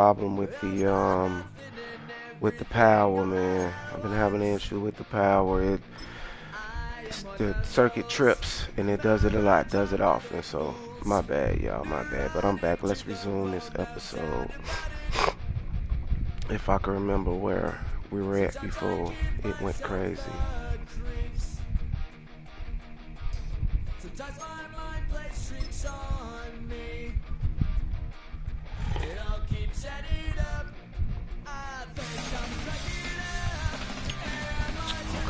problem with the power, man. I've been having an issue with the power. The circuit trips and it does it a lot, does it often. So my bad, y'all, my bad. But I'm back. Let's resume this episode. If I can remember where we were at before it went crazy.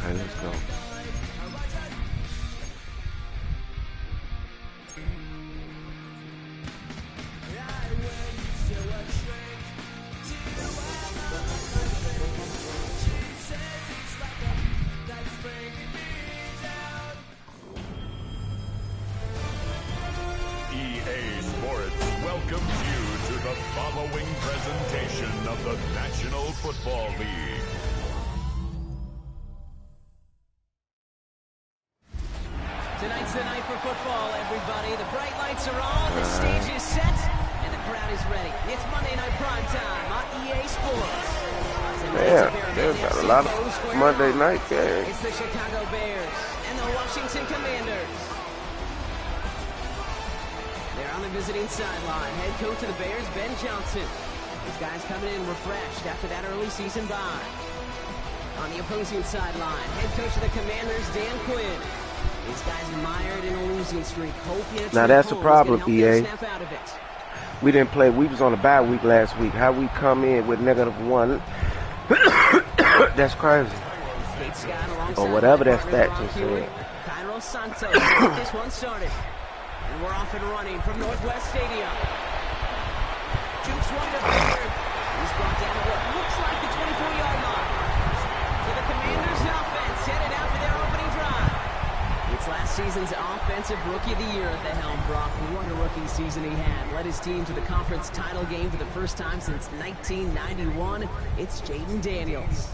Okay, let's go. EA Sports welcomes you to the following presentation of the National Football League. Tonight's the night for football, everybody. The bright lights are on, the stage is set, and the crowd is ready. It's Monday Night Prime Time on EA Sports. Yeah, there's got a lot of Monday night games. It's the Chicago Bears and the Washington Commanders. They're on the visiting sideline. Head coach of the Bears, Ben Johnson. These guys coming in refreshed after that early season bye. On the opposing sideline, head coach of the Commanders, Dan Quinn. These guys mired in a losing streak, hoping now that's a problem, EA. We didn't play. We was on a bye week last week. How we come in with -1? That's crazy. Or whatever that stat just said. Cairo Santos get this one started. And we're off and running from Northwest Stadium. Jukes one to third. He's brought down to what looks like the 24-yard line. So the Commanders' offense headed out for their opening drive. It's last season's Offensive Rookie of the Year at the helm, Brock. What a rookie season he had. Led his team to the conference title game for the first time since 1991. It's Jaden Daniels.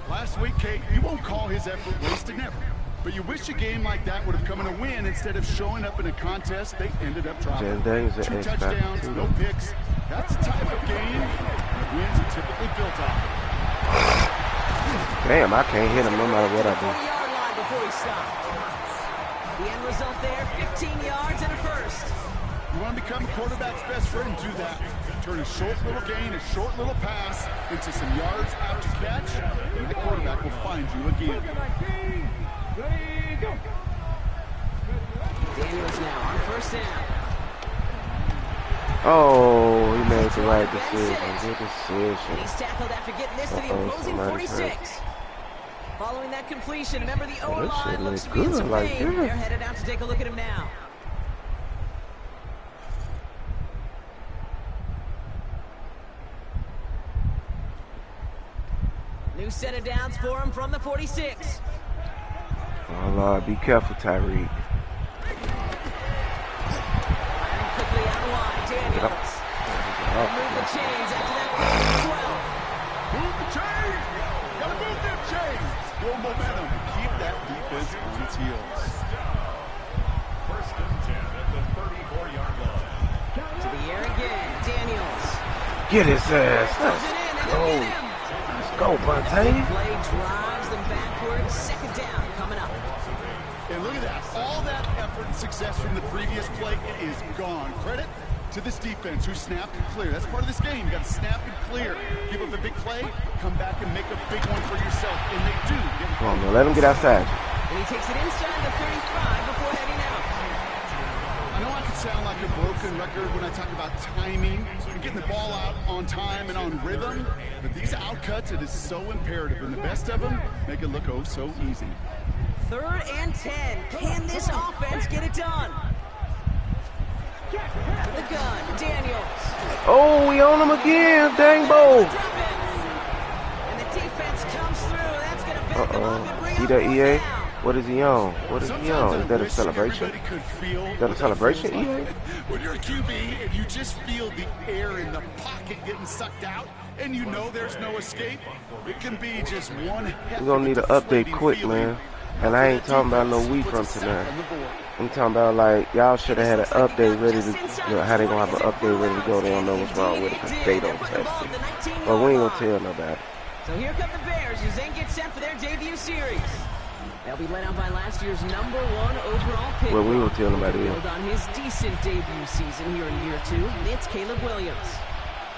Last week, Kate, you won't call his effort wasted, never. But you wish a game like that would have come in a win instead of showing up in a contest they ended up dropping. 2 touchdowns, no picks. That's the type of game that wins are typically built off. Damn, I can't hit him no matter what I do. 20-yard line before he stopped. The end result there, 15 yards and a first. You want to become a quarterback's best friend, do that. Turn a short little gain, a short little pass into some yards after catch, and the quarterback will find you again. Daniels now on first down. Oh, he made the right decision. Good decision. He's tackled after getting this to the opposing 46. Following that completion, remember the O-line looks to be in some pain. They're headed out to take a look at him now. New set of downs for him from the 46. Oh, Lord, be careful, Tyreek. Firing quickly out wide, Daniels. Move the chains after that 12. Move the chains! Gotta move them chains! Build momentum. Keep that defense on its heels. First and 10 at the 34-yard line. To the air again, Daniels. Get his ass. Throws it in, and they'll get him. Let's go, Bonte. Play drives them backwards. Second down coming up. And look at that. All that effort and success from the previous play, it is gone. Credit to this defense who snapped and cleared. That's part of this game. You got to snap and clear. Give up a big play, come back and make a big one for yourself. And they do. Come on, man. Let him get outside. And he takes it inside the 35 before heading out. I know I could sound like a broken record when I talk about timing and getting the ball out on time and on rhythm, but these outcuts, it is so imperative, and the best of them make it look oh so easy. 3rd and 10. Can this offense get it done? Out of the gun, Daniels. Oh, we on him again. Dang, Bo. And the defense comes through. That's going to back them up and bring See up that, 4th EA? down. What is he on? What is he on? Is that a celebration? Is that a celebration, EA? When you're a QB and you just feel the air in the pocket getting sucked out, and you know there's no escape, it can be just one heck We're gonna need an update quick, man. And I ain't talking about no week from tonight. I'm talking about like y'all should have had an update ready to, how they gonna have an update ready to go. They don't know what's wrong with it because they don't test it. But we ain't gonna tell nobody. So here come the Bears as they get set for their debut series. They'll be led out by last year's #1 overall pick. Well, we won't tell nobody. Build on his decent debut season here in year 2. It's Caleb Williams.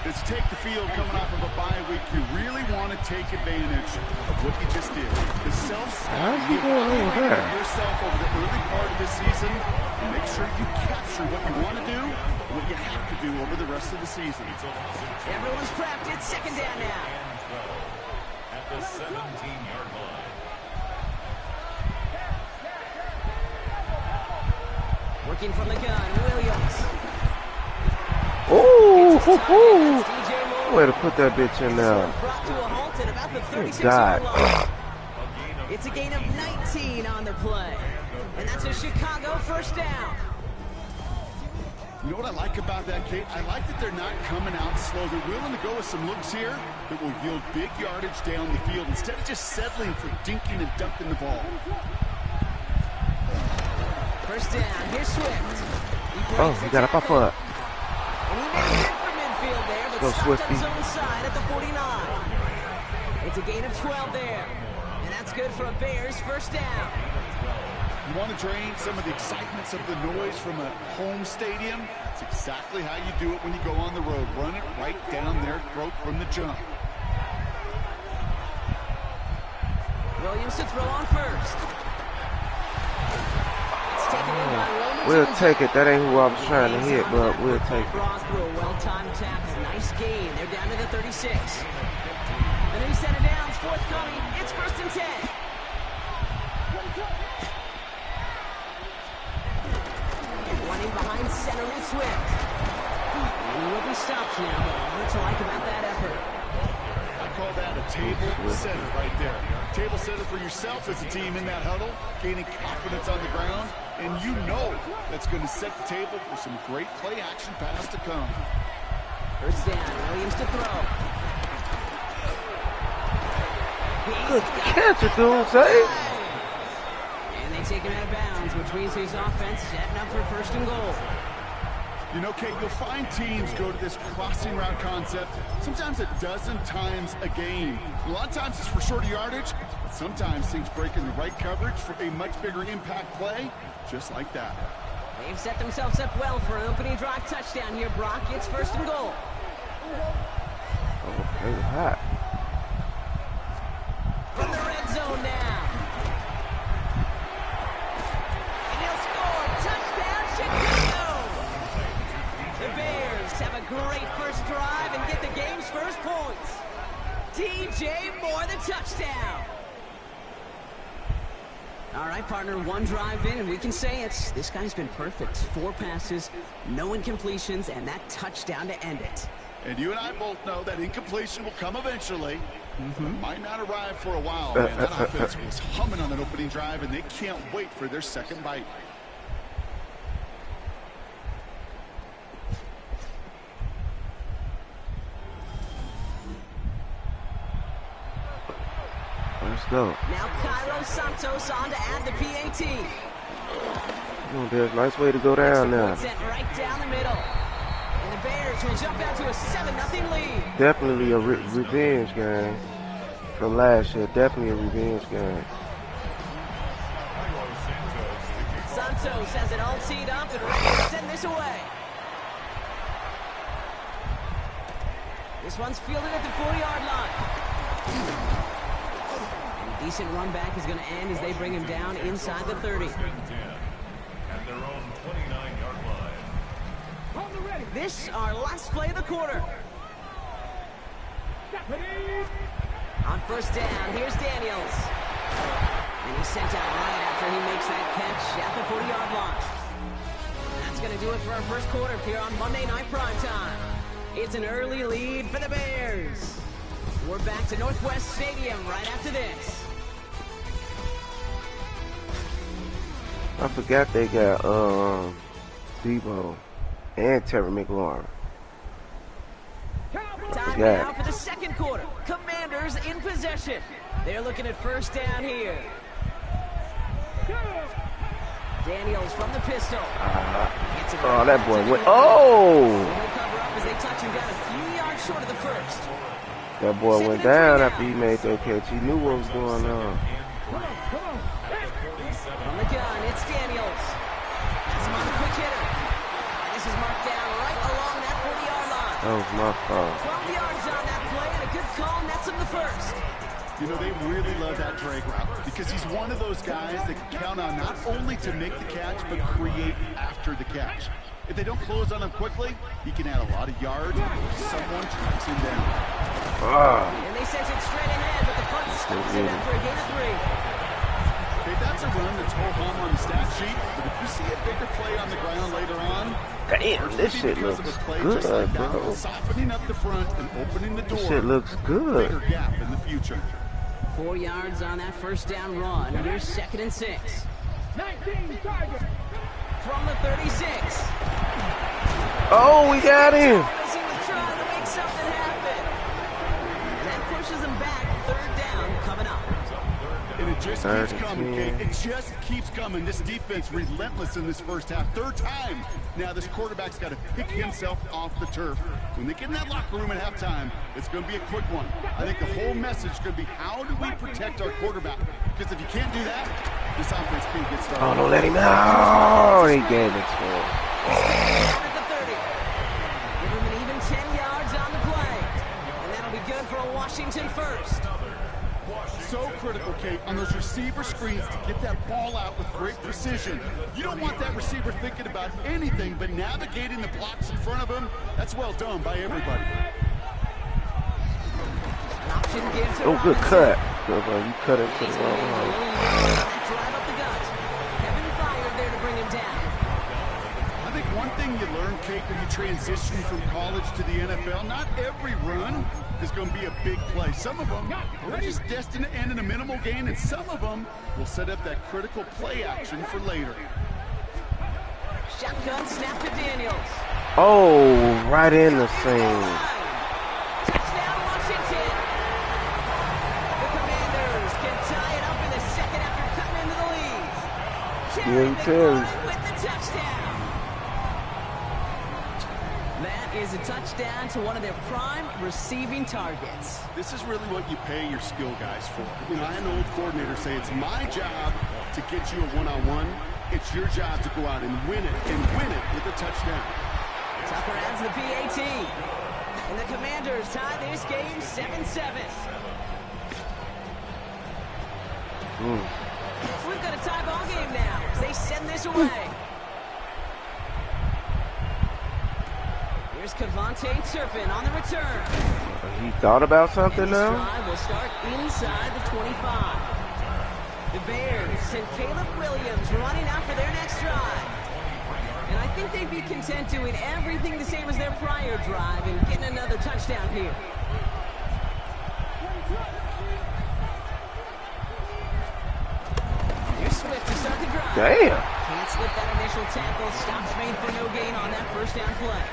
It's take the field coming off of a bye week. You really want to take advantage of what you just did. The How's he going over there? Yourself over the early part of the season and make sure you capture what you want to do and what you have to do over the rest of the season. Everyone's prepped. It's second down now. At the 17-yard line. Working from the gun, Williams. Oh, way to put that bitch in there. Brought to a halt at about the 36-yard God. line. It's a gain of 19 on the play. And that's a Chicago first down. You know what I like about that, Kate? I like that they're not coming out slow. They're willing to go with some looks here that will yield big yardage down the field instead of just settling for dinking and dunking the ball. First down, here's Swift. He got up foot. And he made it for midfield there, but Go stopped Swifty. on his own side at the 49. It's a gain of 12 there. And that's good for a Bears first down. You want to drain some of the excitements of the noise from a home stadium? It's exactly how you do it when you go on the road. Run it right down their throat from the jump. Williams to throw on first. It's taken in by Roman. We'll take it. That ain't who I was trying to hit, but we'll take it. Brock through a well-timed tackle. Nice gain. They're down to the 36. The new set of downs forthcoming. It's first and 10. Running behind center with Swift. And he will be stopped now, but what to like about that effort? I call that a table setter right there. Table setter for yourself as a team in that huddle, gaining confidence on the ground, and you know that's going to set the table for some great play action pass to come. First down, Williams to throw. Good catch, dude, say. And they take him out of bounds, which means his offense setting up for first and goal. You know, Kate, you'll find teams go to this crossing route concept sometimes a dozen times a game. A lot of times it's for shorter yardage, but sometimes things break in the right coverage for a much bigger impact play, just like that. They've set themselves up well for an opening drive touchdown here, Brock. It's first and goal. Oh, they were hot. From the red zone now. And he'll score. Touchdown, Chicago! The Bears have a great first drive and get the game's first points. DJ Moore, the touchdown. All right, partner, one drive in, and we can say this guy's been perfect. 4 passes, no incompletions, and that touchdown to end it. And you and I both know that incompletion will come eventually. Might not arrive for a while, man. That offense was humming on that opening drive, and they can't wait for their second bite. Let's go. Now Cairo Santos on to add the PAT. There's a nice way to go down now. Right down the middle. And the Bears will jump out to a 7-0 lead. Definitely a revenge game from last year. Definitely a revenge game. Santos has it all teed up and ready to send this away. This one's fielded at the 40-yard line. And a decent run back is going to end as they bring him down inside the 30. At their own 29-yard line. This our last play of the quarter. On first down, here's Daniels. And he's sent out right after he makes that catch at the 40-yard line. That's going to do it for our first quarter here on Monday Night Primetime. It's an early lead for the Bears. We're back to Northwest Stadium right after this. I forgot they got Debo and Terry McLaurin. Time now for the second quarter. Commanders in possession. They're looking at first down here. Daniels from the pistol. Oh, that boy went. Oh! He'll cover up as they touch him down a few yards short of the first. That boy went down after he made that catch. He knew what was going on. From the gun, it's Daniels. That's him on a quick hitter. And this is marked down right along that 40-yard line. That was my fault. 12 yards on that play and a good call, and that's him the first. You know, they really love that drag route because he's one of those guys that can count on not only to make the catch, but create after the catch. If they don't close on him quickly, he can add a lot of yards if someone tracks him down. And they sent it straight ahead, but the front stops him after a gain of 3. Okay, that's a run that's ho-hum on the stat sheet, but if you see a bigger play on the ground later on, damn, this shit looks good, like that, bro. softening up the front and opening the door. This shit looks good. Bigger gap in the future. 4 yards on that first down run. Here's 2nd and 6. 19 target. From the 36. Oh, we got him. He was trying to make something happen. And that pushes him back. 3rd down coming up. And it just keeps coming, Kate. It just keeps coming. This defense relentless in this first half. 3rd time. Now this quarterback's got to pick himself off the turf. When they get in that locker room at halftime, it's going to be a quick one. I think the whole message is going to be, how do we protect our quarterback? Because if you can't do that, this offense can't get started. Oh, don't let him out. He gave it to him. At the 30. Give him an even 10 yards on the play. And that'll be good for a Washington first. So critical, Kate, on those receiver screens to get that ball out with great precision. You don't want that receiver thinking about anything but navigating the blocks in front of him. That's well done by everybody. An option gives Oh, good cut. Good, bro. You cut it to the wrong one. Drive up the gut. Kevin fired there to bring him down. I think one thing you learn, Kate, when you transition from college to the NFL, not every run is going to be a big play. Some of them are just destined to end in a minimal gain, and some of them will set up that critical play action for later. Shotgun snap to Daniels. Oh, right in the seam. Touchdown, Washington. The Commanders can tie it up in the 2nd after cutting into the lead. Terry McLaurin with the touchdown. That is a touchdown to one of their prime receiving targets. This is really what you pay your skill guys for. You know, I had an old coordinator say it's my job to get you a one-on-one. It's your job to go out and win it with a touchdown. Tucker adds the PAT. And the Commanders tie this game 7-7. We've got a tie ball game now as they send this away. Here's Kevontae Turpin on the return. He thought about something This now? drive will start inside the 25. The Bears send Caleb Williams running out for their next drive. And I think they'd be content doing everything the same as their prior drive and getting another touchdown here. Here's Swift to start the drive. Damn. Can't slip that initial tackle. Stops made for no gain on that first down play.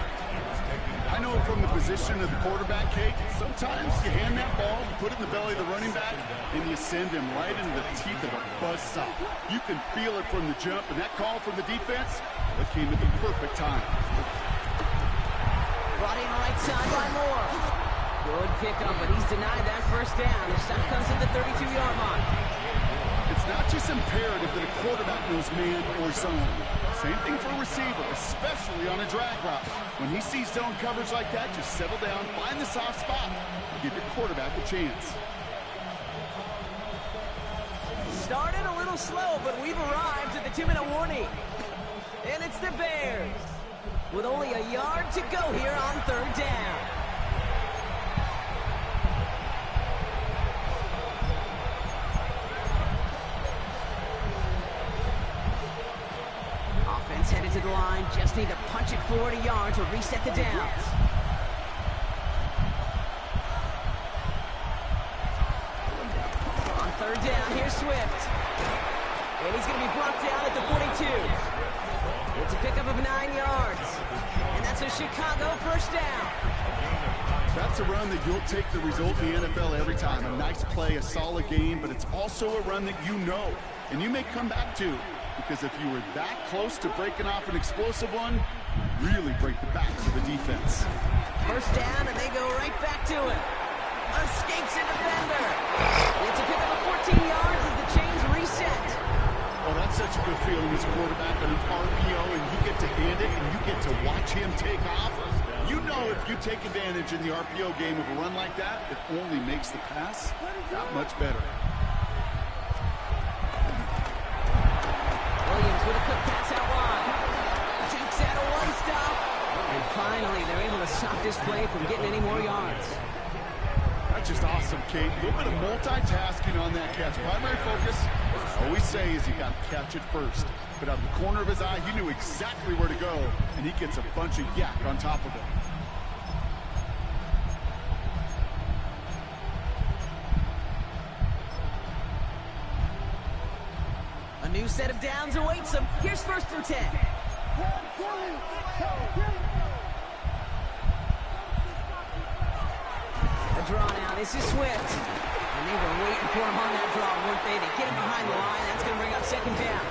I know from the position of the quarterback, Kate, sometimes you hand that ball, you put it in the belly of the running back, and you send him right into the teeth of a buzzsaw. You can feel it from the jump, and that call from the defense, that came at the perfect time. Brought in right side by Moore. Good pickup, but he's denied that first down. The stop comes at the 32-yard line. It's not just imperative that a quarterback knows man or zone. Same thing for a receiver, especially on a drag route. When he sees zone coverage like that, just settle down, find the soft spot, and give your quarterback a chance. Started a little slow, but we've arrived at the 2-minute warning. And it's the Bears with only a yard to go here on 3rd down. Offense headed to the line, just need to punch it forward a yard to reset the downs. On 3rd down, here's Swift. And he's going to be brought down at the 42. It's a pickup of 9 yards. And that's a Chicago first down. That's a run that you'll take the result in the NFL every time. A nice play, a solid game, but it's also a run that you know And you may come back too, because if you were that close to breaking off an explosive one, you really break the backs of the defense. First down, and they go right back to it. Escapes a defender. It's a pickup of 14 yards as the chains reset. Well, that's such a good feeling as a quarterback on an RPO, and you get to hand it, and you get to watch him take off. You know if you take advantage in the RPO game of a run like that, it only makes the pass that much better. Williams with a quick pass out wide. Jukes out a one-stop. And finally, they're able to stop this play from getting any more yards. That's just awesome, Kate. A little bit of multitasking on that catch. Primary focus, as I always say, is you got to catch it first. But out of the corner of his eye, he knew exactly where to go, and he gets a bunch of yak on top of it. A new set of downs awaits him. Here's 1st and 10. A draw now. This is Swift. And they were waiting for him on that draw, weren't they? They get him behind the line. That's going to bring up 2nd down.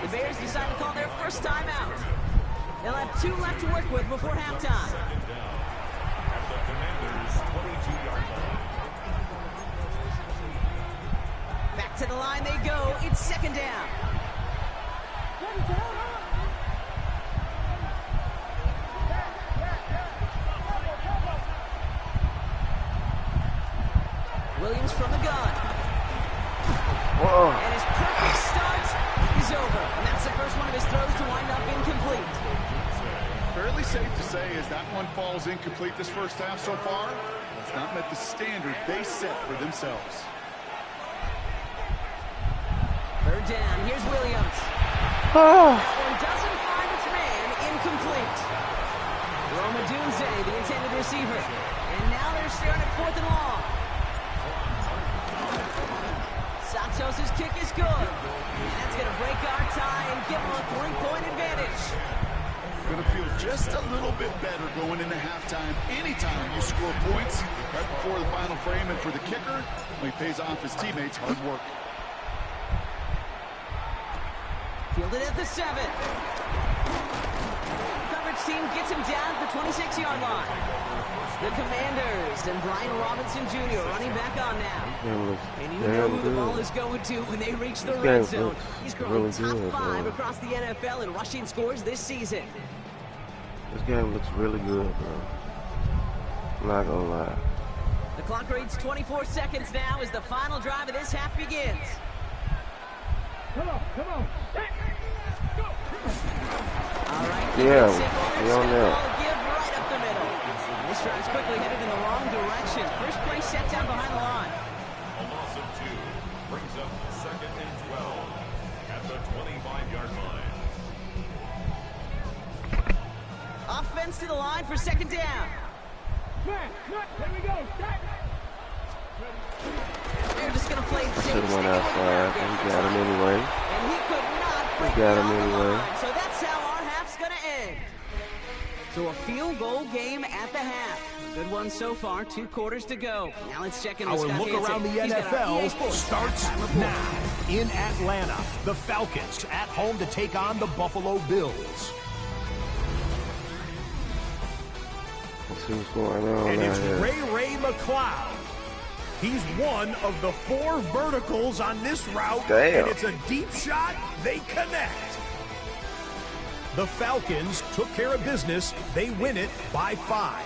The Bears decide to call their first timeout. They'll have 2 left to work with before halftime. At the Commanders' 22-yard line. Back to the line they go. It's 2nd down. Williams from the gun. Whoa. And his perfect start is over. And that's the first one of his throws to wind up incomplete. Fairly safe to say as that one falls incomplete this first half so far, it's not met the standard they set for themselves. 3rd down. Here's Williams. Oh. That one doesn't find its man. Incomplete. Roma Dunze, the intended receiver. And now they're staring at 4th and long. Santos' kick is good. And that's going to break our tie and give them a 3-point advantage. Going to feel just a little bit better going into halftime. Anytime you score points right before the final frame, and for the kicker, he pays off his teammates' hard work. Fielded at the 7. Coverage team gets him down at the 26-yard line. The Commanders and Brian Robinson Jr. running back on now. And you know who the ball is going to when they reach the red zone. He's growing top 5 across the NFL in rushing scores this season. This game looks really good, bro. I'm not gonna lie. The clock reads 24 seconds now as the final drive of this half begins. Come on, come on. Go. All right, Yeah, we're on there. Give right up the middle. And this drive's quickly headed in the wrong direction. First play set down behind the line. A loss of 2 brings up 2nd and 12 at the 25-yard line. Offense to the line for 2nd down. Man, there we go. They're just going to play it safe. Should have went outside. He got him anyway. And he could not break got it him off the anyway. line. So that's how our half's going to end. So a field goal game at the half. A good one so far. 2 quarters to go. Now let's check in with Our Scott look Hansen. around the He's got our EA NFL Sports starts halftime report. now. In Atlanta, the Falcons at home to take on the Buffalo Bills. Let's see what's going on And it's out here. Ray McLeod. He's one of the 4 verticals on this route. Damn. And it's a deep shot. They connect. The Falcons took care of business. They win it by 5.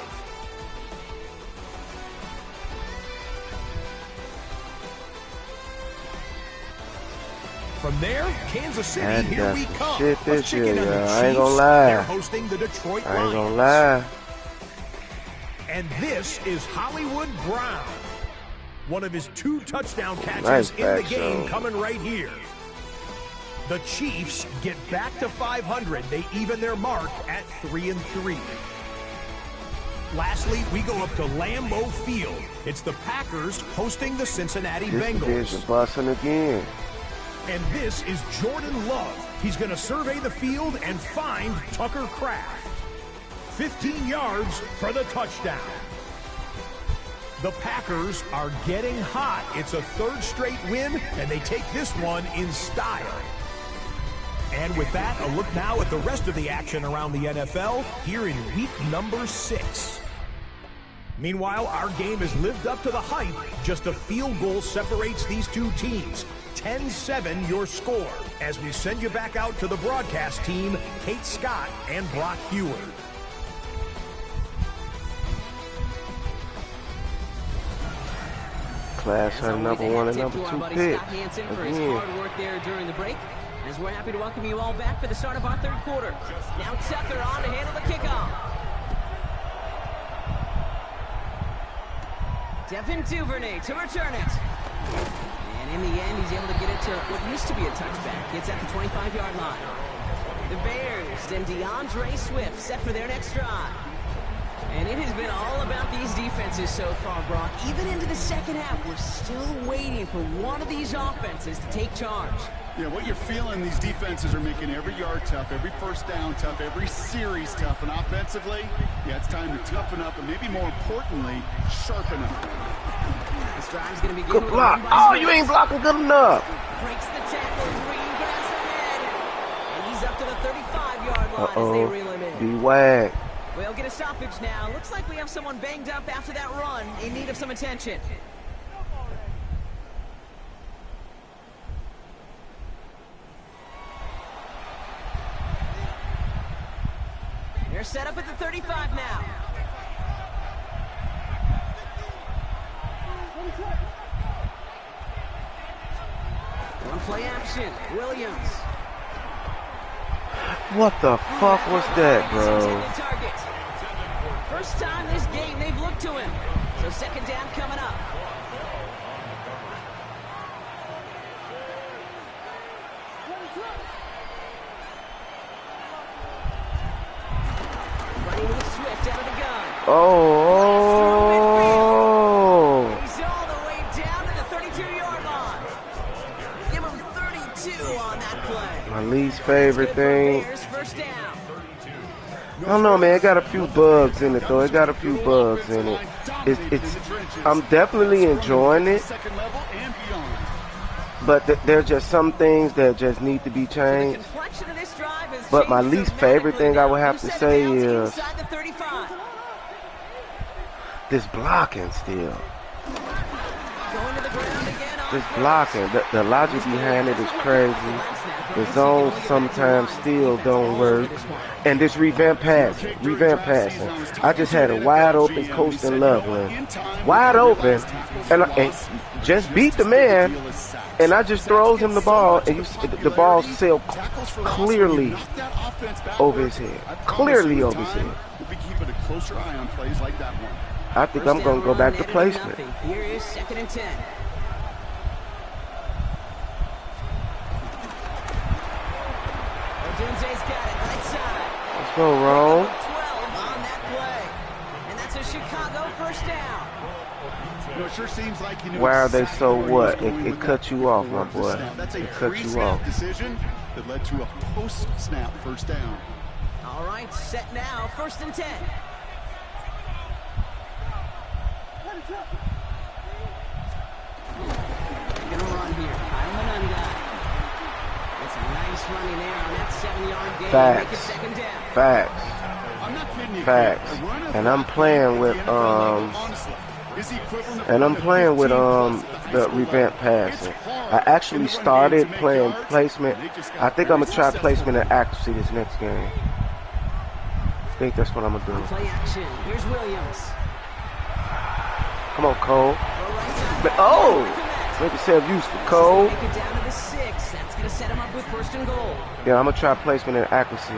From there, Kansas City, Man, here got we some come. shit this Let's check in year, on the y'all. I ain't gonna Chiefs. lie. They're hosting the Detroit I ain't gonna Lions. lie. And this is Hollywood Brown. One of his 2 touchdown catches Nice in the back game show. coming right here. The Chiefs get back to 500. They even their mark at 3-3. Lastly, we go up to Lambeau Field. It's the Packers hosting the Cincinnati This Bengals. is busting again. And this is Jordan Love. He's going to survey the field and find Tucker Kraft. 15 yards for the touchdown. The Packers are getting hot. It's a third straight win, and they take this one in style. And with that, a look now at the rest of the action around the NFL here in week number 6. Meanwhile, our game has lived up to the hype. Just a field goal separates these two teams. 10-7 your score. As we send you back out to the broadcast team, Kate Scott and Brock Heward. Class had number 1 and number 2 picks. Hard work there during the break. As we're happy to welcome you all back for the start of our third quarter. Now Tucker on to handle the kickoff. Devin Duvernay to return it. And in the end, he's able to get it to what used to be a touchback. It's at the 25-yard line. The Bears and DeAndre Swift set for their next drive. And it has been all about these defenses so far, Brock. Even into the second half, we're still waiting for one of these offenses to take charge. Yeah, what you're feeling, these defenses are making every yard tough, every first down tough, every series tough. And offensively, yeah, it's time to toughen up and maybe more importantly, sharpen up. This drive's going to be good block. Oh, you ain't blocking good enough. Breaks the tackle, Green grabs ahead. And he's up to the 35-yard line as they reel him in. B-Wag. We'll get a stoppage now. Looks like we have someone banged up after that run in need of some attention. They're set up at the 35 now. One play action. Williams. What the fuck was that, bro? First time this game they've looked to him. So second down coming up. Running with Swift out of the gun. Oh. He's all the way down to the 32-yard line. Give him 32 on that play. My least favorite thing. First down. I don't know, man. It got a few bugs in it, though. It got a few bugs in it. I'm definitely enjoying it. But there are just some things that just need to be changed. But my least favorite thing I would have to say is this blocking still. This blocking. The logic behind it is crazy. The zones sometimes still don't work. And this revamp passing. I just had a wide open coasting Loveland. Wide open. And just beat the man. And I just throws him the ball. And the ball sailed clearly over his head. Clearly over his head. We'll be keeping a closer eye on plays like that one. I think I'm going to go back to placement. Here is 2nd and 10. Odunze's got it right side. Let's go, Rome. 12 on that play. And that's a Chicago first down. You know, it sure seems like you knew. Why are they so exactly what? where he was It going cut you off, my boy. That's a It cut you pre-snap off. decision that led to a post-snap first down. All right, set now. 1st and 10. They're going to run here. Kyle Manunga. That's a nice running there on that 7-yard gain. Facts. Make it 2nd down. Facts. I'm not kidding you. Facts. And I'm playing with the revamp passing. I actually started playing placement. I think I'm gonna try placement and accuracy this next game. I think that's what I'm gonna do. Play action. Here's Williams. Come on, Cole. Oh! Make yourself useful, Cole. Make it down to the 6. That's gonna set him up with 1st and goal. Yeah, I'm gonna try placement and accuracy.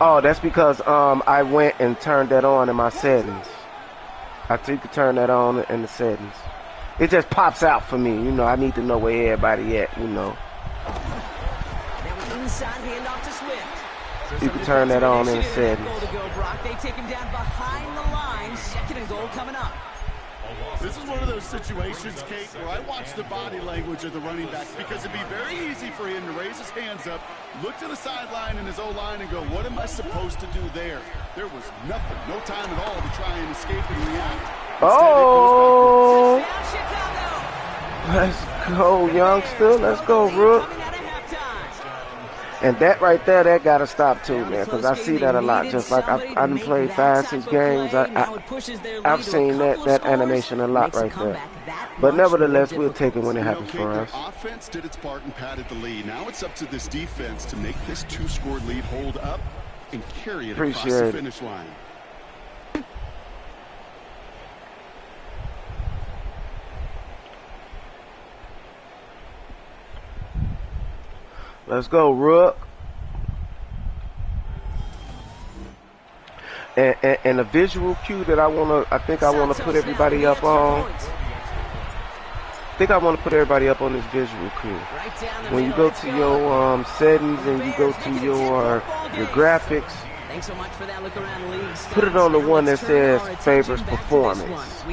Oh, that's because I went and turned that on in my settings. I think you can turn that on in the settings. It just pops out for me, you know. I need to know where everybody at, you know. Now inside handoff to Swift. So You can turn that on in the settings. Goal to go, Brock. They take him down behind the line. 2nd and goal coming up. This is one of those situations, Kate, where I watch the body language of the running back because it'd be very easy for him to raise his hands up, look to the sideline in his O-line and go, what am I supposed to do there? There was nothing, no time at all to try and escape and react. Oh! Let's go, youngster. Let's go, Rook. And that right there, that got to stop too, man, because I see that a lot. Just like I've played 5-6 games, I've seen that animation a lot right there. But nevertheless, we'll take it when it happens for us. Offense did its part and padded the lead. Now it's up to this defense to make this 2-score lead hold up and carry it across the finish line. Let's go, Rook. And a visual cue that I think I wanna put everybody up on. I think I want to put everybody up on this visual cue. When you go to your settings and you go to your graphics, put it on the one that says favorite performance,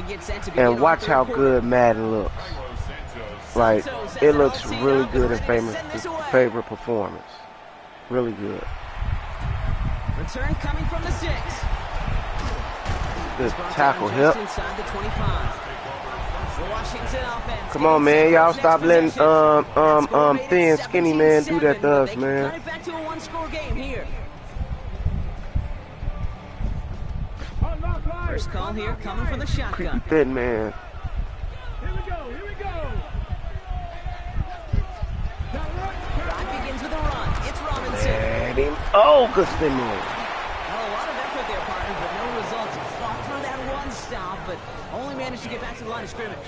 and watch how good Madden looks. Like, it looks really good in favorite performance. Really good. Return coming from the 6. Good tackle, hip. Inside the 25. Washington offense. Come on, man. Y'all stop letting thin, skinny man do that to us, man. Got it back to a 1-score game here. First call here coming from the shotgun. Thin man. Here we go, here we go. Drive begins with a run. It's Robinson. Oh, good spin move. Well, a lot of effort there, partner, but no results. Fought through that run stop, but only managed to get back to the line of scrimmage.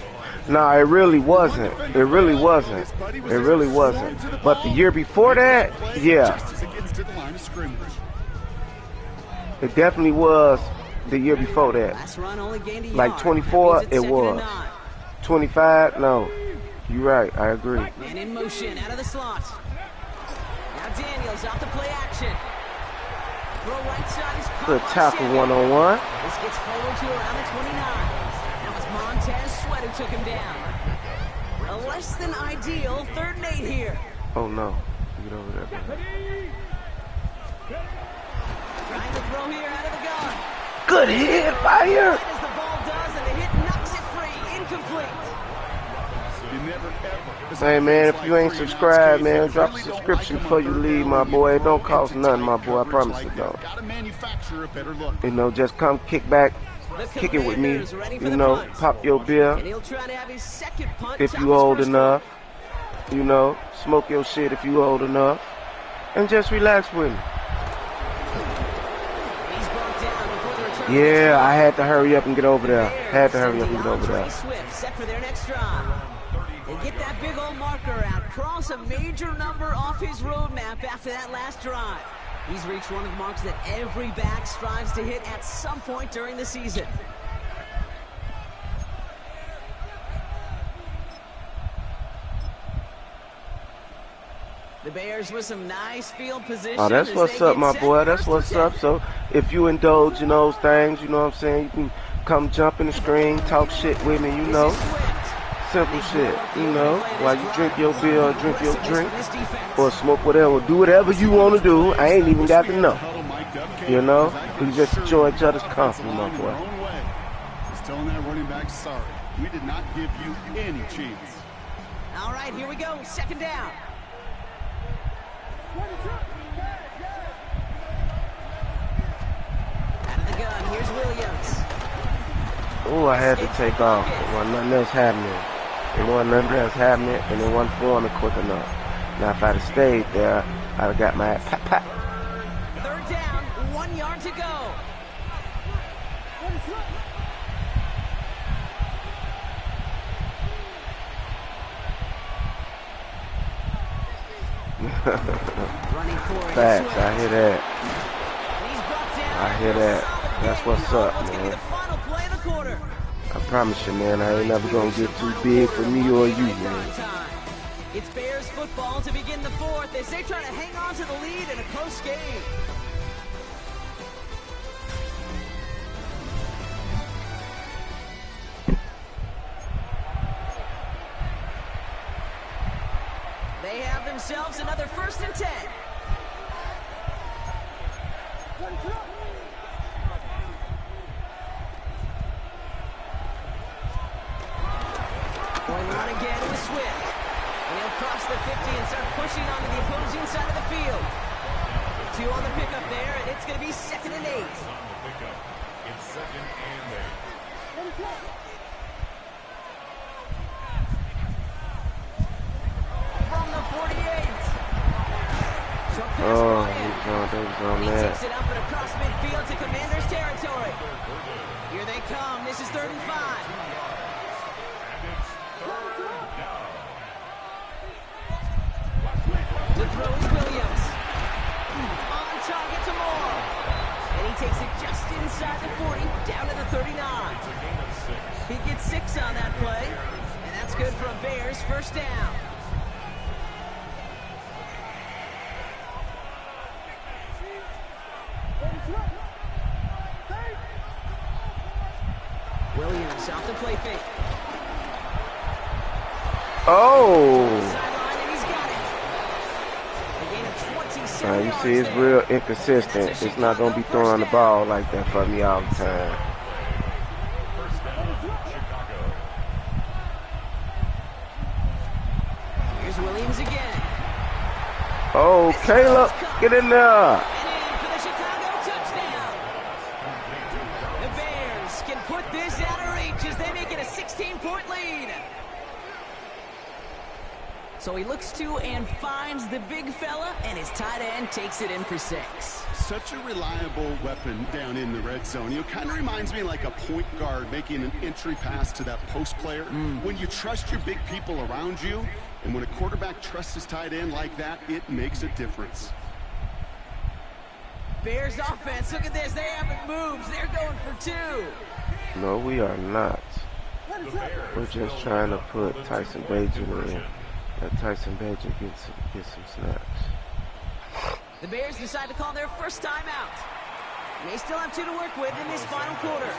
Nah, it really wasn't. It really wasn't. It really wasn't. But the year before that, yeah. It definitely was the year before that. Like 24, it was. 25, no. You're right, I agree. Man in motion, out of the slot. Now Daniels off the play action. Throw right side is caught. Good tackle one-on-one. This gets forward to around the 29. Now it's Montez Sweat who took him down. A less than ideal 3rd and 8 here. Oh no. Get over there, man. Trying to throw here out of the gun. Good hit, fire. Right as the ball does, and the hit knocks it free. Incomplete. Hey man, if you ain't subscribed, man, drop a subscription before you leave, my boy. It don't cost nothing, my boy. I promise it don't. You know, just come kick back, kick it with me. You know, pop your beer if you old enough. You know, smoke your shit if you old enough, and just relax with me. Yeah, I had to hurry up and get over there. Had to hurry up and get over there. Set for their next drive. They get that big old marker out, cross a major number off his roadmap after that last drive. He's reached one of the marks that every back strives to hit at some point during the season. The Bears with some nice field position. Oh, that's what's up, my boy. That's what's up. So if you indulge in those things, you know what I'm saying, you can come jump in the screen, talk shit with me, you know. Simple shit, you know, while you drink your beer or drink your drink or smoke whatever, do whatever you want to do. I ain't even got to know, you know. We just enjoy each other's company, my boy. He's telling that running back, sorry, we did not give you any chance. All right, here we go, 2nd down. Out of the gun, here's Williams. Oh, I had to take off. There wasn't nothing else happening. There wasn't nothing else happening, and it wasn't forming quick enough. Now, if I'd have stayed there, I'd have got my pat pat. 3rd down, 1 yard to go. Facts, I hear that. I hear that. That's what's up, man. I promise you, man, I ain't never gonna get too big for me or you, man. It's Bears football to begin the 4th as they try to hang on to the lead in a close game. themselves another 1st and 10. Going on again with Swift. And he'll cross the 50 and start pushing onto the opposing side of the field. 2 on the pickup there, and it's going to be 2nd and 8. It's 2nd and 8. From the 48. Oh, he's on He that. takes it up and across midfield to Commander's territory. Here they come. This is 3rd and 5. To throw is Williams. On target to Moore. And he takes it just inside the 40, down to the 39. He gets 6 on that play. And that's good for a Bears 1st down. Williams off the play fake. Oh. Sideline, and he's got it. A gain of 27 You yards see, it's there. real inconsistent. It's not going to be throwing the ball like that for me all the time. First down, Chicago. Here's Williams again. Oh, Caleb, get in there. And in for the Chicago touchdown. The Bears can put this out of reach as they make it a 16-point lead. So he looks to and finds the big fella, and his tight end takes it in for 6. Such a reliable weapon down in the red zone. You know, kind of reminds me like a point guard making an entry pass to that post player. When you trust your big people around you, and when a quarterback trusts his tight end like that, it makes a difference. Bears offense, look at this. They haven't moved. They're going for 2. No, we are not. We're just trying to put Tyson Bagent in. Let Tyson Bagent get some snaps. The Bears decide to call their first timeout. They still have 2 to work with in this final quarter.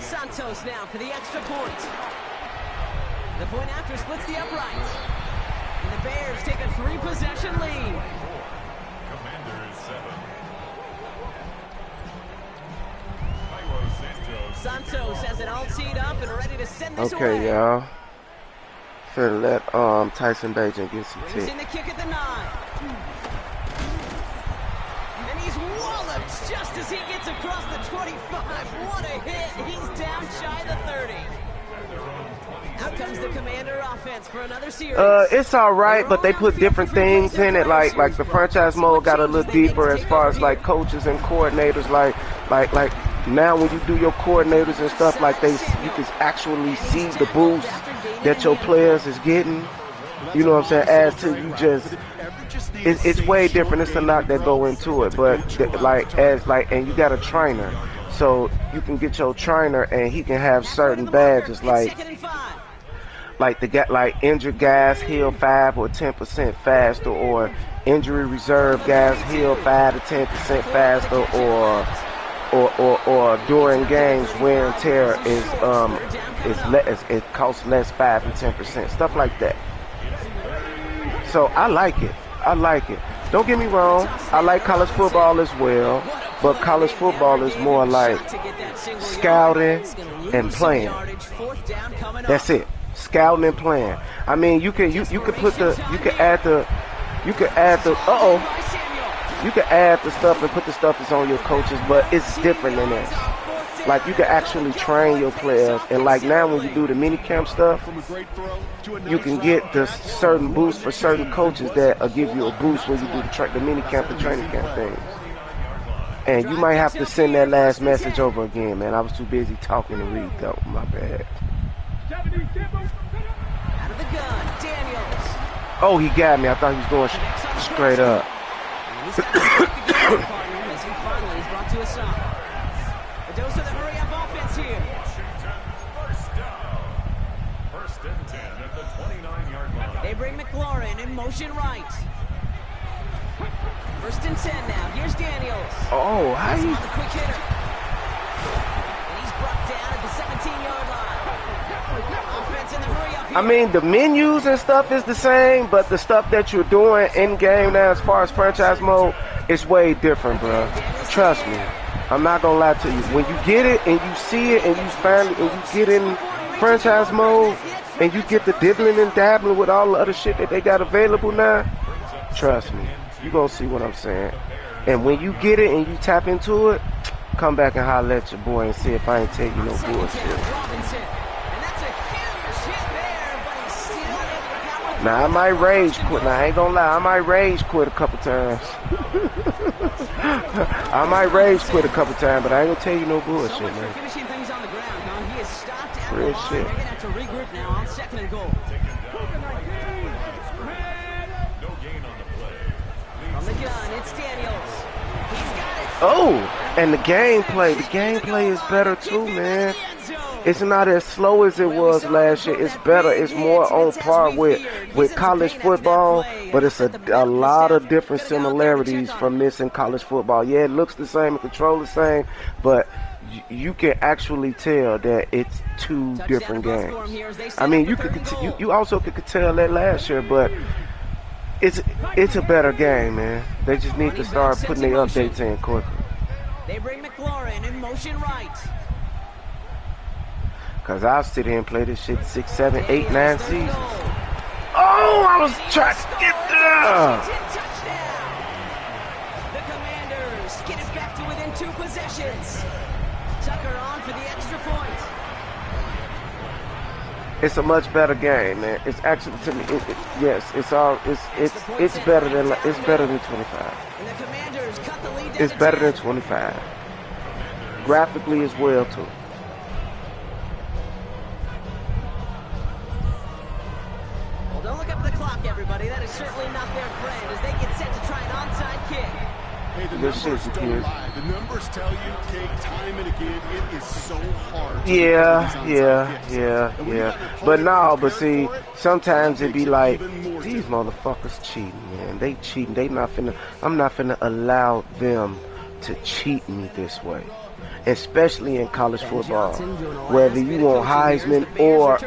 Santos now for the extra point. The point after splits the upright. And the Bears take a 3-possession lead. Commanders 7. Santos has it all teed up and ready to send this away. Okay, y'all. Finna let Tyson Bagent get some Brings tick. in the kick at the 9. And he's walloped just as he gets across the 25. What a hit. He's down shy of the 30. Out comes the Commander offense for another series. It's all right, but they put different things in it. Like the franchise mode got a little deeper as far as like coaches and coordinators. Like now when you do your coordinators and stuff, like you can actually see the boost that your players is getting. You know what I'm saying? As to you just, it's way different. It's a lot that go into it, but and you got a trainer, so you can get your trainer and he can have certain badges like the guy, like injured guys heal 5 or 10% faster, or injury reserve guys heal 5 to 10% faster, or during games wear and tear it costs less 5 and 10%, stuff like that. So I like it. Don't get me wrong, I like college football as well, but college football is more like scouting and playing. That's it. Scouting and playing. I mean, you can add the stuff and put the stuff that's on your coaches, but it's different than that. Like you can actually train your players, and like now when you do the mini camp stuff, you can get the certain boost for certain coaches that will give you a boost when you do the mini camp and training camp things. And you might have to send that last message over again, man. I was too busy talking to read though. My bad. Out of the gun, Daniels. Oh, he got me. I thought he was going straight up. He's got to the game partner as he finally is brought to a stop. A dose of the hurry-up offense here. Washington, first down. 1st and 10 at the 29-yard line. They bring McLaurin in motion right. 1st and 10 now. Here's Daniels. Oh, how He's you? on the quick hitter. And he's brought down at the 17-yard line. Offense in the hurry-up I mean, the menus and stuff is the same, but the stuff that you're doing in game now, as far as franchise mode, is way different, bro. Trust me. I'm not gonna lie to you. When you get it and you see it and you get in franchise mode and you get the dibbling and dabbling with all the other shit that they got available now, trust me, you gonna see what I'm saying. And when you get it and you tap into it, come back and holler at your boy and see if I ain't tell you no bullshit. Now I might rage quit. Now I ain't gonna lie, I might rage quit a couple times. I might rage quit a couple times, but I ain't gonna tell you no bullshit, man. Finishing things on the ground, huh? He is stopped at Real the line. shit. They're gonna have to regroup now on 2nd and goal. From the gun, it's Daniels. He's got it. Oh, and the gameplay is better too, man. It's not as slow as it was last year. It's better. It's more on par with college football, but it's a lot of different similarities from this in college football. Yeah, it looks the same, the control the same, but you can actually tell that it's two different games. I mean, you also could tell that last year, but it's a better game, man. They just need to start putting their updates in quicker. They bring McLaurin in motion right. Cause I'll sit here and play this shit 6, 7, 8, 9 seasons. Oh, I was trying to get there. The Commanders get it back to within 2 possessions. Tucker on for the extra point. It's a much better game, man. It's actually, to me, yes, it's better than 25. And the Commanders cut the lead down It's to better 10. than 25. Graphically as well too. Well, don't look up at the clock, everybody. That is certainly not their friend as they get set to try an onside kick. Hey, the This numbers shit's don't weird. lie. The numbers tell you, Kate, time and again, it is so hard to Yeah. recover these onside kicks. And when you got an But opponent no, but prepared see, for it, sometimes it it be makes it like, even more these difficult. motherfuckers cheating, man. They cheating. I'm not finna allow them to cheat me this way. Especially in college football, whether you want Heisman or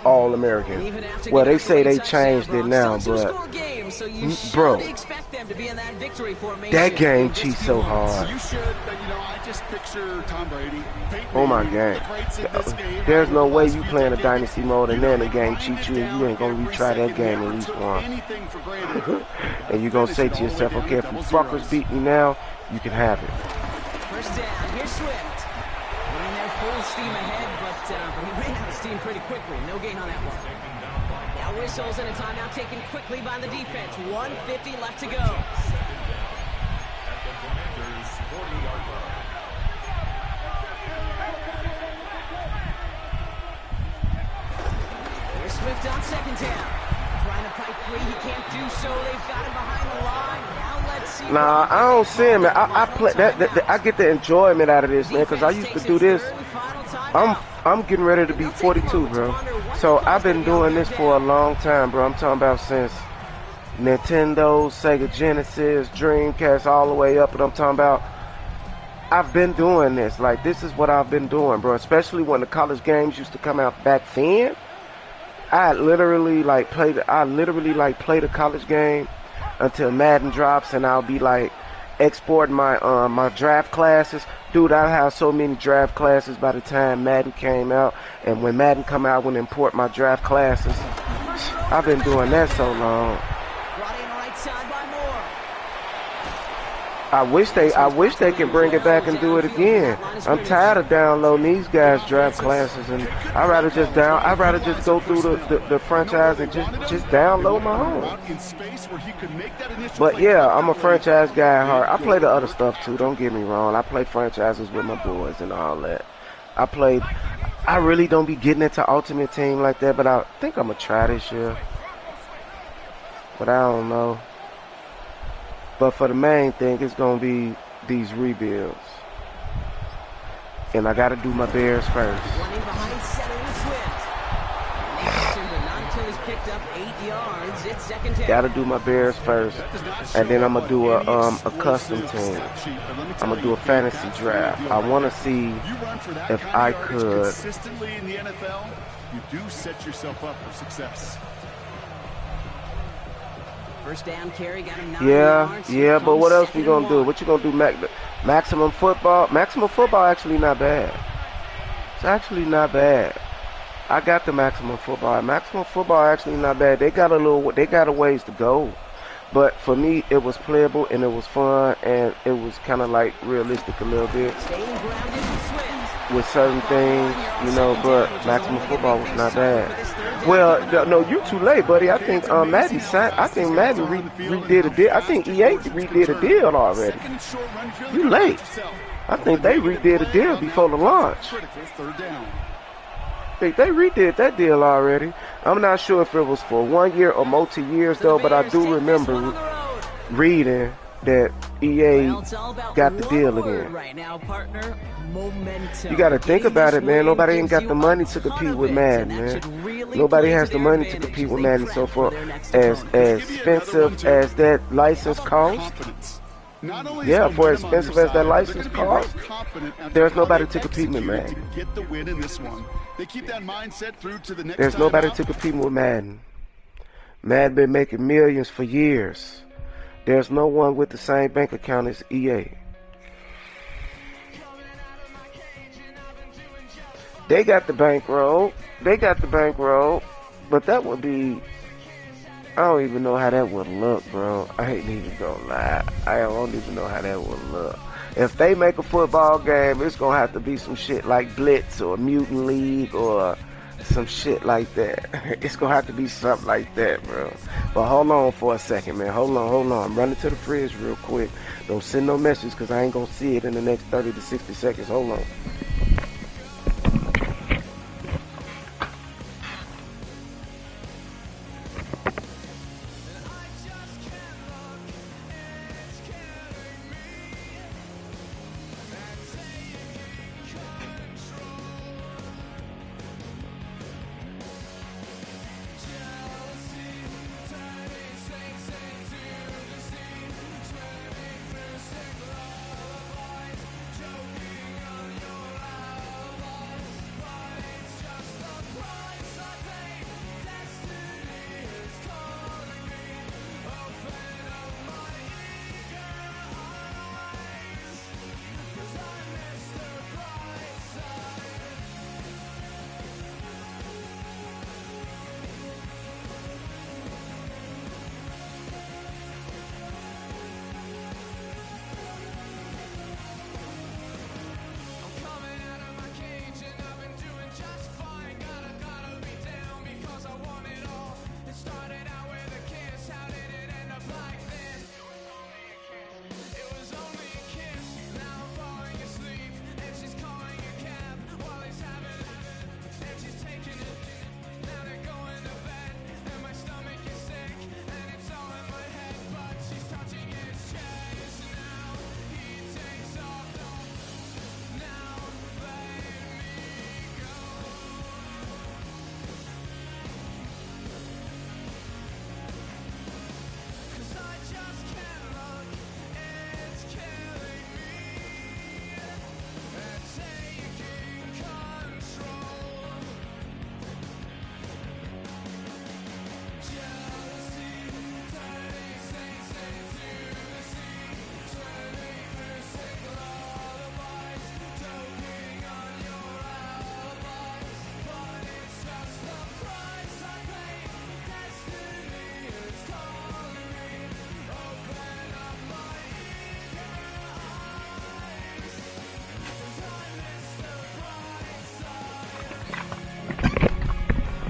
All-American. Well, they say they changed it now, but bro, that game cheats so hard. You should, I just picture Tom Brady. Peyton Oh my Manning, God. the greats in this game. There's no way you Last few playing a decades, dynasty mode and then the game grind cheats it you and you down ain't gonna every retry that second. game Never at least took once. anything for granted. And you're gonna say Finish to it all the yourself, way down okay, to if you double fuckers zeros. beat me now, you can have it. First down, here's Swift. Running there full steam ahead, but he ran out of steam pretty quickly. No gain on that one. Now whistles and a timeout taken quickly by the defense. 1:50 left to go. Here's Swift on 2nd down. Trying to fight free, he can't do so. They've got him behind the line. Now let's see. Nah, I don't see him, man. I play that I get the enjoyment out of this, man, because I used to do this. I'm getting ready to be 42, bro. So I've been doing this for a long time, bro. I'm talking about since Nintendo, Sega Genesis, Dreamcast, all the way up, and I'm talking about I've been doing this. Like, this is what I've been doing, bro. Especially when the college games used to come out back then. I literally play the college game until Madden drops, and I'll be like exporting my my draft classes. Dude, I have so many draft classes by the time Madden came out, and when Madden come out, I would import my draft classes. I've been doing that so long. Brought in right side by Moore. I wish they can bring it back and do it again. I'm tired of downloading these guys' draft classes, and I'd rather just go through the franchise and just download my own. But yeah, I'm a franchise guy at heart. I play the other stuff too, don't get me wrong. I play franchises with my boys and all that. I really don't be getting into Ultimate Team like that, but I think I'm gonna try this year. But I don't know. But for the main thing, it's going to be these rebuilds. And I got to do my Bears first. Running behind center with Swift. And they catch him, but not until he He's picked up 8 yards. It's second down. Gotta do my Bears first, and then I'm gonna do a custom team. I'm gonna do a fantasy draft. I want to see if I could. Consistently in the NFL, you do set yourself up for success. First down carry, got him 9 yards. Yeah, but what else we gonna do? What you gonna do, maximum football? Maximum football actually not bad. It's actually not bad. I got the maximum football. Maximum football actually not bad. They got a ways to go. But for me, it was playable and it was fun and it was kind of like realistic a little bit with certain things, you know. But maximum football was not bad. Well, no, you too late, buddy. I think Madden redid a deal. I think EA redid a deal already. You late. I think they redid a deal before the launch. I think they redid that deal already. I'm not sure if it was for 1 year or multi-years though, but I do remember reading that EA got the deal again. You got to think about it, man. Nobody ain't got the money to compete with Madden, man. Nobody has the money to compete with Madden. So for as expensive as that license costs, yeah, for as expensive as that license costs, there's nobody to compete with Madden. There's nobody to compete with Madden. Madden been making millions for years. There's no one with the same bank account as EA. They got the bankroll. But that would be, I don't even know how that would look, bro. I ain't even gonna lie. I don't even know how that would look. If they make a football game, it's gonna have to be some shit like Blitz or Mutant League or some shit like that. It's gonna have to be something like that, bro. But hold on for a second, man. Hold on. I'm running to the fridge real quick. Don't send no message because I ain't gonna see it in the next 30 to 60 seconds. Hold on.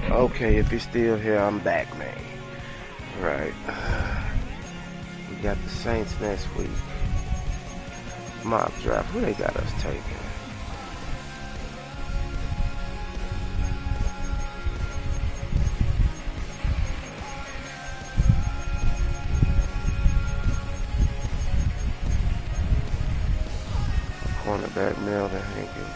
Okay, if you're still here, I'm back, man. Right. We got the Saints next week. Mock draft. Who they got us taking? Cornerback Melvin Hankins.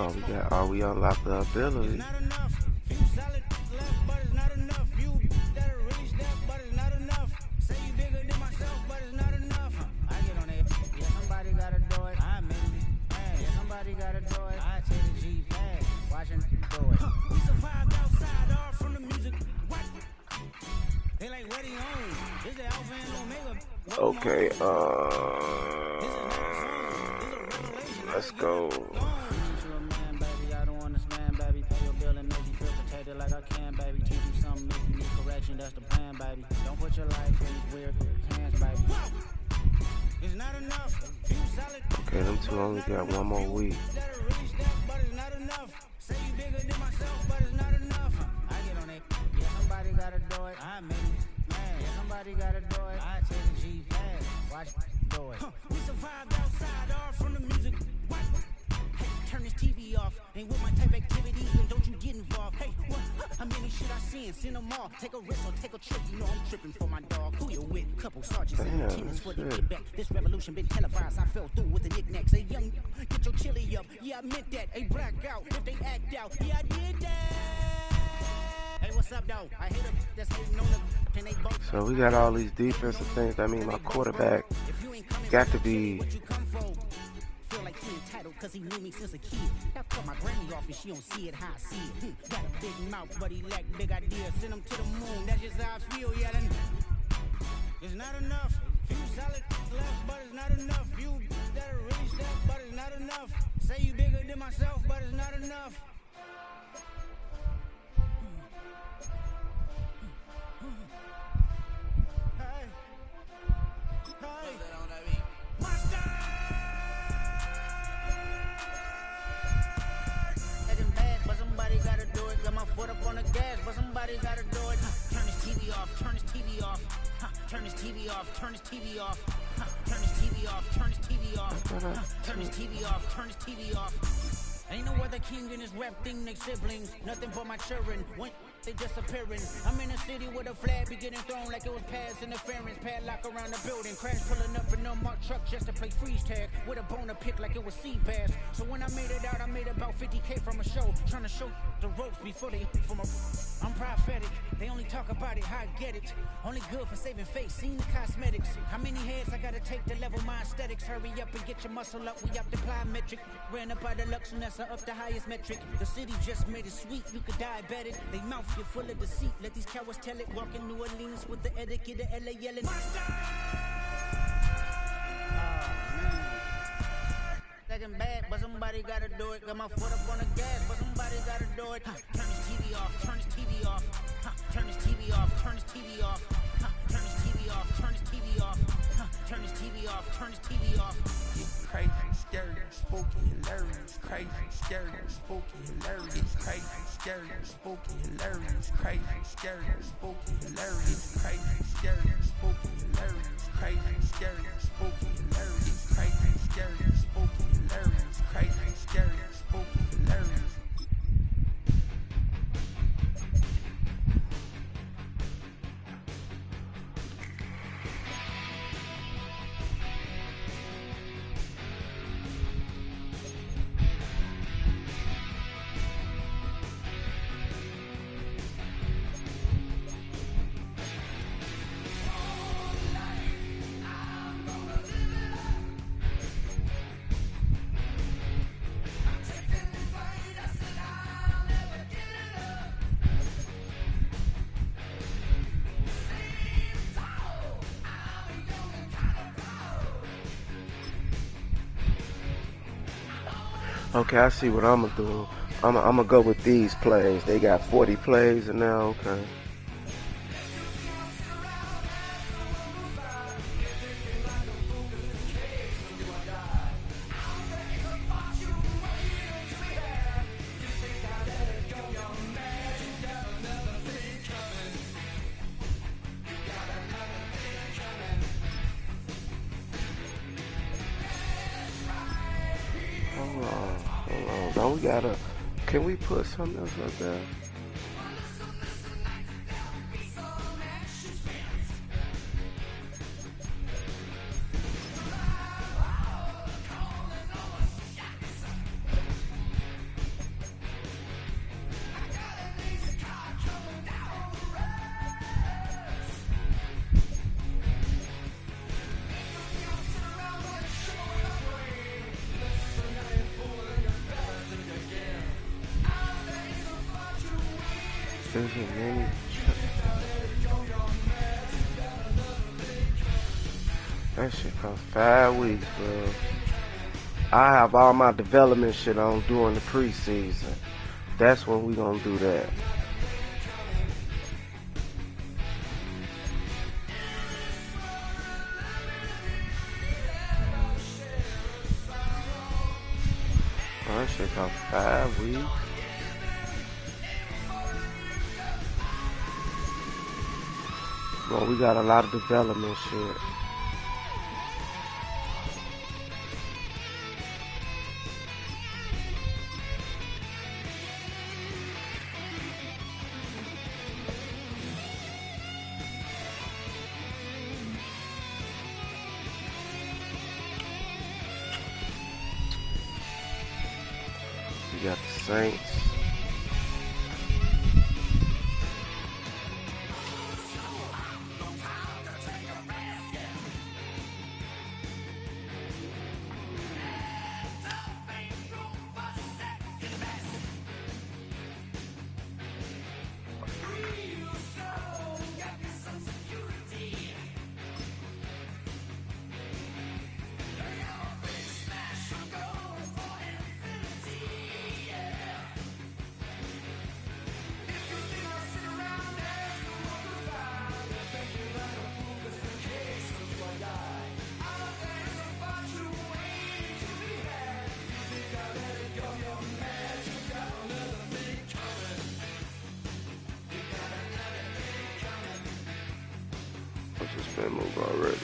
We unlocked the ability. Okay, let's go. Like I can, baby. Teach you something if you need correction. That's the plan, baby. Don't put your life in these weird hands, baby. It's not enough. Okay, them two only got one more week. Say you bigger than myself, but it's not enough. I get on it. Yeah, somebody gotta do it. I mean, man, yeah, somebody gotta do it. I take the G pad. Watch do it. We survived outside, all from the music. What? Hey, turn this TV off. Ain't with my type activities, then don't you get involved. Hey, what? How many shit I seen? Seen them all. Take a risk or take a trip. You know I'm tripping for my dog. Who you with? Couple sergeants and lieutenants for the get back. This revolution been televised. I fell through with the knickknacks. Hey, young, get your chili up. Yeah, I meant that. Hey, black out if they act out. Yeah, I did that. Hey, what's up, though? I hate them. That's hating on them. And they both. So we got all these defensive things. I mean, my quarterback got to be. Feel like he entitled cause he knew me since a kid. I cut my granny off and she don't see it how I see it. Got a big mouth, but he lack big ideas. Send him to the moon, that's just how I feel, yeah. It's not enough. Few solid left, but it's not enough. You that are really step, but it's not enough. Say you bigger than myself, but it's not enough. Hey. Hey. Got my foot up on the gas, but somebody gotta do it. Turn this TV off, turn this TV off. Turn this TV off, turn this TV off. Turn this TV off, turn this TV off. Turn this TV off, turn this TV off. Ain't no other king in this rap thing, they siblings. Nothing but my children. When they disappearing. I'm in a city with a flag be getting thrown like it was past interference. Padlock around the building. Crash pulling up in a marked truck just to play freeze tag. With a boner pick like it was sea bass. So when I made it out, I made about 50K from a show. Trying to show the ropes before they from a. I'm prophetic. They only talk about it, how I get it. Only good for saving face, seen the cosmetics. How many heads I gotta take to level my aesthetics? Hurry up and get your muscle up. We up the plyometric. Ran up out of Lux and that's up the highest metric. The city just made it sweet. You could diabetic. They mouth you full of deceit. Let these cowards tell it. Walk in New Orleans with the etiquette of LA yelling. Second bad, but somebody gotta do it. Got my foot up on the gas, but somebody gotta do it. Turn this TV off, turn this TV off. Turn this TV off, turn this TV off. Turn this TV off, turn this TV off. Turn this TV off, turn this TV off. It's crazy, scary, spooky, hilarious. Crazy, scary, spooky, hilarious. Crazy, scary, spooky, hilarious. Crazy, scary, spooky, hilarious. Crazy, scary, spooky, hilarious. Crazy, scary, spooky, hilarious. Crazy, scary, spooky, hilarious. Crazy, scary, spooky, hilarious. Okay, I see what I'm gonna do. I'm gonna go with these plays. They got 40 plays in there. Okay. Hold on. Now we gotta. Can we put something else up there? Vision many. That shit costs 5 weeks, bro. I have all my development shit on during the preseason. That's when we gonna do that. Oh, that shit costs 5 weeks. Well, we got a lot of development shit. We got the Saints. It's been moved already.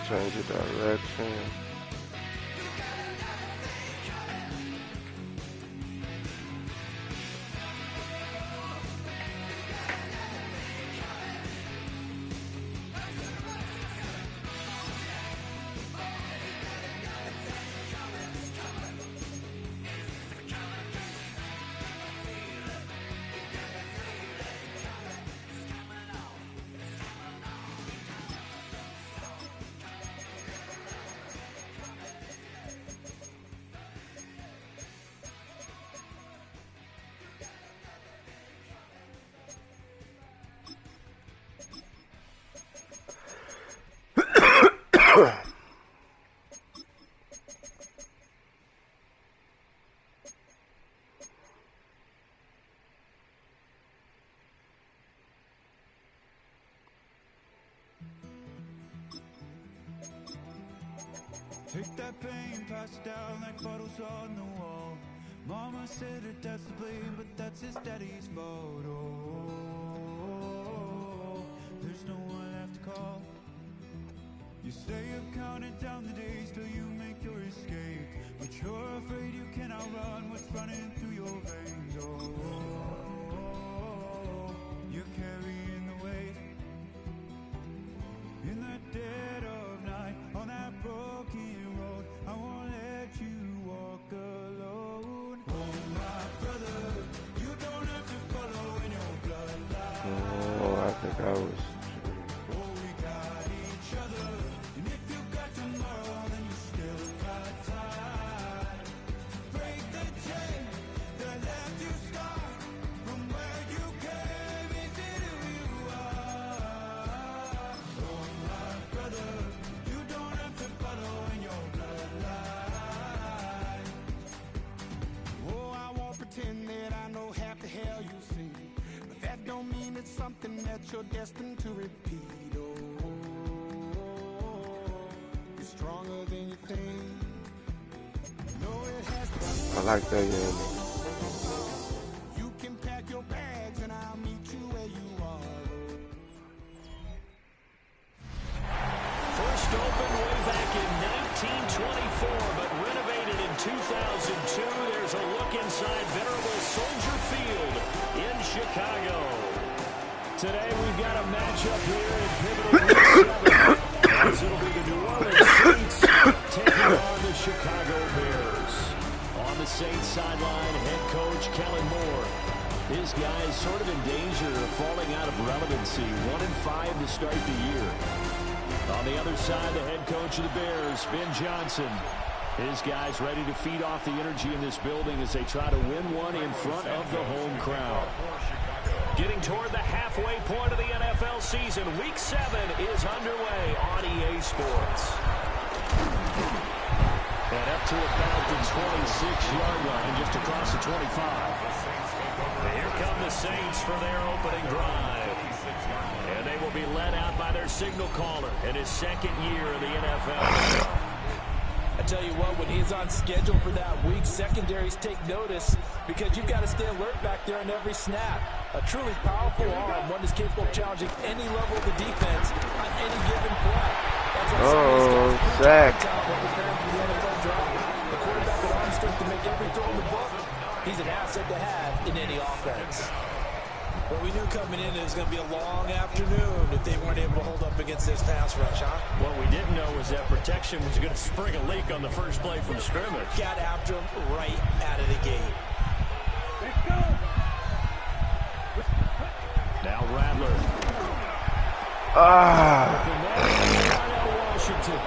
Change the direction. Take that pain, pass it down like bottles on the wall. Mama said her dad's to blame, but that's his daddy's fault. Oh, there's no one left to call. You say you've counted down the days till you make your escape, but you're afraid you cannot run what's running through your veins. Oh, you're carrying the weight in the dead of night on that broken road. I won't let you walk alone. Oh, my brother, you don't have to follow in your bloodline. Oh, I think I was. Oh, we got each other, and if you got tomorrow, then you still got time. Break the chain that left you scarred from where you came into who you are. Oh, my brother, you don't have to follow in your bloodline. Oh, I won't pretend that I know half the hell you see, but that don't mean it's something that you're destined to repeat. Oh, you're stronger than you think. No, it has to be. I like that, yeah. You can pack your bags and I'll meet you where you are. First opened way back in 1924, but renovated in 2002. There's a look inside. inside venerable Soldier Field in Chicago. Today we've got a matchup here in pivotal week 7. As it'll be the New Orleans Saints taking on the Chicago Bears. On the Saints sideline, head coach Kellen Moore. His guys sort of in danger of falling out of relevancy. 1-5 to start the year. On the other side, the head coach of the Bears, Ben Johnson. His guys ready to feed off the energy in this building as they try to win one in front of the home crowd. Getting toward the halfway point of the NFL season, Week 7 is underway on EA Sports. And up to about the 26-yard line, just across the 25. And here come the Saints for their opening drive. And they will be led out by their signal caller in his second year in the NFL. I tell you what, when he's on schedule for that week, secondaries take notice because you've got to stay alert back there on every snap. A truly powerful arm, one is capable of challenging any level of the defense on any given play. Sack. The quarterback with arm strength to make every throw in the book. He's an asset to have in any offense. Well, we knew coming in it was going to be a long afternoon if they weren't able to hold up against this pass rush, huh? What we didn't know was that protection was going to spring a leak on the first play from scrimmage. Got after him right out of the gate. Now Rattler. Washington.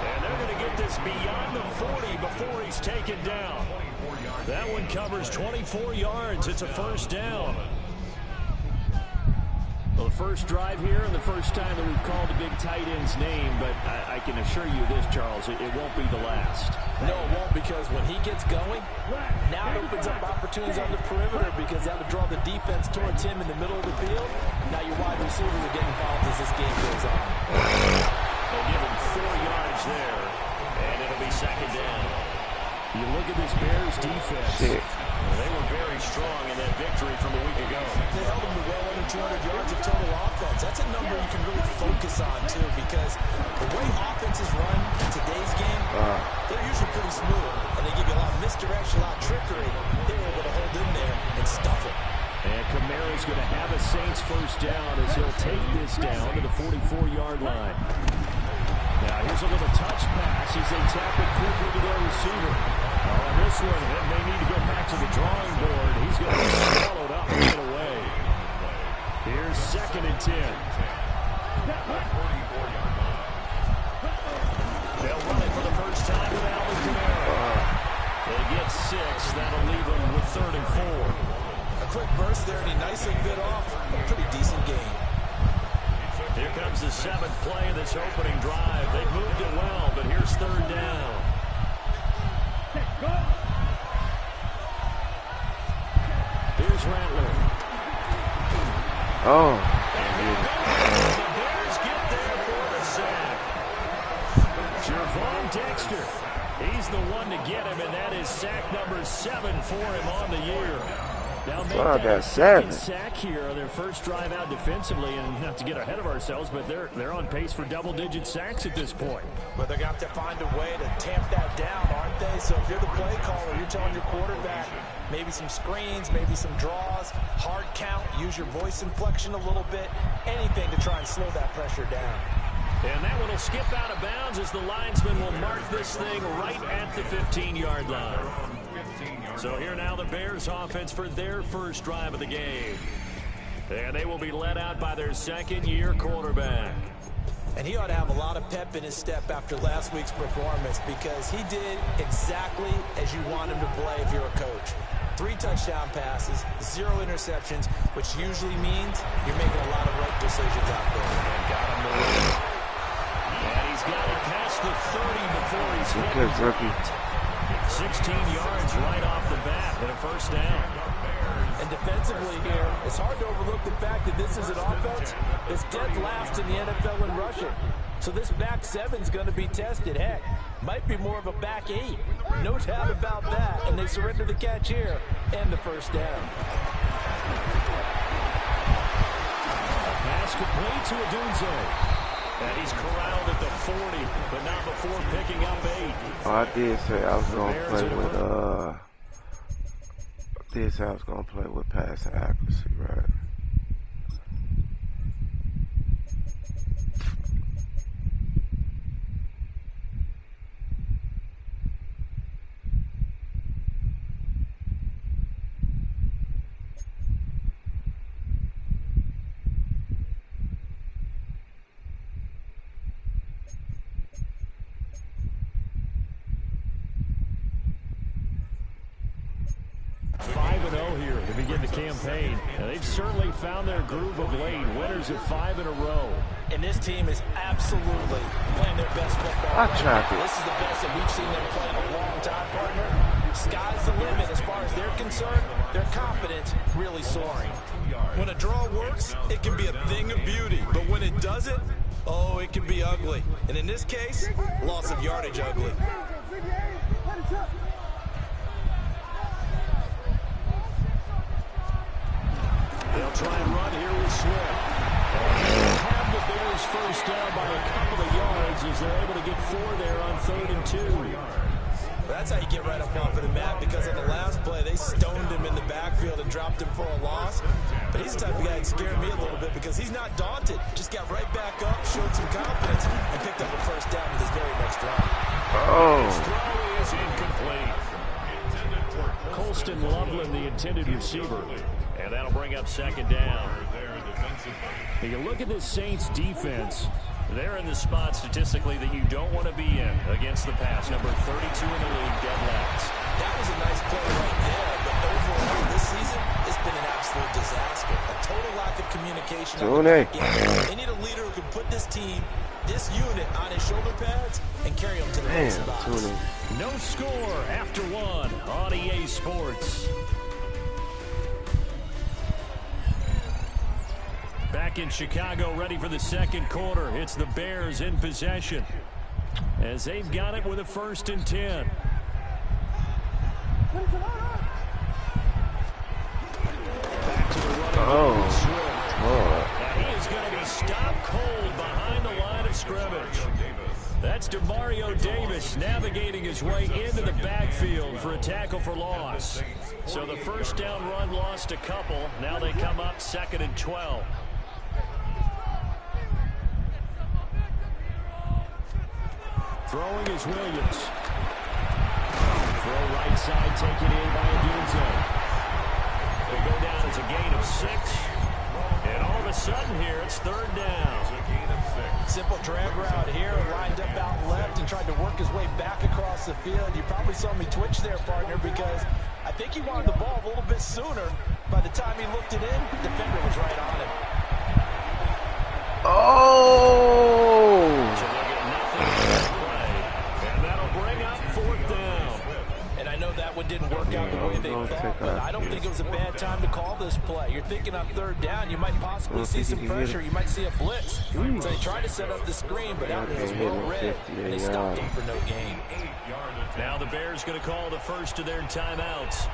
And they're going to get this beyond the 40 before he's taken down. That one covers 24 yards. It's a first down. Well, the first drive here and the first time that we've called the big tight end's name, but I can assure you this, Charles, it won't be the last. No, it won't, because when he gets going, now it opens up opportunities on the perimeter because that would draw the defense towards him in the middle of the field. Now your wide receivers are getting involved as this game goes on. They'll give him 4 yards there, and it'll be second down. You look at this Bears defense. They were very strong in that victory from a week ago. They held them to well under 200 yards of total offense. That's a number you can really focus on, too, because the way offenses run in today's game, they're usually pretty smooth, and they give you a lot of misdirection, a lot of trickery. They were able to hold in there and stuff it. And Kamara's going to have a Saints first down as he'll take this down to the 44-yard line. Now here's a little touch pass as they tap it quickly to their receiver. On this one, they may need to go back to the drawing board. He's going to be swallowed up and get away. Here's 2nd and 10. They'll run it for the first time with Alvin Kamara. They get 6. That'll leave them with 3rd and 4. A quick burst there, and he nicely bit off a pretty decent game. Here comes the 7th play of this opening drive. They've moved it well, but here's 3rd down. Here's Rattler. The Bears get there for the sack. Jervon Dexter. He's the one to get him, and that is sack number 7 for him on the year. Now make that second sack here on their first drive out defensively, and not to get ahead of ourselves, but they're on pace for double-digit sacks at this point. But they're going to have to find a way to tamp that down, aren't they? So if you're the play caller, you're telling your quarterback maybe some screens, maybe some draws, hard count, use your voice inflection a little bit, anything to try and slow that pressure down. And that one will skip out of bounds as the linesman will mark this thing right at the 15-yard line. So here now the Bears offense for their first drive of the game. And they will be led out by their second-year quarterback. And he ought to have a lot of pep in his step after last week's performance because he did exactly as you want him to play if you're a coach. 3 touchdown passes, 0 interceptions, which usually means you're making a lot of right decisions out there. And got him to win. And he's got it past the 30 before he's hit. 16 yards right off the bat and a first down. And defensively here, it's hard to overlook the fact that this is an offense that's dead last in the NFL in rushing. So this back 7's going to be tested. Heck, might be more of a back 8. No doubt about that. And they surrender the catch here and the first down. A pass complete to Adunze. And he's corralled at the 40, but not before picking up 8. Oh, I did say I was going to play with This how I was gonna play with passing accuracy, right? Here to begin the campaign. Now, they've certainly found their groove of late. Winners of 5 in a row. And this team is absolutely playing their best football. This is the best that we've seen them play in a long time, partner. Sky's the limit as far as they're concerned. Their confidence really soaring. When a draw works, it can be a thing of beauty. But when it doesn't, oh, it can be ugly. And in this case, loss of yardage ugly. They'll try and run here with Swift. They'll have the Bears first down by a couple of yards as they're able to get 4 there on 3rd and 2. That's how you get right up off of the mat, because on the last play, they stoned him in the backfield and dropped him for a loss. But he's the type of guy that scared me a little bit because he's not daunted. Just got right back up, showed some confidence, and picked up a first down with his very next drive. His throw is incomplete. Colston Loveland, the intended receiver. And that'll bring up 2nd down. You look at this Saints defense. They're in the spot statistically that you don't want to be in against the pass. Number 32 in the league, dead last. That was a nice play right there, but overall this season, it's been an absolute disaster. A total lack of communication. They need a leader who can put this team, this unit, on his shoulder pads and carry them to the next spot. No score after 1 on EA Sports. Back in Chicago, ready for the 2nd quarter. It's the Bears in possession as they've got it with a 1st and 10. Back to the running Swift. And he is going to be stopped cold behind the line of scrimmage. That's DeMario Davis navigating his way into the backfield for a tackle for loss. So the first down run lost a couple. Now they come up 2nd and 12. Throwing is Williams. Throw right side, taken in by Adunze. They go down as a gain of 6. And all of a sudden here, it's 3rd down. Simple drag route here, lined up out left and tried to work his way back across the field. You probably saw me twitch there, partner, because I think he wanted the ball a little bit sooner. By the time he looked it in, the defender was right on him. So they'll get nothing on that play. And that'll bring up 4th down. And I know that one didn't work out the way they thought, but I don't think it was a bad time to call this play. You're thinking on 3rd down, you might possibly see some pressure. You might see a blitz. So they tried to set up the screen, but that was well read, and they stopped him for no gain. Now the Bears going to call the first of their timeouts.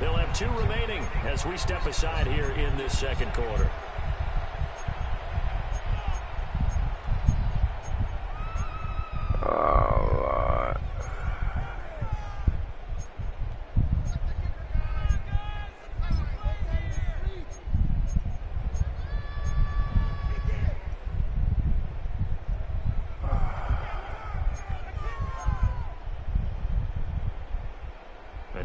They'll have 2 remaining as we step aside here in this 2nd quarter.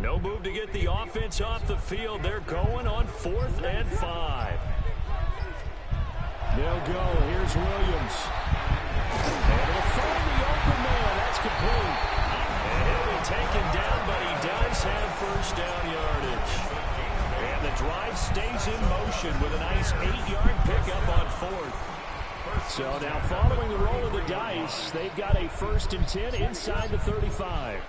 No move to get the offense off the field. They're going on 4th and 5. They'll go. Here's Williams. And he'll find the open man. That's complete. And he'll be taken down, but he does have first down yardage. And the drive stays in motion with a nice 8-yard pickup on 4th. So now following the roll of the dice, they've got a 1st and 10 inside the 35.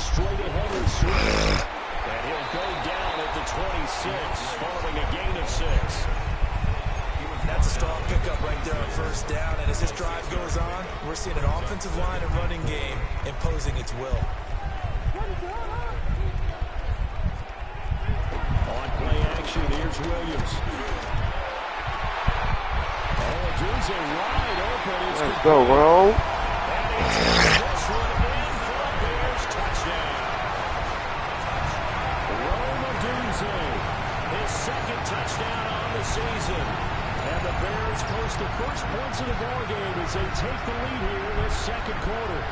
Straight ahead with Swift. And he'll go down at the 26, following a gain of 6. That's a strong pickup right there on 1st down. And as this drive goes on, we're seeing an offensive line and running game imposing its will. On play action, here's Williams. Oh, Adunze wide open. Let's go, bro. And it's this one in second quarter.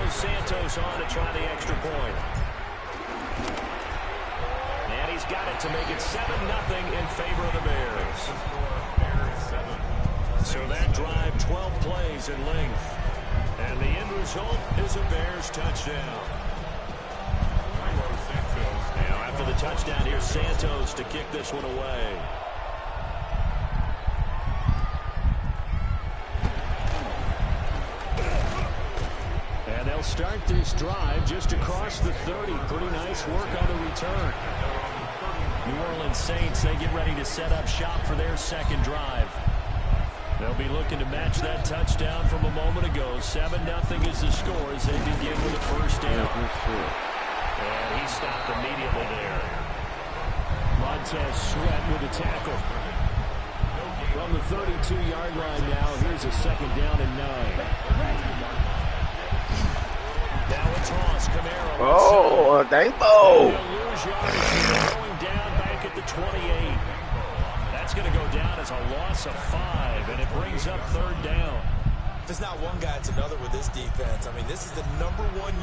Santos on to try the extra point. And he's got it to make it 7-0 in favor of the Bears. So that drive, 12 plays in length. And the end result is a Bears touchdown. Now after the touchdown, here's Santos to kick this one away. They'll start this drive just across the 30. Pretty nice work on the return. New Orleans Saints, they get ready to set up shop for their second drive. They'll be looking to match that touchdown from a moment ago. 7-0 is the score as they begin with a first down. And he stopped immediately there. Montez Sweat with a tackle. From the 32-yard line now, here's a second down and 9. Now a toss, Camaro. Oh, thank you. Going down back at the 28. That's going to go down as a loss of 5, and it brings up third down. If it's not one guy, it's another with this defense. I mean, this is the #1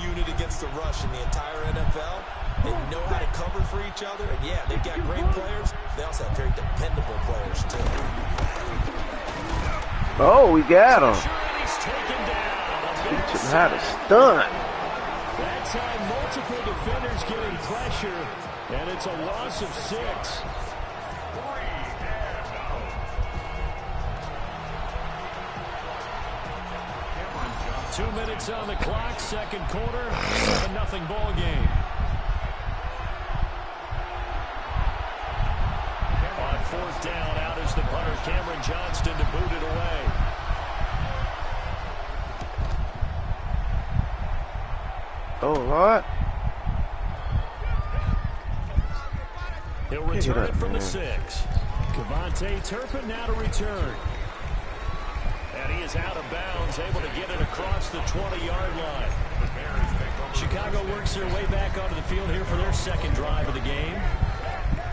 unit against the rush in the entire NFL. They know how to cover for each other, and yeah, they've got great players. They also have very dependable players, too. Oh, we got him. He's taken down. Teach him how to stunt. That time, multiple defenders getting pressure, and it's a loss of 6. 2 minutes on the clock, second quarter, 7-0 ball game. On fourth down, out is the punter, Cameron Johnston, to boot it away. Oh, Lord. He'll return it from the 6. Kevontae Turpin now to return. And he is out of bounds, able to get it across the 20-yard line. Chicago works their way back onto the field here for their second drive of the game.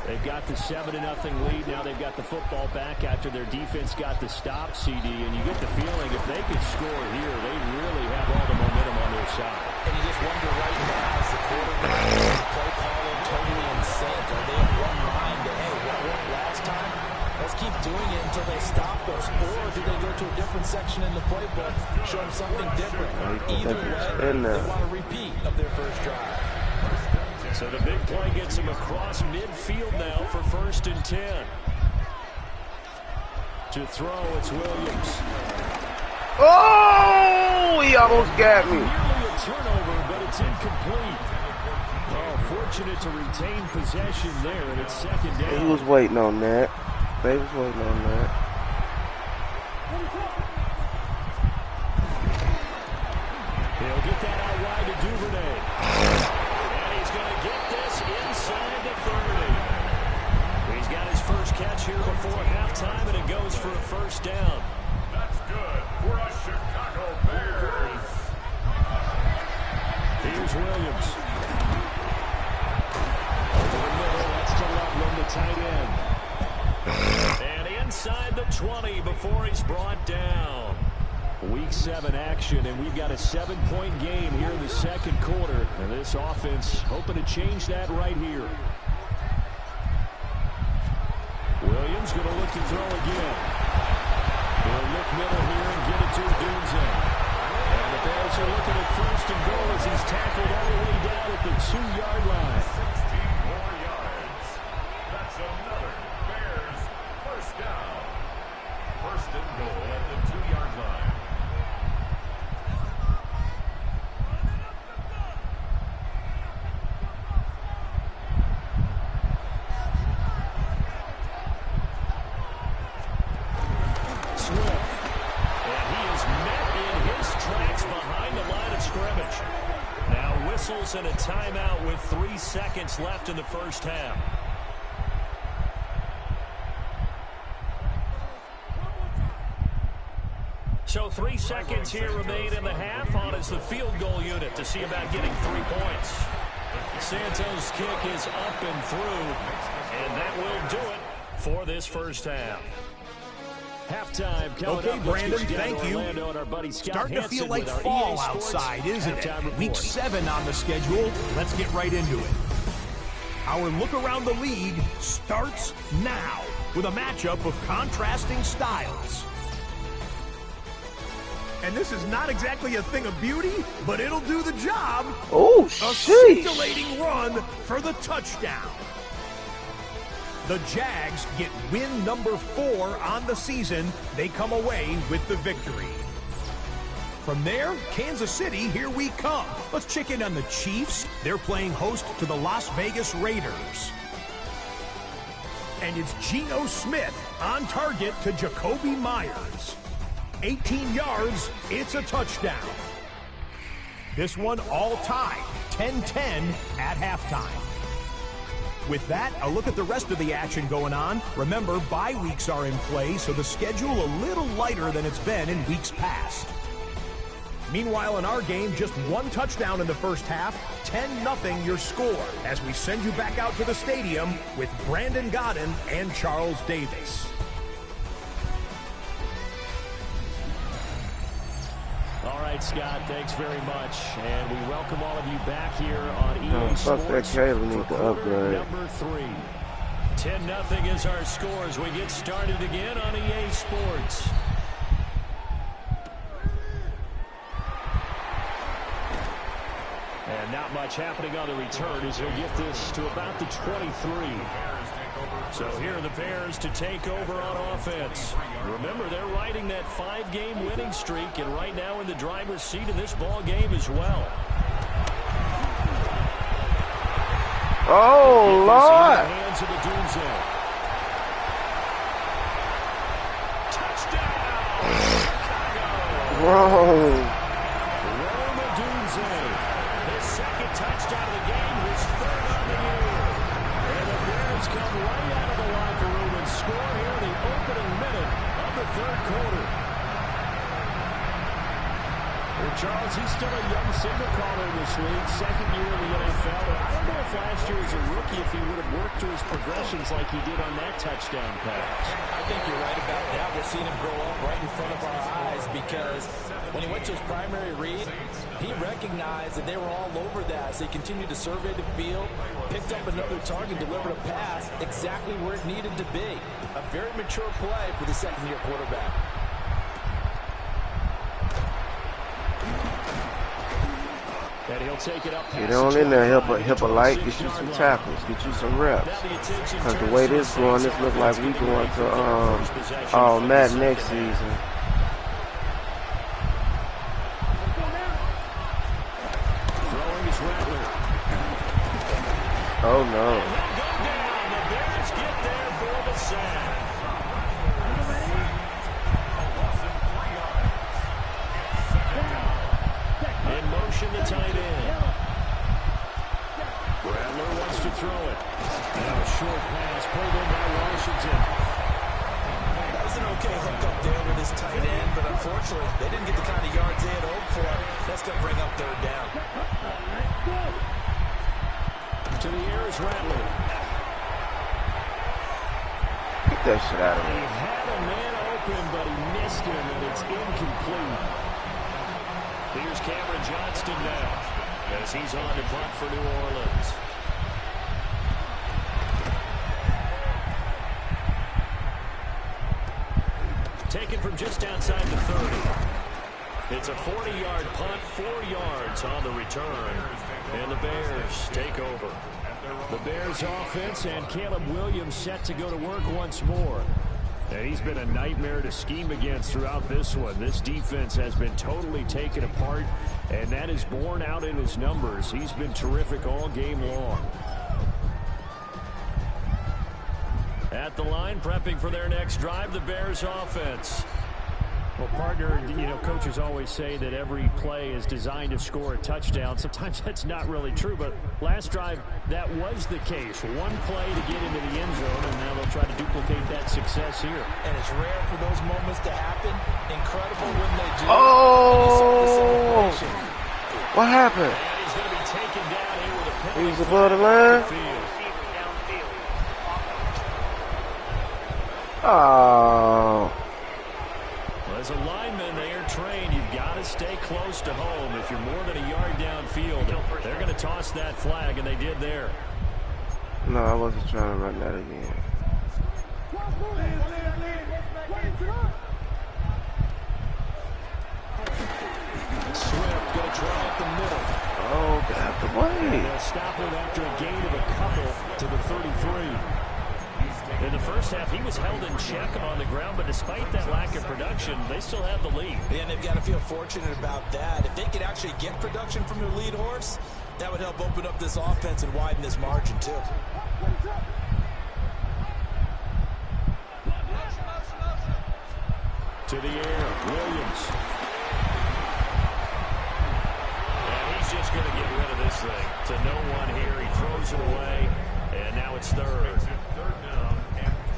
They've got the 7-0 lead. Now they've got the football back after their defense got the stop, CD. And you get the feeling if they could score here, they really have all the momentum on their side. And you just wonder right now, is the quarterback and the play caller totally in sync? Are they of one mind that, hey, what worked last time? Let's keep doing it until they stop us. Or do they go to a different section in the playbook, show them something different? Either way, they want a repeat of their first drive. So the big play gets him across midfield now for 1st and 10. To throw, it's Williams. Oh, he almost got me. Nearly a turnover, but it's incomplete. Oh, fortunate to retain possession there, and it's second down. He was waiting on that. They was waiting on that. He'll get that out wide to Duvernay. And he's going to get this inside the 30. He's got his first catch here before halftime, and it goes for a first down. That's good for us Chicago Bears. Here's Williams. Over the middle, that's to Loveland, the tight end. And inside the 20 before he's brought down. Week 7 action, and we've got a 7-point game here in the second quarter. And this offense hoping to change that right here. Williams going to look to throw again. He'll look middle here and get it to Dunze. And the Bears are looking at 1st and goal as he's tackled all the way down at the 2-yard line. 16 more yards. That's another Bears first down. 1st and goal at the 2-yard line. And a timeout with 3 seconds left in the first half. So 3 seconds here remain in the half. On is the field goal unit to see about getting 3 points. Santos' kick is up and through. And that will do it for this first half. Halftime coming okay, up. Brandon, thank you. Starting to feel like fall outside, isn't it? Week 7 on the schedule. Let's get right into it. Our look around the league starts now with a matchup of contrasting styles. And this is not exactly a thing of beauty, but it'll do the job. Oh, a sheesh. scintillating run for the touchdown. The Jags get win number 4 on the season. They come away with the victory. From there, Kansas City, here we come. Let's check in on the Chiefs. They're playing host to the Las Vegas Raiders. And it's Geno Smith on target to Jacoby Myers. 18 yards, it's a touchdown. This one all tied, 10-10 at halftime. With that, a look at the rest of the action going on. Remember, bye weeks are in play, so the schedule a little lighter than it's been in weeks past. Meanwhile, in our game, just 1 touchdown in the first half, 10-0 your score, as we send you back out to the stadium with Brandon Godden and Charles Davis. All right, Scott, thanks very much. And we welcome all of you back here on EA Sports that cable need to for quarter upgrade. number 3. 10-0 is our score as we get started again on EA Sports. And not much happening on the return as he'll get this to about the 23. So here are the Bears to take over on offense. Remember, they're riding that 5-game winning streak, and right now in the driver's seat of this ball game as well. Oh, Lord. Hands of the Dunze. Touchdown! Whoa. Touchdown of the game, his 3rd on the year. And the Bears come right out of the locker room and score here in the opening minute of the 3rd quarter. Well, Charles, he's still a young signal caller in this league, 2nd year in the NFL. I don't know if last year as a rookie if he would have worked through his progressions like he did on that touchdown pass. I think you're right about that. We're seeing him grow up right in front of our eyes because when he went to his primary read, he recognized that they were all over that. So he continued to survey the field, picked up another target, delivered a pass exactly where it needed to be. A very mature play for the 2nd-year quarterback. And he'll take it up. Get on in there, help a light, get you some tackles, get you some reps. Because the way this going, this look like we going to Madden next season. Oh no. The Bears get there for the sack. In motion, the tight end. Rattler wants to throw it. Now a short pass pulled in by Washington. That was an okay hook up there with his tight end, but unfortunately, they didn't get the kind of yards they had hoped for. That's going to bring up 3rd down. To the air is Rattler. Get that shit out of He here. had a man open, but he missed him, and it's incomplete. Here's Cameron Johnston now, as he's on to punt for New Orleans. Taken from just outside the 30. It's a 40-yard punt, 4 yards on the return. And the Bears take over. The Bears offense and Caleb Williams set to go to work once more. And he's been a nightmare to scheme against throughout this one. This defense has been totally taken apart, and that is borne out in his numbers. He's been terrific all game long. At the line, prepping for their next drive, the Bears offense. Well, partner, you know, coaches always say that every play is designed to score a touchdown. Sometimes that's not really true, but last drive, that was the case. One play to get into the end zone, and now they'll try to duplicate that success here. And it's rare for those moments to happen. Incredible when they do. Oh! What happened? And he's going to be taken down here with a penalty. He was above the line? Oh. Well, as a lineman, they are trained. You've got to stay close to home. If you're more than a yard downfield, they're going to toss that flag, and they did there. No, I wasn't trying to run that again. Swift going to try up the middle. Oh, get out the way. And they'll stop him after a gain of a couple to the 33. In the first half, he was held in check on the ground, but despite that lack of production, they still have the lead. And they've got to feel fortunate about that. If they could actually get production from their lead horse, that would help open up this offense and widen this margin, too. To the air, Williams. And he's just going to get rid of this thing. To no one here, he throws it away, and now it's third.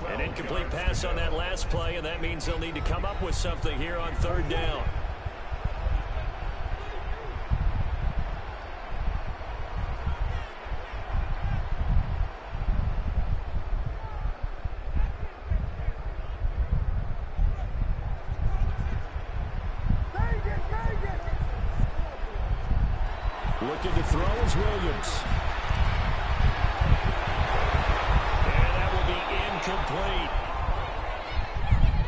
An incomplete pass on that last play, and that means they'll need to come up with something here on third down. Looking to throw is Williams. And that will be incomplete.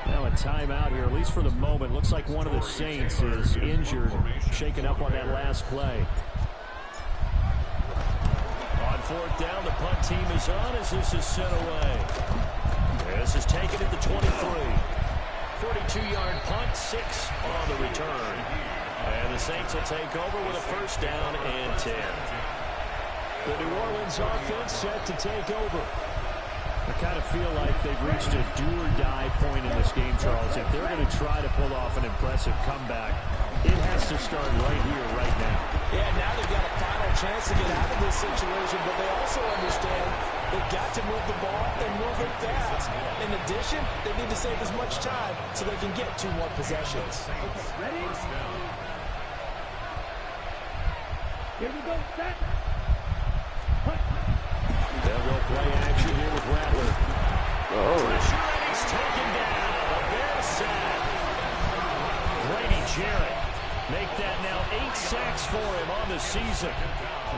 Now a timeout here, at least for the moment. Looks like one of the Saints is injured, shaken up on that last play. On fourth down, the punt team is on as this is sent away. This is taken at the 23. 42-yard punt, 6 on the return. And the Saints will take over with a first down and 10. The New Orleans offense set to take over. I kind of feel like they've reached a do-or-die point in this game, Charles. If they're going to try to pull off an impressive comeback, it has to start right here, right now. Yeah, now they've got a final chance to get out of this situation, but they also understand they've got to move the ball and move it fast. In addition, they need to save as much time so they can get 2 more possessions. Ready? Here we go, set. They'll go play action here with Rattler. Pressure, and he's taken down. A bear sack. Grady Jarrett make that now 8 sacks for him on the season.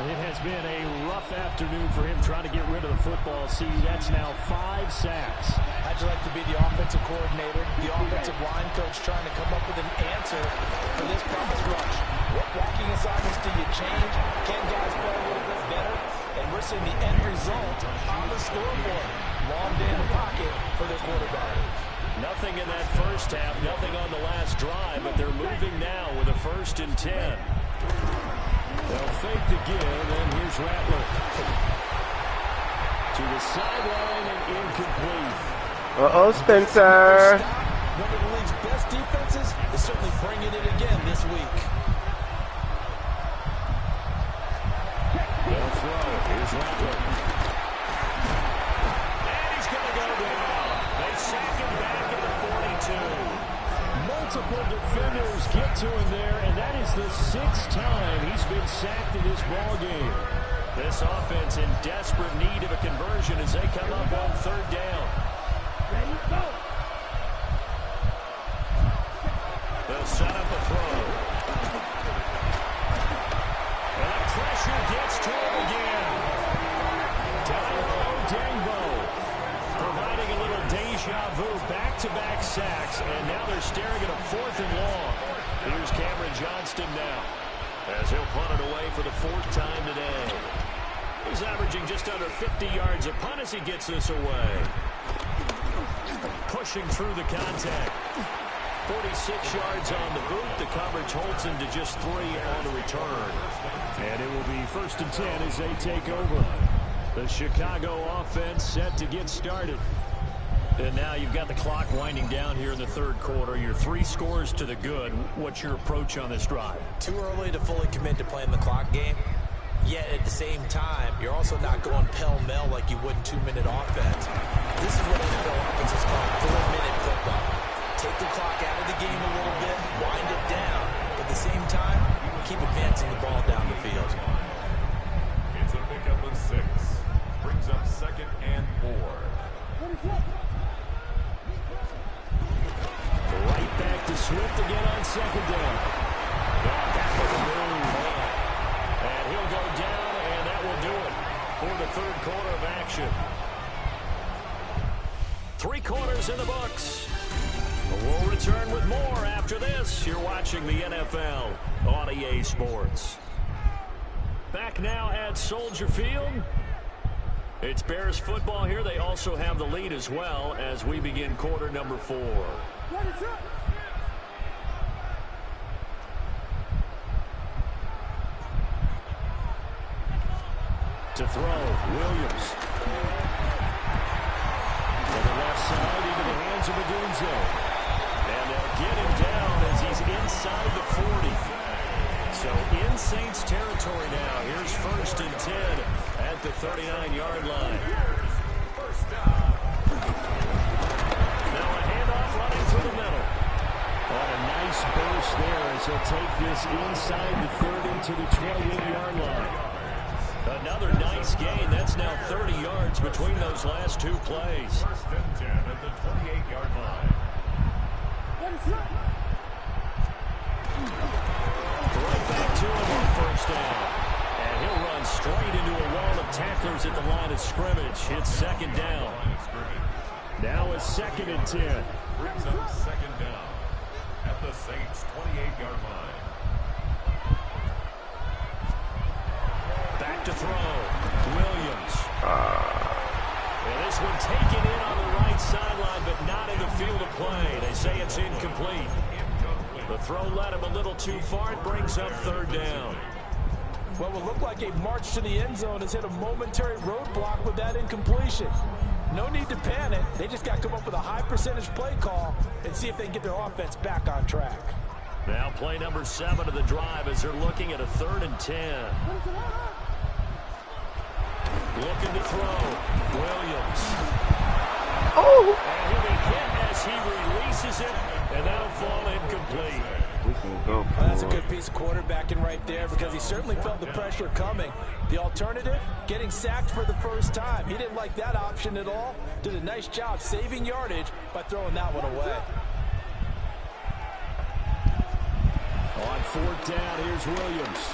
It has been a rough afternoon for him trying to get rid of the football. See, that's now 5 sacks. How'd you like to be the offensive coordinator, the offensive line coach trying to come up with an answer for this pass rush? What blocking assignments do you change? Can guys play a little bit better? And we're seeing the end result on the scoreboard. Long day in the pocket for their quarterback. Nothing in that first half, nothing on the last drive, but they're moving now with a 1st and 10. They'll fake the give, and here's Rattler. To the sideline and incomplete. Uh-oh, Spencer. One of the league's best defenses is certainly bringing it again this week. They'll throw. Here's Rattler. And he's going to go down. They sack him back at the 42. Multiple defenders get to him there, and that is the 6th time he's been sacked in this ballgame. This offense in desperate need of a conversion as they come up on third down. Ready, go. They'll set up a throw. And the pressure gets to him again. Dangbo providing a little deja vu, back-to-back sacks, and now they're staring at a 4th and long. Here's Cameron Johnston now as he'll punt it away for the 4th time today. He's averaging just under 50 yards a punt as he gets this away. Pushing through the contact. 46 yards on the boot. The coverage holds him to just 3 on the return. And it will be 1st and 10 as they take over. The Chicago offense set to get started. And now you've got the clock winding down here in the 3rd quarter. You're 3 scores to the good. What's your approach on this drive? Too early to fully commit to playing the clock game. Yet at the same time, you're also not going pell-mell like you would in 2-minute offense. This is what NFL offenses call 4-minute football. Take the clock out of the game a little bit, wind it down, but at the same time, keep advancing the ball down the field. It's a pickup of 6. Brings up 2nd and 4. second down. Back with the move. And he'll go down, and that will do it for the third quarter of action. 3 quarters in the books. We'll return with more after this. You're watching the NFL on EA Sports. Back now at Soldier Field. It's Bears football here. They also have the lead as well as we begin quarter number 4. To throw, Williams. To the left side, into the hands of Adunze. And they'll get him down as he's inside the 40. So in Saints territory now. Here's 1st and 10 at the 39-yard line. Now a handoff running through the middle. On a nice burst there as he'll take this inside the 30 to the 28-yard line. Another nice gain. That's now 30 yards between those last 2 plays. 1st and 10 at the 28-yard line. Right back to him on 1st down. And he'll run straight into a wall of tacklers at the line of scrimmage. It's 2nd down. Now it's 2nd and 10. Brings up 2nd down at the Saints 28-yard line. Back to throw. Williams. And this one taken in on the right sideline, but not in the field of play. They say it's incomplete. The throw led him a little too far. It brings up 3rd down. Well, it looked like a march to the end zone has hit a momentary roadblock with that incompletion. No need to panic. They just got to come up with a high percentage play call and see if they can get their offense back on track. Now play number 7 of the drive as they're looking at a 3rd and 10. Looking to throw. Williams. Oh! And he'll be hit as he releases it, and that'll fall incomplete. We can go. Well, that's a good piece of quarterbacking right there because he certainly felt the pressure coming. The alternative, getting sacked for the first time. He didn't like that option at all. Did a nice job saving yardage by throwing that one away. On 4th down, here's Williams.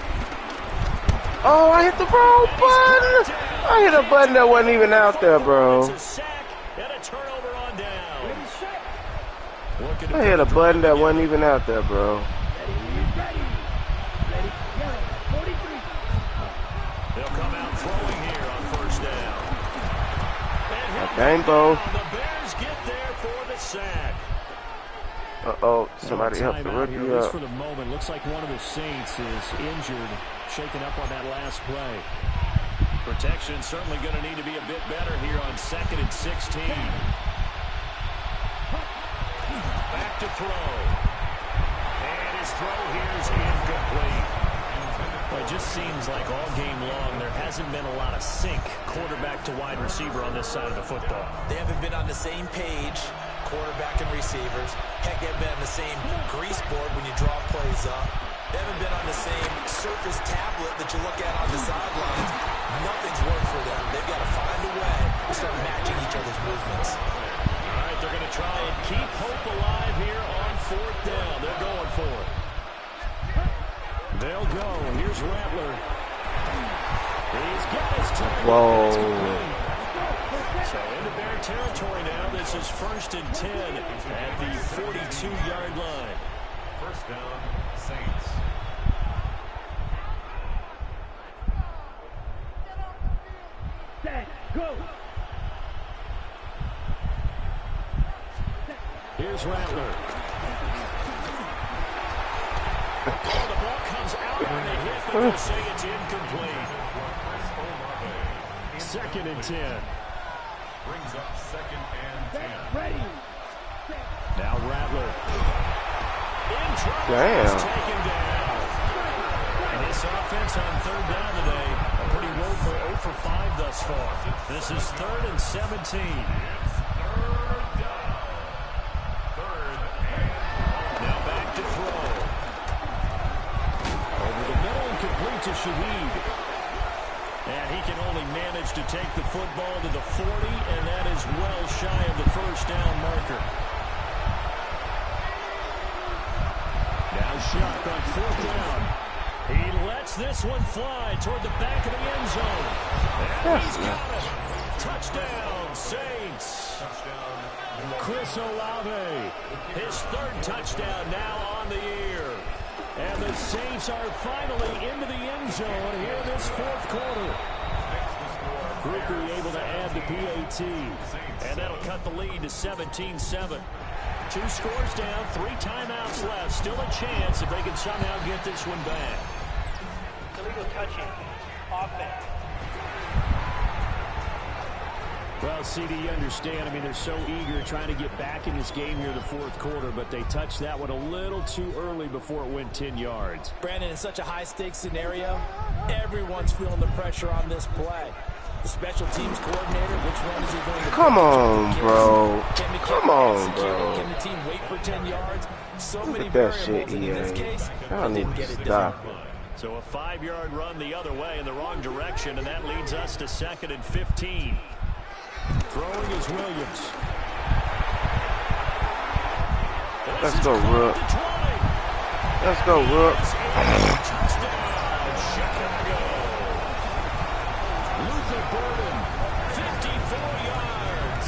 Oh, I hit the wrong button. I hit a button that wasn't even out there, bro. It's a sack and a turnover on down. I hit a button that wasn't even out there, bro. They'll come out throwing here on 1st down. Dang, Bo. The Bears get there for the sack. Uh-oh, somebody help the rookie up. up. For the moment, looks like one of the Saints is injured, shaken up on that last play. Protection certainly going to need to be a bit better here on 2nd and 16. Back to throw. And his throw here is incomplete. Well, it just seems like all game long there hasn't been a lot of sync quarterback to wide receiver on this side of the football. They haven't been on the same page, quarterback and receivers. Heck, they haven't been on the same grease board when you draw plays up. They haven't been on the same surface tablet that you look at on the sidelines. Nothing's worked for them. They've got to find a way to start matching each other's movements. All right, they're going to try and keep hope alive here on 4th down. They're going for it. They'll go. Here's Rattler. He's got his time. Whoa. So into Bear territory now. This is 1st and 10 at the 42-yard line. 1st down, Saints. Set, go. Here's Rattler. Oh, the ball comes out on the hit, but they'll say it's incomplete. 2nd and 10. Brings up 2nd and 10. Ready. Now Rattler. In trouble. Damn. Taken down. And this offense on 3rd down today, a pretty woeful 0 for 5 thus far. This is 3rd and 17. It's 3rd down. 3rd and Now back to throw. Over the middle and complete to Shaheed. And he can only manage to take the football to the 40, and that is well shy of the 1st down marker. Shock on 4th down. He lets this one fly toward the back of the end zone. And he's got it. Touchdown, Saints. Chris Olave, his 3rd touchdown now on the year. And the Saints are finally into the end zone here in this 4th quarter. Crooker able to add the PAT. And that'll cut the lead to 17-7. 2 scores down, 3 timeouts left. Still a chance if they can somehow get this one back. Illegal touching. Offense. Well, CD, you understand. I mean, they're so eager trying to get back in this game here in the 4th quarter, but they touched that one a little too early before it went 10 yards. Brandon, in such a high-stakes scenario, everyone's feeling the pressure on this play. The special teams coordinator, which one is he going to... Come on, bro. Come on, bro. Can the team wait for 10 yards? So many that shit, variables, and in this case, y'all they need didn't to get it stop. done. So a 5-yard run the other way in the wrong direction, and that leads us to 2nd and 15. Throwing is Williams. Let's go, Rook. Let's go, Rook. Touchdown, Chicago. Luther Burden, 54 yards.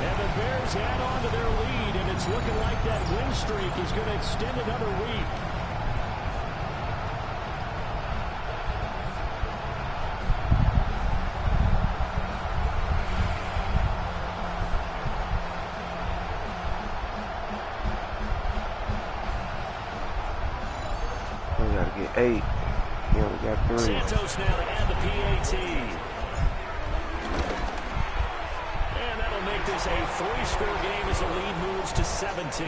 And the Bears add on to their lead, and it's looking like that win streak is going to extend another week. We gotta get 8. Yeah, we got 3. Santos now to add the PAT. And that'll make this a 3-score game as the lead moves to 17.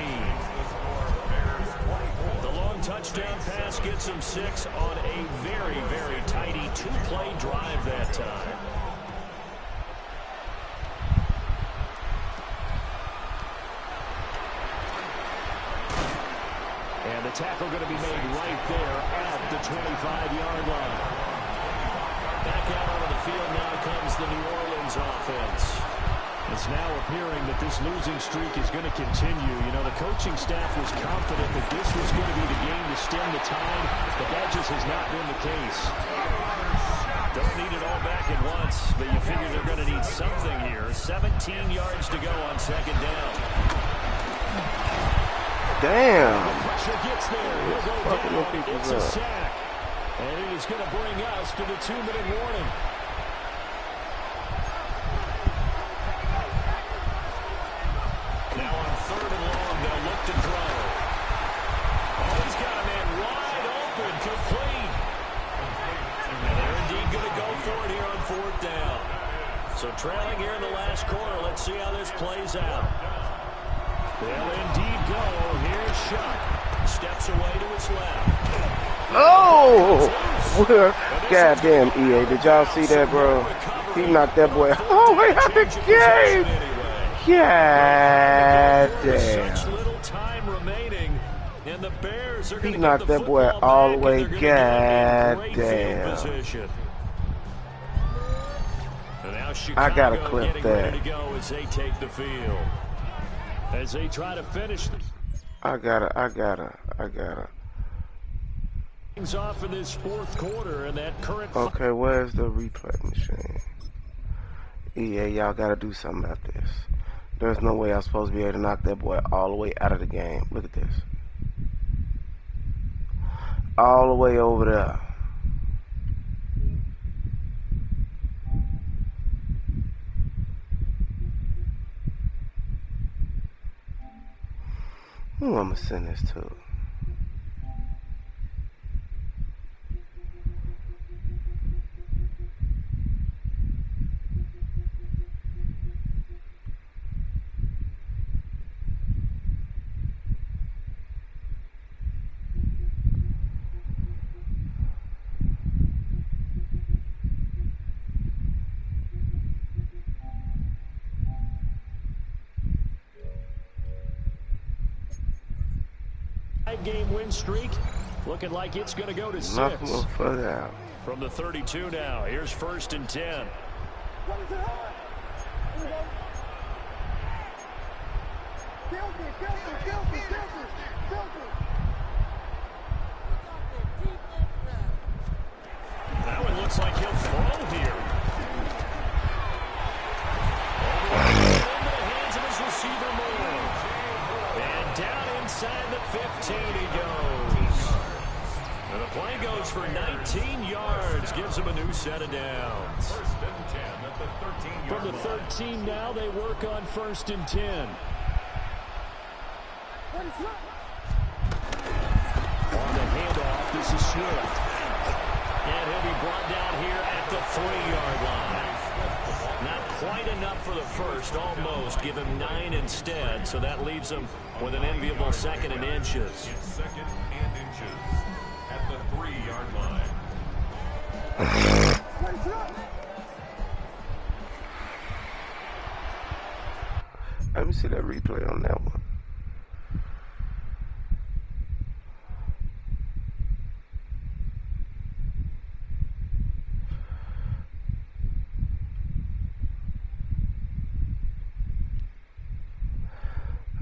The long touchdown pass gets them 6 on a very, very tidy 2-play drive that time. And the tackle going to be made right there at the 25-yard line. Back out onto the field now comes the New Orleans offense. It's now appearing that this losing streak is going to continue. You know, the coaching staff was confident that this was going to be the game to stem the tide, but that just has not been the case. Don't need it all back at once, but you figure they're going to need something here. 17 yards to go on 2nd down. Damn. Pressure gets there. He'll go down. It's a sack. And it is going to bring us to the 2-minute warning. Now on 3rd and long, they'll look to throw. Oh, he's got a man wide open, complete. And they're indeed going to go for it here on 4th down. So trailing here in the last quarter. Let's see how this plays out. They'll indeed go. Here's Shuck. Steps away to his left. Oh! Goddamn, EA. Did y'all see that, bro? He knocked that boy all the way out the game. Goddamn. Little time remaining, and the Bears are He knocked that boy all the way. Goddamn. I gotta clip that. As they take the field. As they try to finish. I gotta. Things off in this 4th quarter, and that current. Okay, where's the replay machine? EA, y'all gotta do something about this. There's no way I'm supposed to be able to knock that boy all the way out of the game. Look at this. All the way over there. Who am I gonna send this to? Game win streak looking like it's going to go to 6. From the 32 now. Here's 1st and 10. looks like he'll throw here. Into the hands of his receiver Moore. And down inside the 15 he goes. And the play goes for 19 yards. Gives him a new set of downs. First and 10 at the 13-yard From the 13 now, they work on 1st and 10. On the handoff, this is Swift. And he'll be brought down here at the 3-yard line. Not quite enough for the first, almost. Give him 9 instead, so that leaves him with an enviable 2nd and inches. It's 2nd and inches at the 3-yard line. Let me see that replay on that one.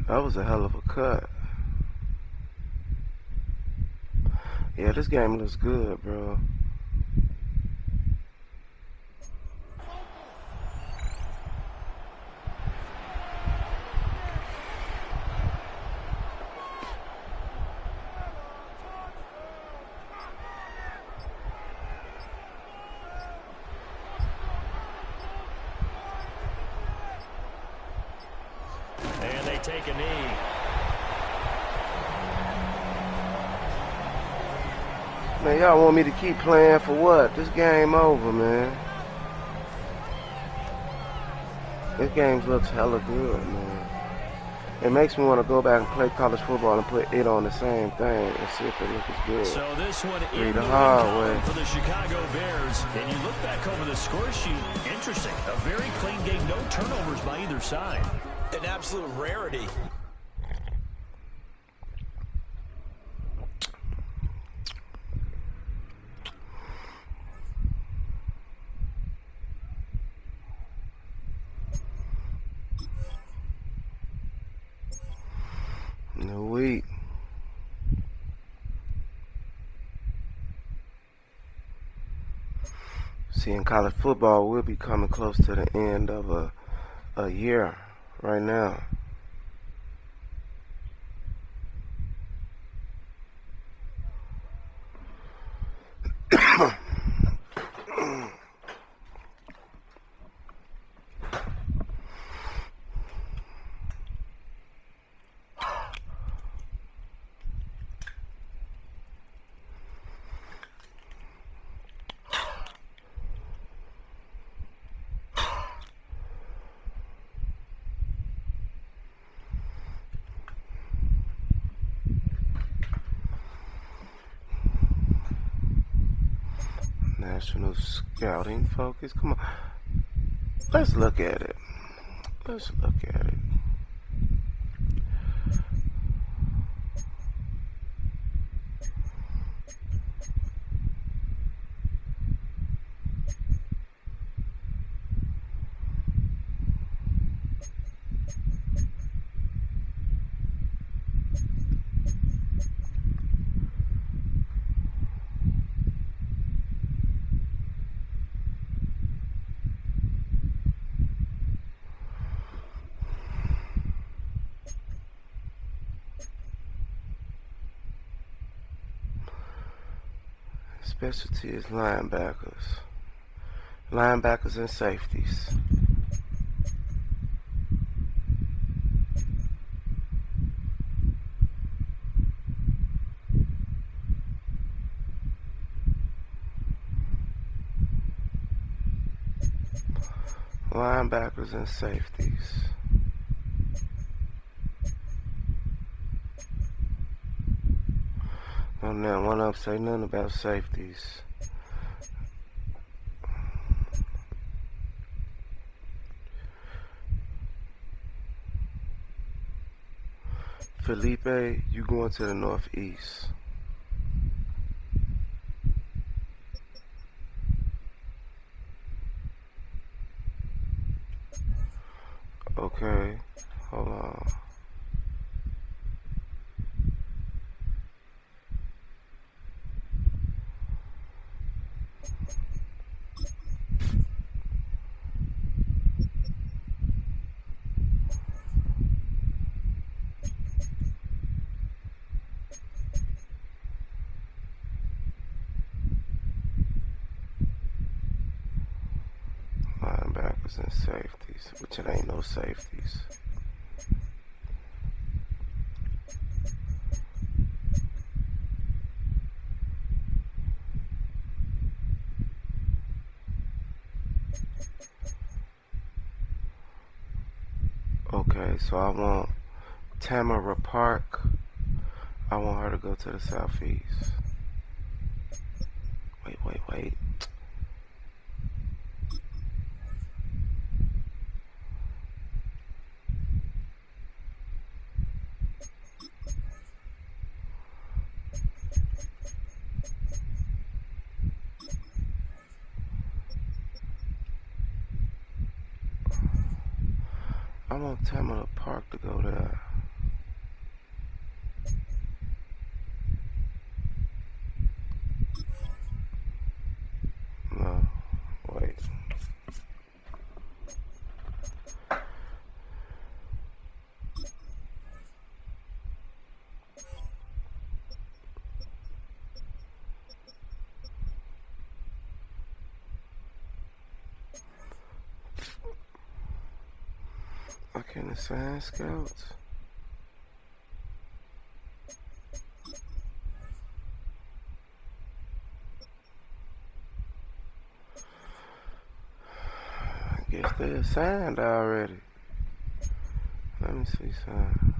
That was a hell of a cut. Yeah, this game looks good, bro. And they take a knee. Man, y'all want me to keep playing for what? This game over, man. This game looks hella good, man. It makes me want to go back and play college football and put it on the same thing and see if it looks good. So this one in Read the the hard way. for the Chicago Bears. And you look back over the score sheet, interesting. A very clean game, no turnovers by either side. An absolute rarity. No wait. See, in college football, we'll be coming close to the end of a year right now. National Scouting Focus. Come on. Let's look at it. Let's look at it. Specialty is linebackers. Linebackers and safeties. Linebackers and safeties. Oh, now one up say nothing about safeties. Felipe, you going to the northeast. Okay, hold on. and safeties, which it ain't no safeties. Okay, so I want Tamara Park. I want her to go to the southeast. Wait. I want Tamara Park to go there. No, wait. I can't assign scouts. I guess they assigned already. Let me see some.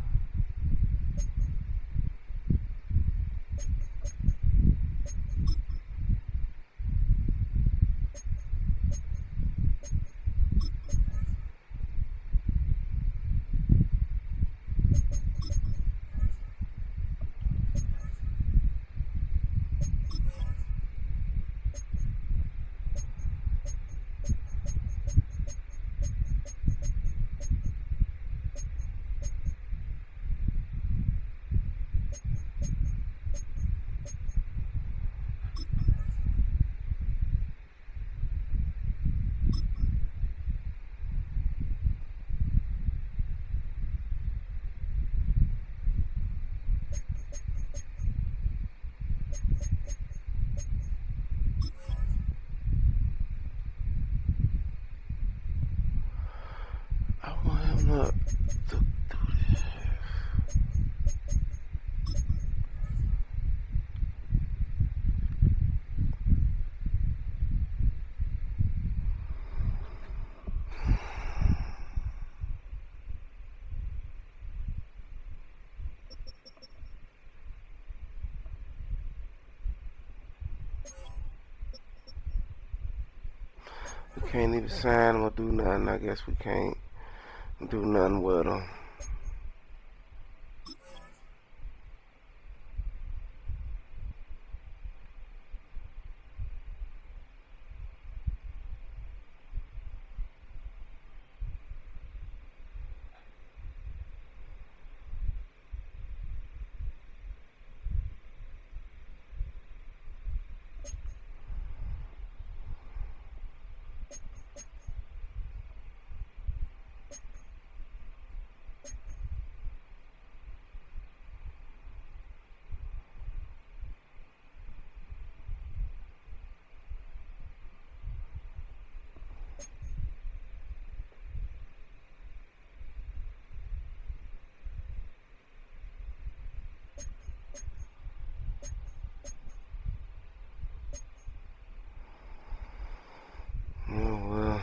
I want him to do this. We can't even sign him or do nothing. I guess we can't do nothing with him. Oh well.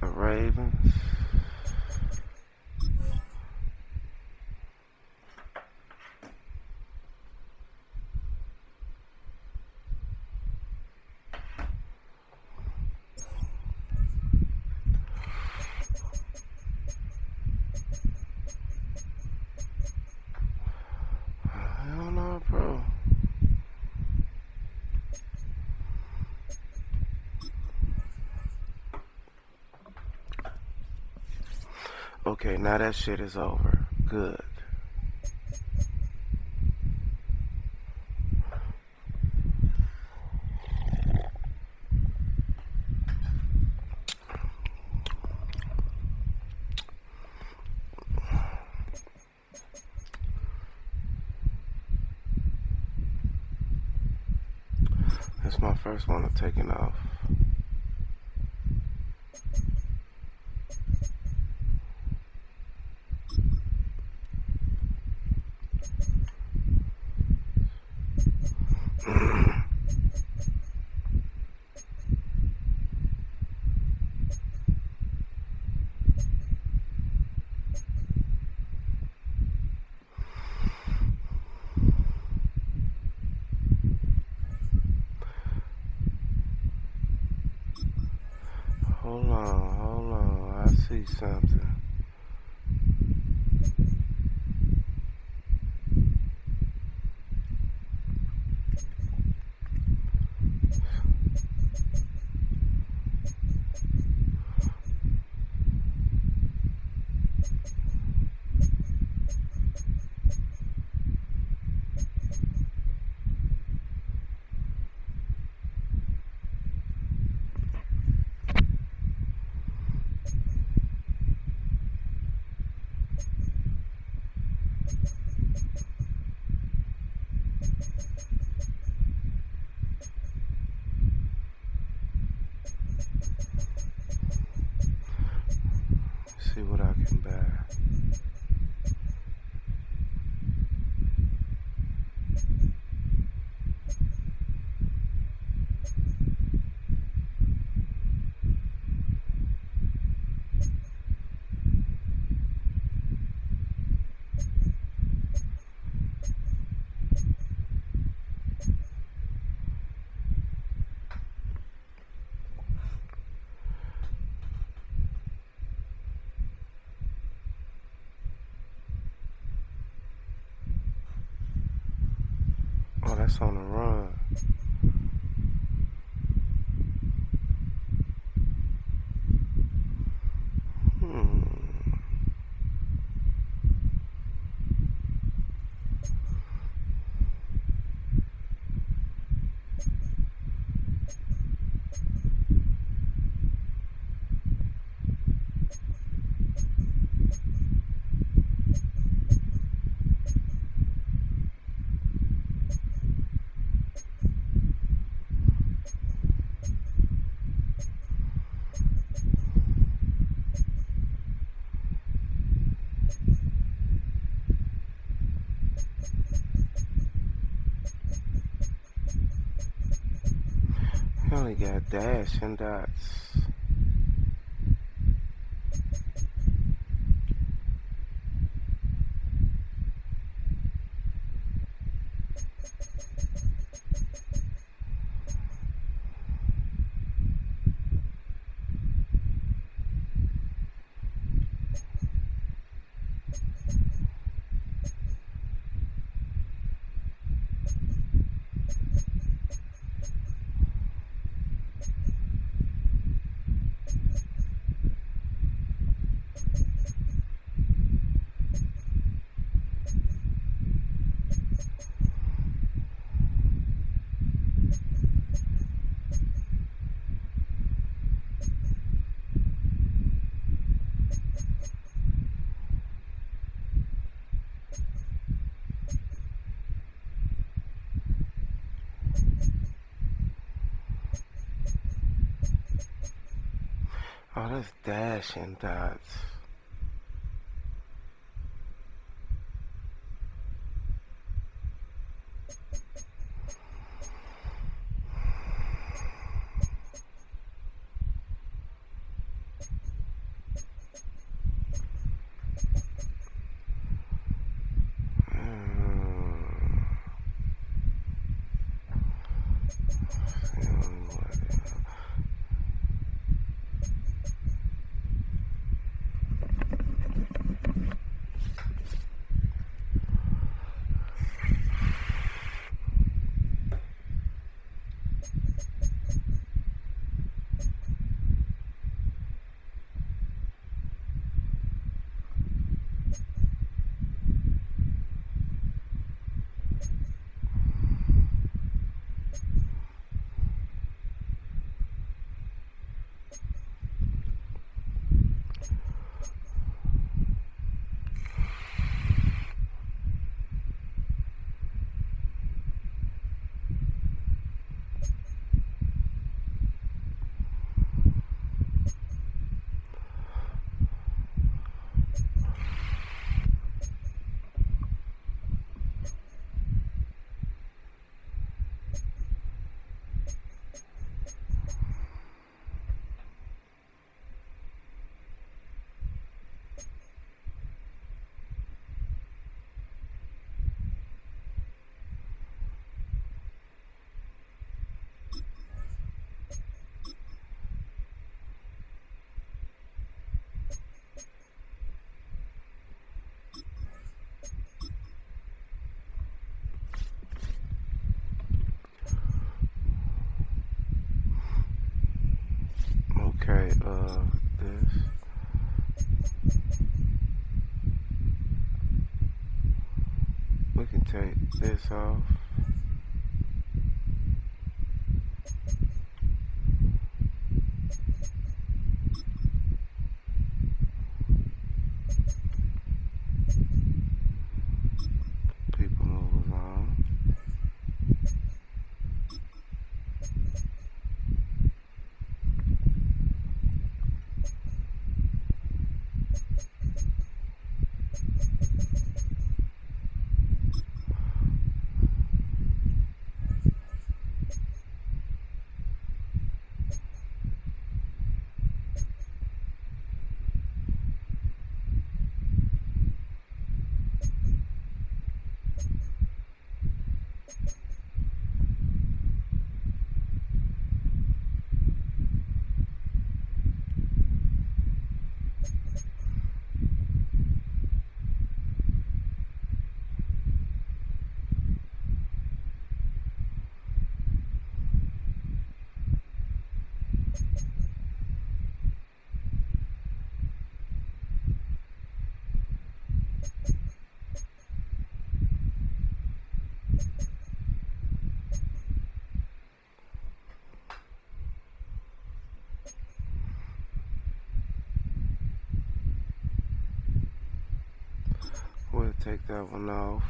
The Ravens. I don't know, bro. Okay, now that shit is over. Good. That's my first one of taking off. Hold on, I see something. See what I can buy. Oh, that's on the run. He only got dash and dots. Oh, that's dash and dots. Okay, this. We can take this off. People move along. We'll take that one off.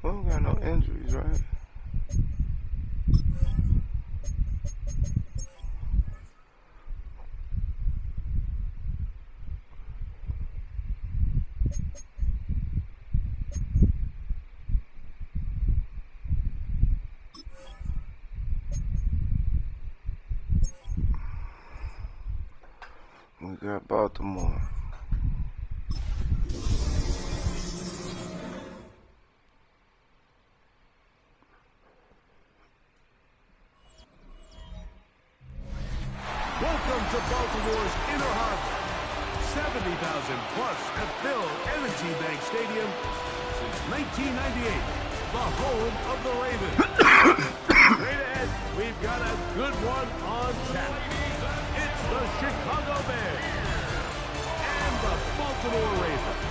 We don't got no injuries, right? We got Baltimore. Welcome to Baltimore's Inner Harbor. 70,000 plus have filled M&T Bank Stadium since 1998, the home of the Ravens. Straight ahead, we've got a good one on tap. It's the Chicago Bears and the Baltimore Ravens.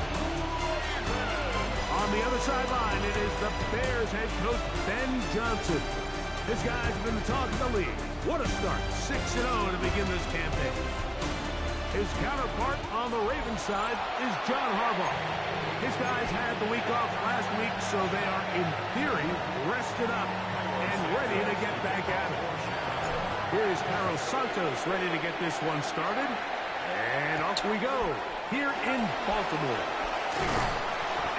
On the other sideline, it is the Bears head coach Ben Johnson. This guy's been the talk of the league. What a start, 6-0 to begin this campaign. His counterpart on the Ravens side is John Harbaugh. His guys had the week off last week, so they are, in theory, rested up and ready to get back at it. Here's Carlos Santos ready to get this one started. And off we go, here in Baltimore.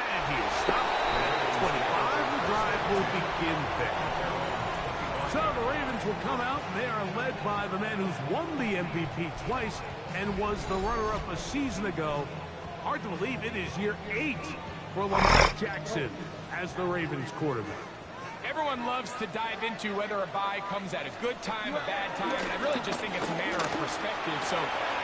And he is stopped at 25. The drive will begin there. So the Ravens will come out, and they are led by the man who's won the MVP twice and was the runner-up a season ago. Hard to believe it is year 8 for Lamar Jackson as the Ravens quarterback. Everyone loves to dive into whether a bye comes at a good time, a bad time, and I really just think it's a matter of perspective. So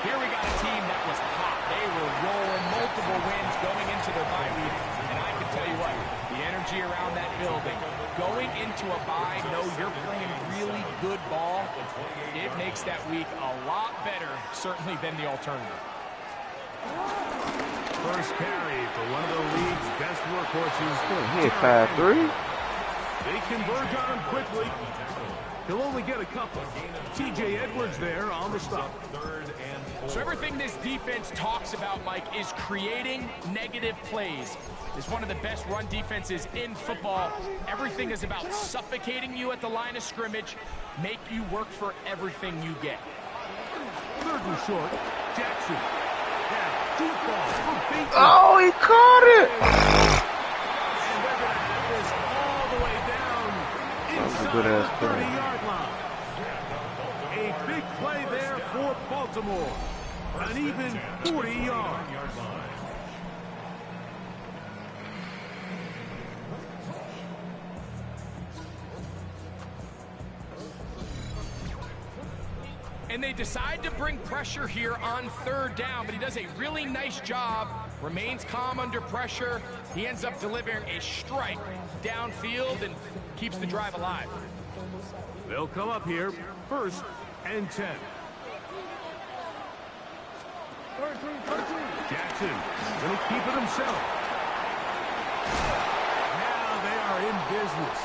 here we got a team that was hot. They were rolling, multiple wins going into their bye week, and I can tell you what, the energy around that building, going into a bye, know you're playing really good ball, it makes that week a lot better, certainly, than the alternative. First carry for one of the league's best workhorses. He hit 5-3. They converge on him quickly. He'll only get a couple. T.J. Edwards there on the stop. So everything this defense talks about, Mike, is creating negative plays. It's one of the best run defenses in football. Everything is about suffocating you at the line of scrimmage, make you work for everything you get. Third and short. Jackson. Yeah, deep ball for Bateman. Oh, he caught it. And they're going to have this all the way down inside the 30-yard line. A big play there for Baltimore. An even 40 yards. And they decide to bring pressure here on third down, but he does a really nice job, remains calm under pressure. He ends up delivering a strike downfield and keeps the drive alive. They'll come up here, 1st and 10. Jackson will keep it himself. Now they are in business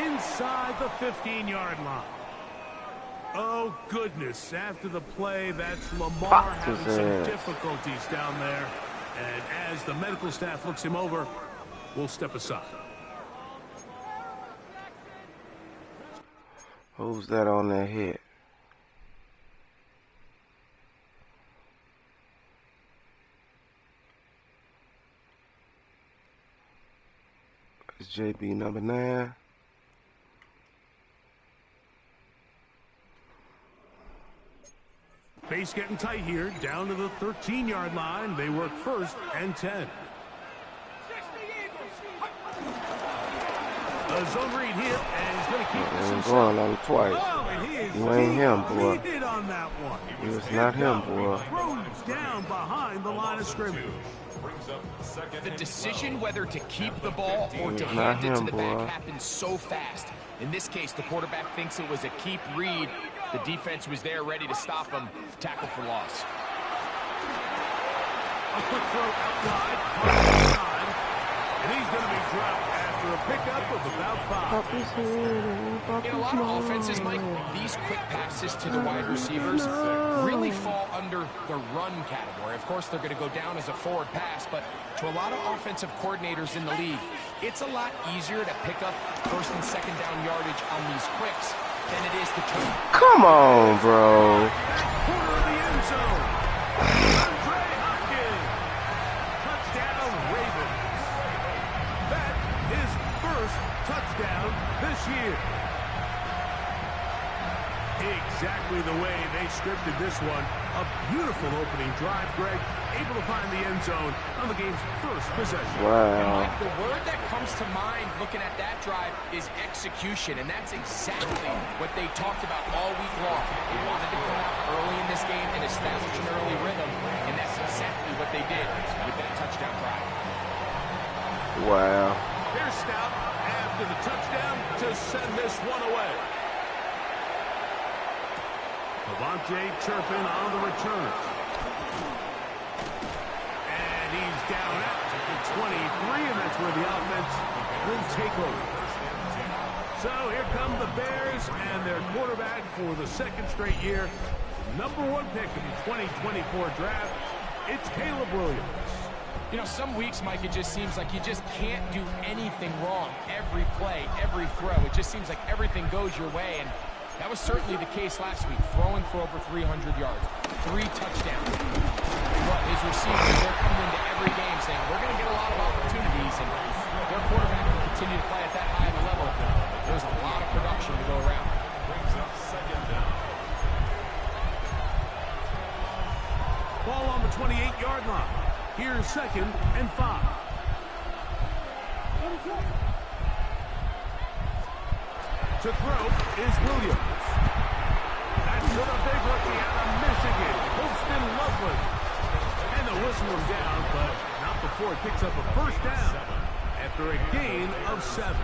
inside the 15-yard line. Oh, goodness. After the play, that's Lamar having some difficulties down there. And as the medical staff looks him over, we'll step aside. Who's that on that hit? It's JB number 9. Base getting tight here, down to the 13-yard line. They work 1st and 10. A zone read here, and he's going to keep this himself. Going on him twice. Oh, you ain't him, boy. He hit on that one. It was not him, boy. Thrown down behind the line of scrimmage. The decision whether to keep the ball or to hand it to the back happens so fast. In this case, the quarterback thinks it was a keep read. The defense was there ready to stop him. Tackle for loss. A quick throw outside. And he's going to be dropped after a pickup of about 5. In a lot of offenses, Mike, these quick passes to the wide receivers really fall under the run category. Of course, they're going to go down as a forward pass, but to a lot of offensive coordinators in the league, it's a lot easier to pick up first and second down yardage on these quicks than it is to turn. Come on, bro. Corner of the end zone. Touchdown, Ravens. That is first touchdown this year. Exactly the way they scripted this one. A beautiful opening drive, Greg. Able to find the end zone on the game's first possession. Wow. Mike, the word that comes to mind looking at that drive is execution, and that's exactly what they talked about all week long. They wanted to come out early in this game and establish an early rhythm, and that's exactly what they did with that touchdown drive. Wow. Here's Stout after the touchdown to send this one away. Devontae Turpin on the return. And he's down at the 23, and that's where the offense will take over. So here come the Bears and their quarterback for the second straight year. #1 pick in the 2024 draft. It's Caleb Williams. You know, some weeks, Mike, it just seems like you just can't do anything wrong. Every play, every throw, it just seems like everything goes your way, and that was certainly the case last week, throwing for over 300 yards, 3 touchdowns. What, his receivers, they're coming into every game saying, we're going to get a lot of opportunities, and their quarterback will continue to play at that high of a level. There's a lot of production to go around. Brings up second down. Ball on the 28-yard line. Here's 2nd and 5. To throw is Williams. That's to the big rookie out of Michigan, Holston Loveland. And the whistle is down, but not before it picks up a first down after a gain of 7.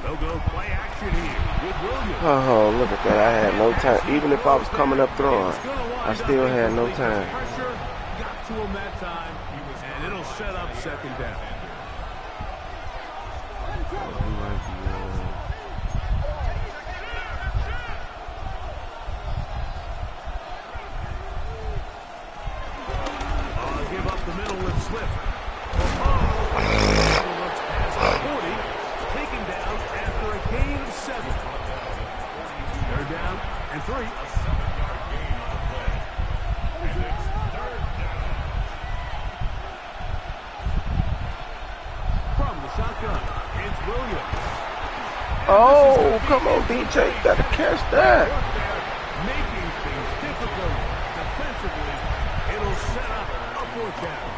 They'll go play action here with Williams. Oh, look at that. I had no time. Even if I was coming up throwing, I still had no time. Pressure got to him that time, and it'll set up 2nd down. Give up the middle with Swift. Looks past the 40, taken down after a gain of 7. They're down and 3. From the shotgun, it's Williams. Oh, come on, DJ. You got to catch that. Making things difficult defensively. It'll set up a 4th down.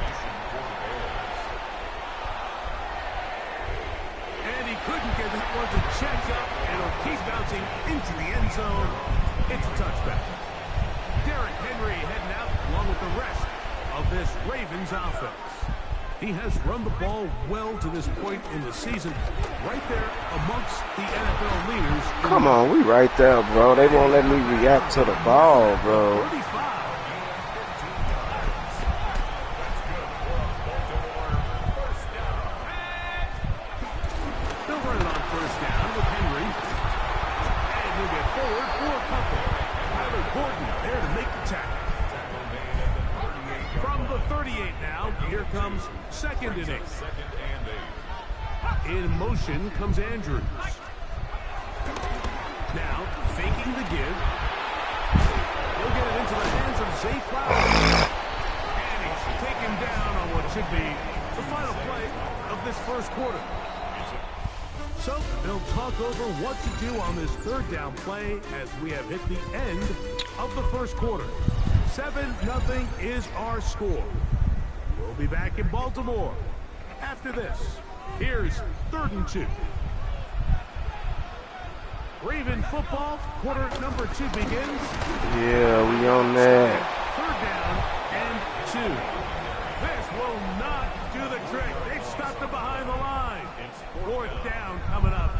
And he couldn't get that one to check up, and it'll keep bouncing into the end zone. It's a touchback. Derrick Henry heading out along with the rest of this Ravens offense. He has run the ball well to this point in the season, right there amongst the NFL leaders. Come on, we right there, bro. They won't let me react to the ball, bro. 35. They'll run it on 1st down with Henry. And he'll get forward for a couple. Tyler Gordon there to make the tackle. From the 38 now, here comes 2nd and 8. In motion comes Andrews. Now, faking the give. He'll get it into the hands of Zay Flowers. And he's taken down on what should be the final play of this first quarter. So, they'll talk over what to do on this 3rd down play as we have hit the end of the first quarter. 7-0 is our score. We'll be back in Baltimore after this. Here's 3rd and 2. Raven football, quarter number 2 begins. Yeah, we on that. 3rd down and 2. This will not do the trick. They've stopped it behind the line. 4th down coming up.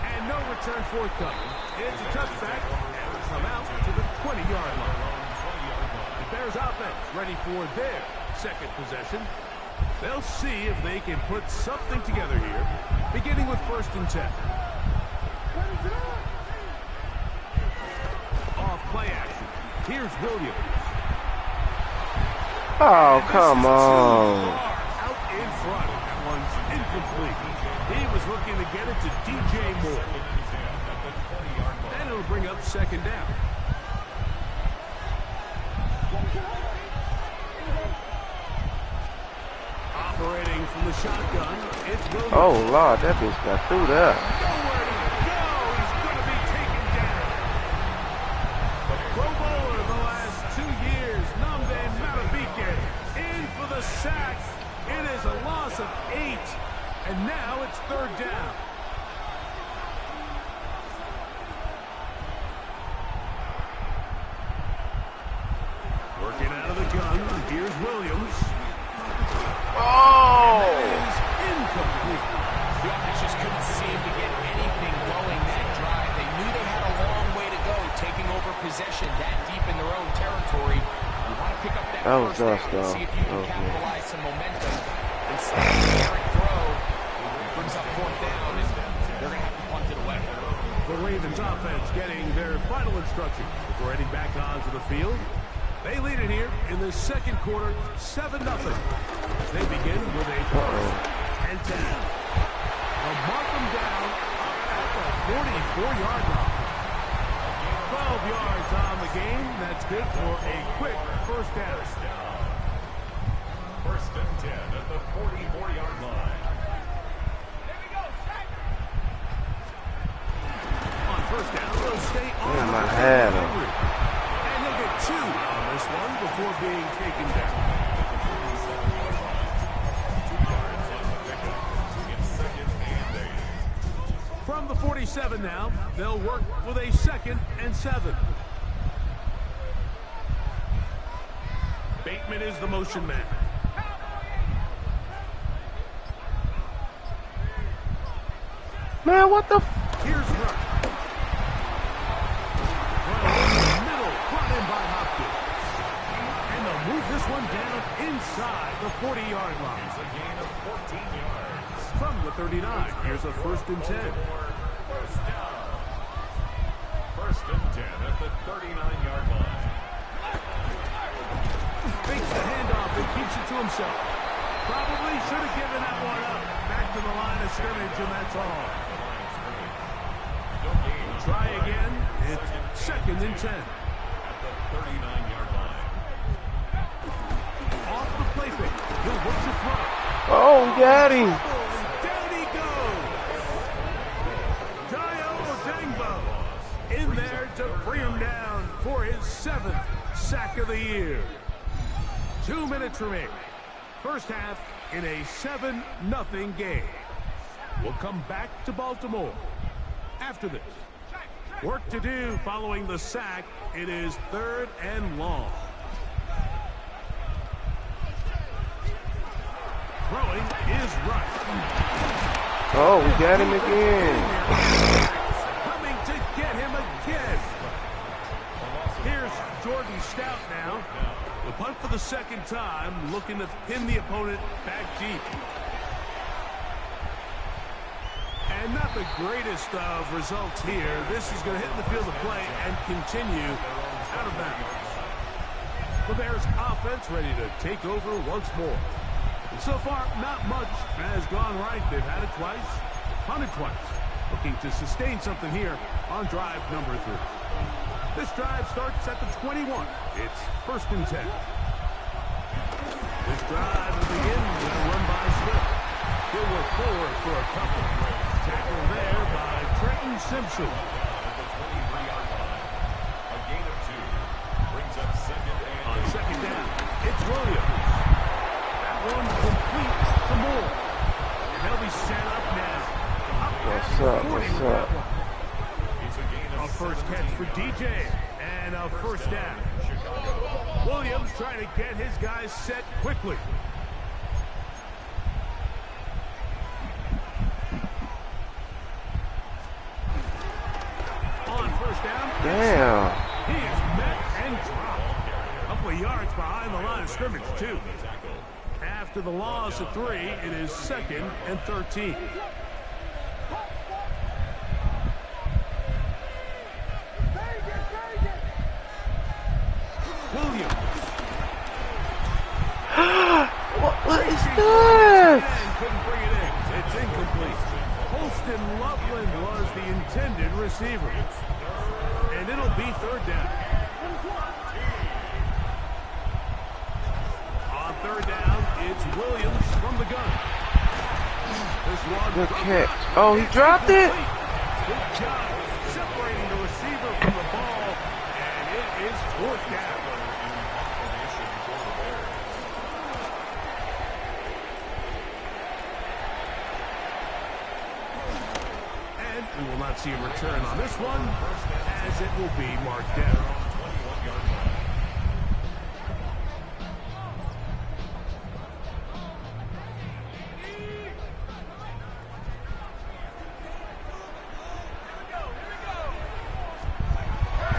And no return forthcoming. It's a touchback, and we come out to the 20-yard line. The Bears offense ready for their second possession. They'll see if they can put something together here, beginning with 1st and 10. Off play action. Here's Williams. Oh, come on. Out in front. That one's incomplete. He was looking to get it to DJ Moore. And it'll bring up 2nd down. Operating from the shotgun, it's Williams. Oh, Lord, that bitch got through there. Nowhere to go. He's going to be taken down. The Pro Bowler the last 2 years, Namde Matabike, in for the sack. It is a loss of 8, and now it's 3rd down. Working out of the gun, here's Williams. Oh! Is incomplete. The offense just couldn't seem to get anything going that drive. They knew they had a long way to go, taking over possession that deep in their own territory. You want to pick up that first down and see if you can capitalize some momentum. Instead of the errant throw, brings up 4th down, and they're going to have to punt it away. The Ravens offense getting their final instruction before heading back onto the field. They lead it here in the 2nd quarter, 7-0. They begin with a 1st and 10. They'll mark them down at the 44-yard line. 12 yards on the game. That's good for a quick 1st down. 1st and 10 at the 44-yard line. On 1st down, they'll stay on Damn, I the had field. him. And he'll get 2 on this one before being taken down. From the 47 now, they'll work with a 2nd and 7. Bateman is the motion man. Man, what the Here's Ruck. Well, in the middle, brought in by Hopkins. And they'll move this one down inside the 40-yard line. It's a gain of 14 yards. From the 39, here's a 1st and 10. 1st down. 1st and 10 at the 39-yard line. Fakes the handoff and keeps it to himself. Probably should have given that one up. Back to the line of scrimmage, and that's all. Try again. It's 2nd and 10. At the 39-yard line. Off the play fake. He'll work to throw. Oh, got him. Down he goes. Dio Odengbo in there to bring him down for his 7th sack of the year. 2 minutes remaining. 1st half in a 7-0 game. We'll come back to Baltimore after this. Work to do following the sack. It is 3rd and long. Throwing is right. Oh, we got him again. Coming to get him again. Here's Jordan Stout now. The punt for the 2nd time, looking to pin the opponent back deep. And not the greatest of results here. This is going to hit the field of play and continue out of bounds. The Bears offense ready to take over once more. And so far, not much has gone right. They've had it twice, punted twice. Looking to sustain something here on drive number 3. This drive starts at the 21. It's 1st and 10. This drive will begin with a run by Swift. He'll work forward for a couple. Tackle there by Trenton Simpson. A gain of 2. Brings up 2nd and On 2nd down, it's Williams. That one complete to Moore. And they'll be set up now. What's up? What's up? A 1st catch for DJ and a 1st down. Williams trying to get his guys set quickly. yards behind the line of scrimmage, too. After the loss of 3, it is 2nd and 13. Williams. What is this? Couldn't bring it in. It's incomplete. Holston Loveland was the intended receiver. And it'll be 3rd down. On 3rd down, it's Williams from the gun. This one. Good catch. Oh, he dropped it? Good job separating the receiver from the ball. And it is 4th down. We will not see a return on this one, as it will be marked down.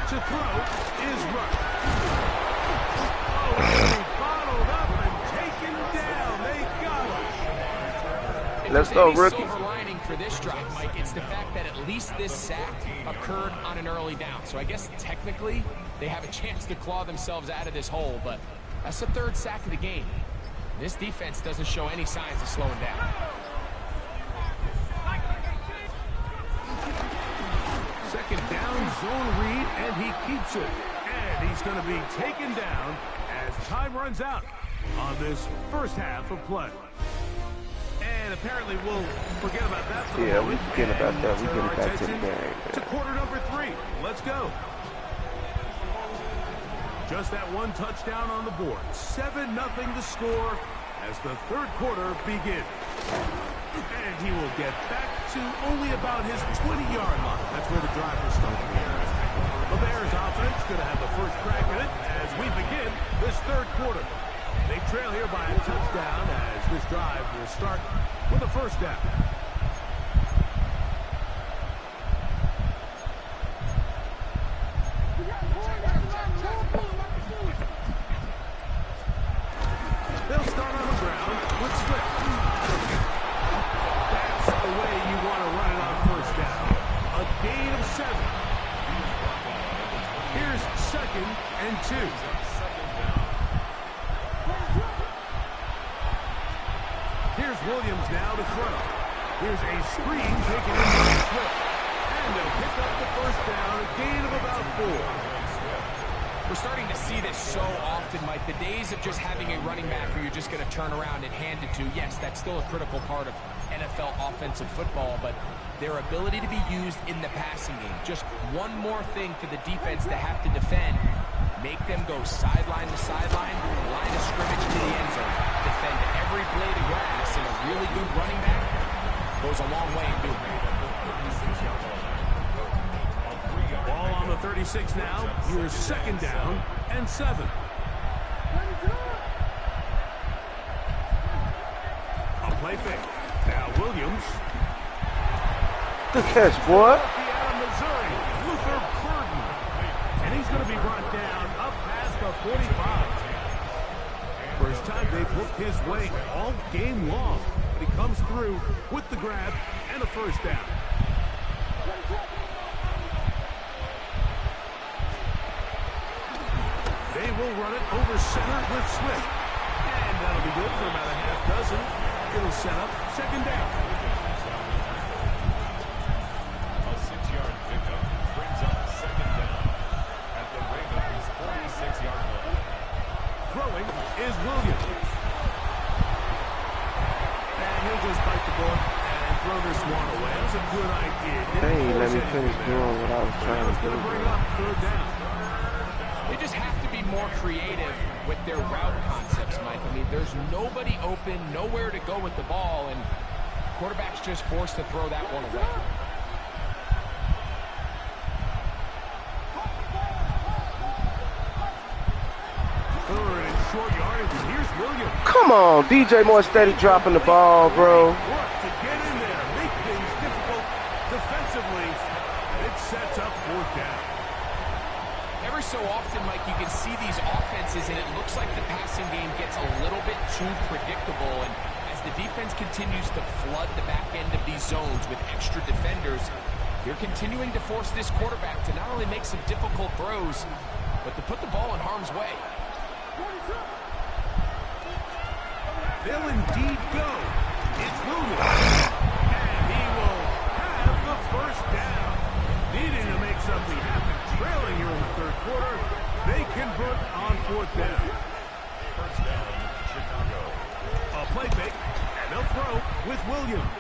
To throw is Rush. Oh, he bottled up and taken down. They got him. Let's go, rookie. For this drive, Mike, it's the fact that at least this sack occurred on an early down. So I guess technically they have a chance to claw themselves out of this hole, but that's the 3rd sack of the game. This defense doesn't show any signs of slowing down. Second down, zone read, and he keeps it. And he's going to be taken down as time runs out on this first half of play. And apparently we'll forget about that for yeah, a moment. We forget about that. We get back to the game. To quarter number 3. Let's go. Just that one touchdown on the board. 7-0 the score as the 3rd quarter begins. And he will get back to only about his 20-yard line. That's where the drive will start. The Bears offense going to have the first crack at it as we begin this 3rd quarter. They trail here by a touchdown as this drive will start with a 1st down. They'll start on the ground with Swift. That's the way you want to run it on 1st down. A gain of 7. Here's 2nd and 2. Here's Williams now to throw. Here's a screen taken in by Swift. And they'll pick up the 1st down, a gain of about 4. We're starting to see this so often, Mike. The days of just having a running back who you're just going to turn around and hand it to, yes, that's still a critical part of NFL offensive football, but their ability to be used in the passing game, just one more thing for the defense to have to defend. Make them go sideline to sideline, line of scrimmage to the end zone. Defend every blade of grass, and a really good running back goes a long way in doing it. Ball on the 36 now. Here's 2nd down and 7. A play fake. Now Williams. Good catch, boy. Out of Missouri, Luther Burden. And he's going to be brought down up past the 45. First time they've looked his way all game long. But he comes through with the grab and a 1st down. They will run it over center with Swift. And that'll be good for about a half dozen. It'll set up 2nd down. A 6-yard pickup brings up 2nd down at the Ravens' 46-yard line. Throwing is Williams. And he'll just bite the bullet and throw this one away. That's a good idea. Hey, let me finish doing what I was trying to do. Bring up 3rd down. They just have to be more creative with their route concepts, Mike. I mean, there's nobody open, nowhere to go with the ball, and quarterback's just forced to throw that one away. Third and short yardage, and here's Williams. Come on, DJ Moore steady dropping the ball, bro. Work to get in there, make things difficult defensively. It sets up 4th down. Every so often, Mike, you can see these offenses, and it looks like the passing game gets a little bit too predictable. And as the defense continues to flood the back end of these zones with extra defenders, they're continuing to force this quarterback to not only make some difficult throws, but to put the ball in harm's way. They'll indeed go. It's Williams. And he will have the first down. Needing to make something happen, trailing here in the third quarter, they convert on fourth down. First down, Chicago. A play fake, and they'll throw with Williams.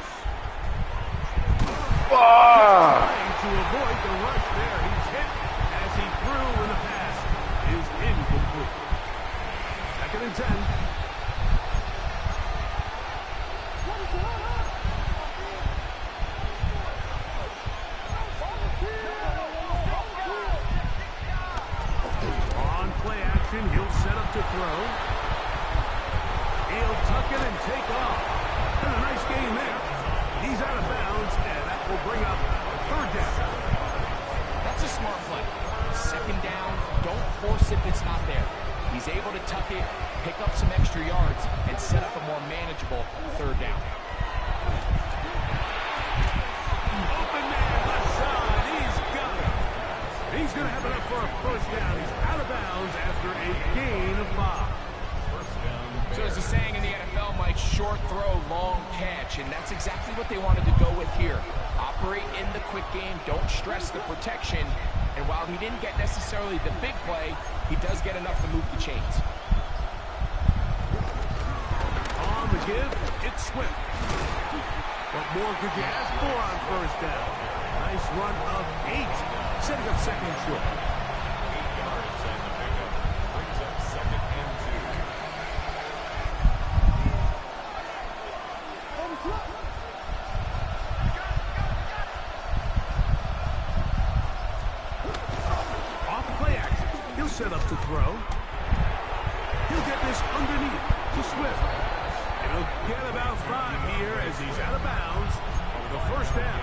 Trying to avoid the rush there. He's hit as he threw, and the pass is incomplete. 2nd and 10. He'll set up to throw. He'll tuck it and take off. And a nice gain there. He's out of bounds, and that will bring up 3rd down. That's a smart play. 2nd down, don't force it if it's not there. He's able to tuck it, pick up some extra yards, and set up a more manageable 3rd down. Open man, left side. He's got it. He's going to have enough for a first down. He's out of bounds after a gain of 5. So as the saying in the NFL, Mike, short throw, long catch, and that's exactly what they wanted to go with here. Operate in the quick game, don't stress the protection, and while he didn't get necessarily the big play, he does get enough to move the chains. On the give, it's Swift. What more could you ask for on first down? Nice run of 8, setting up 2nd and short. 8 yards and the pickup brings up 2nd and 2. Off play action. He'll set up to throw. He'll get this underneath to Swift. And he'll get about 5 here as he's out of bounds over the first down.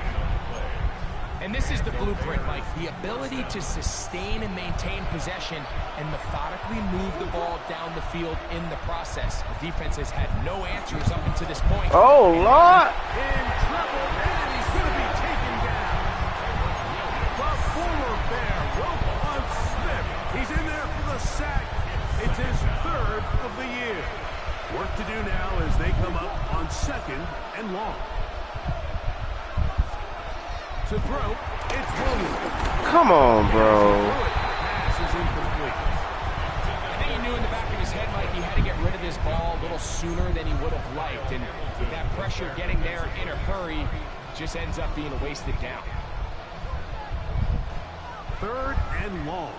And this is the blueprint, Mike. The ability to sustain and maintain possession and methodically move the ball down the field in the process. The defense has had no answers up until this point. Oh, Lord! In trouble, and he's going to be taken down. The former Bear rope on Smith. He's in there for the sack. It's his 3rd of the year. Work to do now as they come up on 2nd and long. To throw, it's Williams. Come on, bro. Pass is incomplete. I think he knew in the back of his head, Mike, he had to get rid of this ball a little sooner than he would have liked. And with that pressure getting there in a hurry, just ends up being a wasted down. 3rd and long.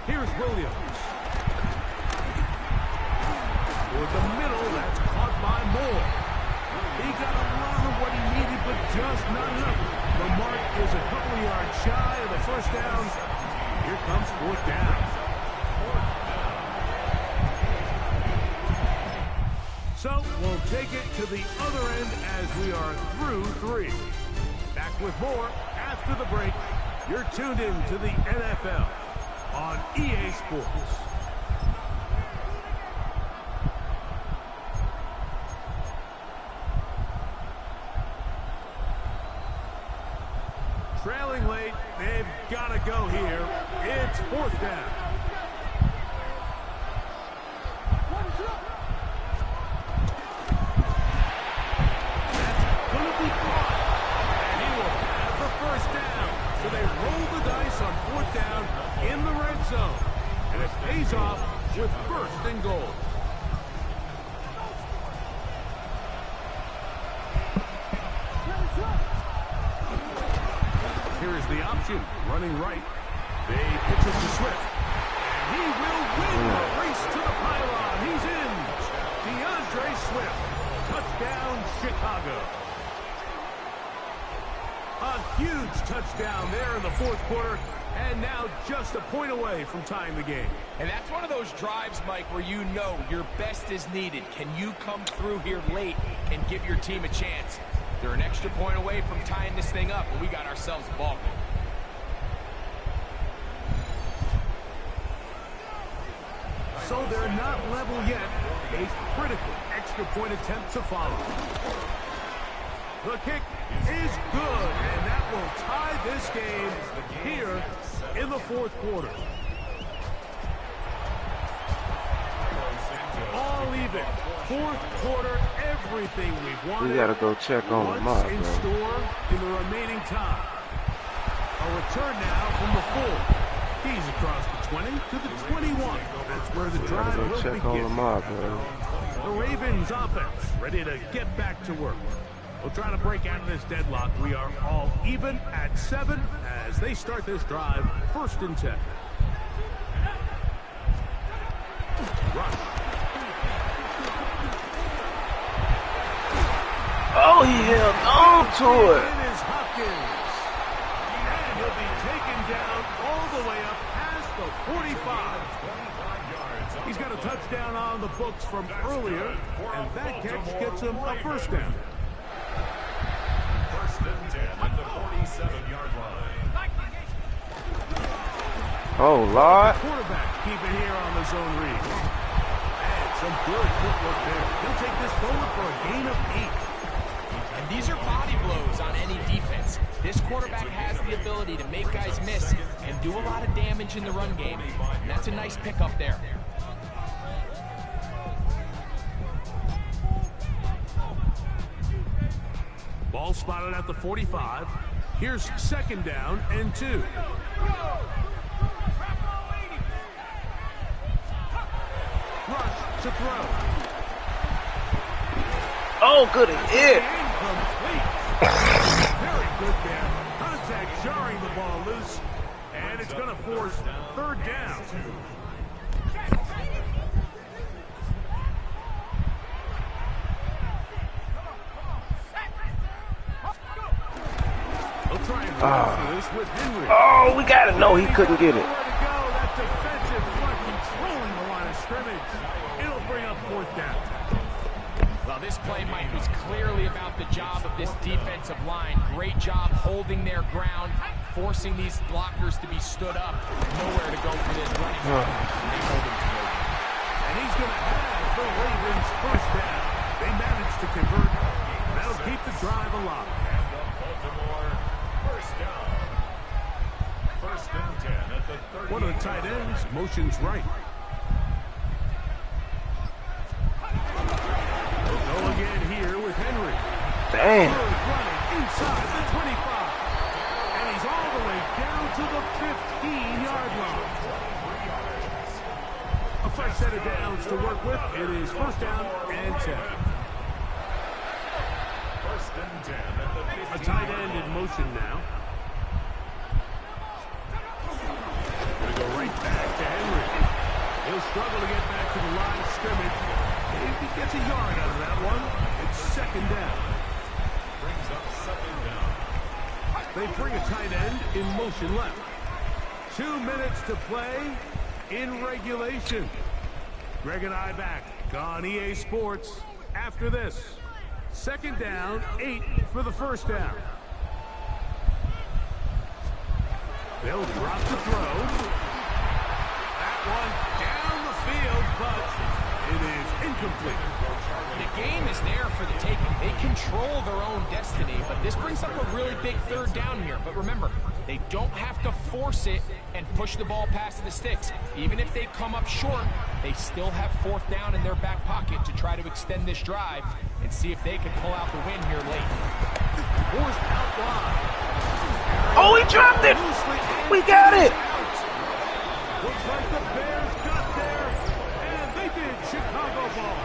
Here's Williams. Toward the middle, that's caught by Moore. He got a lot of what he needed, but just not enough. The mark is a couple of yards shy of the first down. Here comes 4th down. So we'll take it to the other end as we are through 3. Back with more after the break. You're tuned in to the NFL on EA Sports. Trailing late, they've got to go here. It's 4th down. That's going to be caught. And he will have the first down. So they roll the dice on 4th down in the red zone. And it pays off with 1st and goal. Here is the option, running right. They pitch it to Swift. And he will win the race to the pylon. He's in. DeAndre Swift. Touchdown, Chicago. A huge touchdown there in the fourth quarter, and now just a point away from tying the game. And that's one of those drives, Mike, where you know your best is needed. Can you come through here late and give your team a chance? They're an extra point away from tying this thing up, and we got ourselves a ball game. So they're not level yet. A critical extra point attempt to follow. The kick is good, and that will tie this game here in the fourth quarter. All even. Fourth quarter, everything we've wanted. We gotta go check on Lamar, in bro. store in the remaining time. A return now from the 4. He's across the 20 to the 21. That's where the drive Gotta go will check on begin. Lamar, bro. The Ravens offense ready to get back to work. We'll try to break out of this deadlock. We are all even at 7 as they start this drive. 1st and 10. Rush. Oh, he held on to it. It is Hopkins. And he'll be taken down all the way up past the 45. He's got a touchdown on the books from earlier, and that catch gets him a 1st down. 1st and 10 at the 47-yard line. Oh, Lord. Quarterback keep it here on the zone read. And some good footwork there. He'll take this forward for a gain of 8. And these are body blows on any defense. This quarterback has the ability to make guys miss and do a lot of damage in the run game. And that's a nice pickup there. Ball spotted at the 45. Here's 2nd down and 2. Rush to throw. Oh, good hit. Very good there. Contact jarring the ball loose. And it's going to force 3rd down. They'll try and run for this with Henry. Oh, we gotta know he couldn't get it. Nowhere to go. That defensive front controlling the line of scrimmage. It'll bring up 4th down. Well, this play, Mike, was clearly about the job of this defensive line. Great job holding their ground, forcing these blockers to be stood up. Nowhere to go for this running back. They hold him to it. And he's going to have the Ravens 1st down. They managed to convert. That'll keep the drive alive. Baltimore, 1st down. 1st and 10 at the 30. One of the tight ends motions right. They'll go again here with Henry. Damn. Running inside the 25. And he's all the way down to the 15-yard line. A fresh set of downs to work with. It is 1st down and 10. 1st and 10 at the 50. A tight end in motion now. Going to go right back to Henry. He'll struggle to get back to the line of scrimmage. If he gets a yard out of that one, it's 2nd down. Brings up 2nd down. They bring a tight end in motion left. 2 minutes to play in regulation. Greg and I back on EA Sports after this. 2nd down, 8 for the 1st down. They'll drop the throw. That one down the field, but it is incomplete. The game is there for the taking. They control their own destiny, but this brings up a really big 3rd down here. But remember, they don't have to force it and push the ball past the sticks. Even if they come up short, they still have 4th down in their back pocket to try to extend this drive and see if they can pull out the win here late. Forced out wide. Oh, he dropped it. We got it. Looks like the Bears got there, and they did. Chicago ball.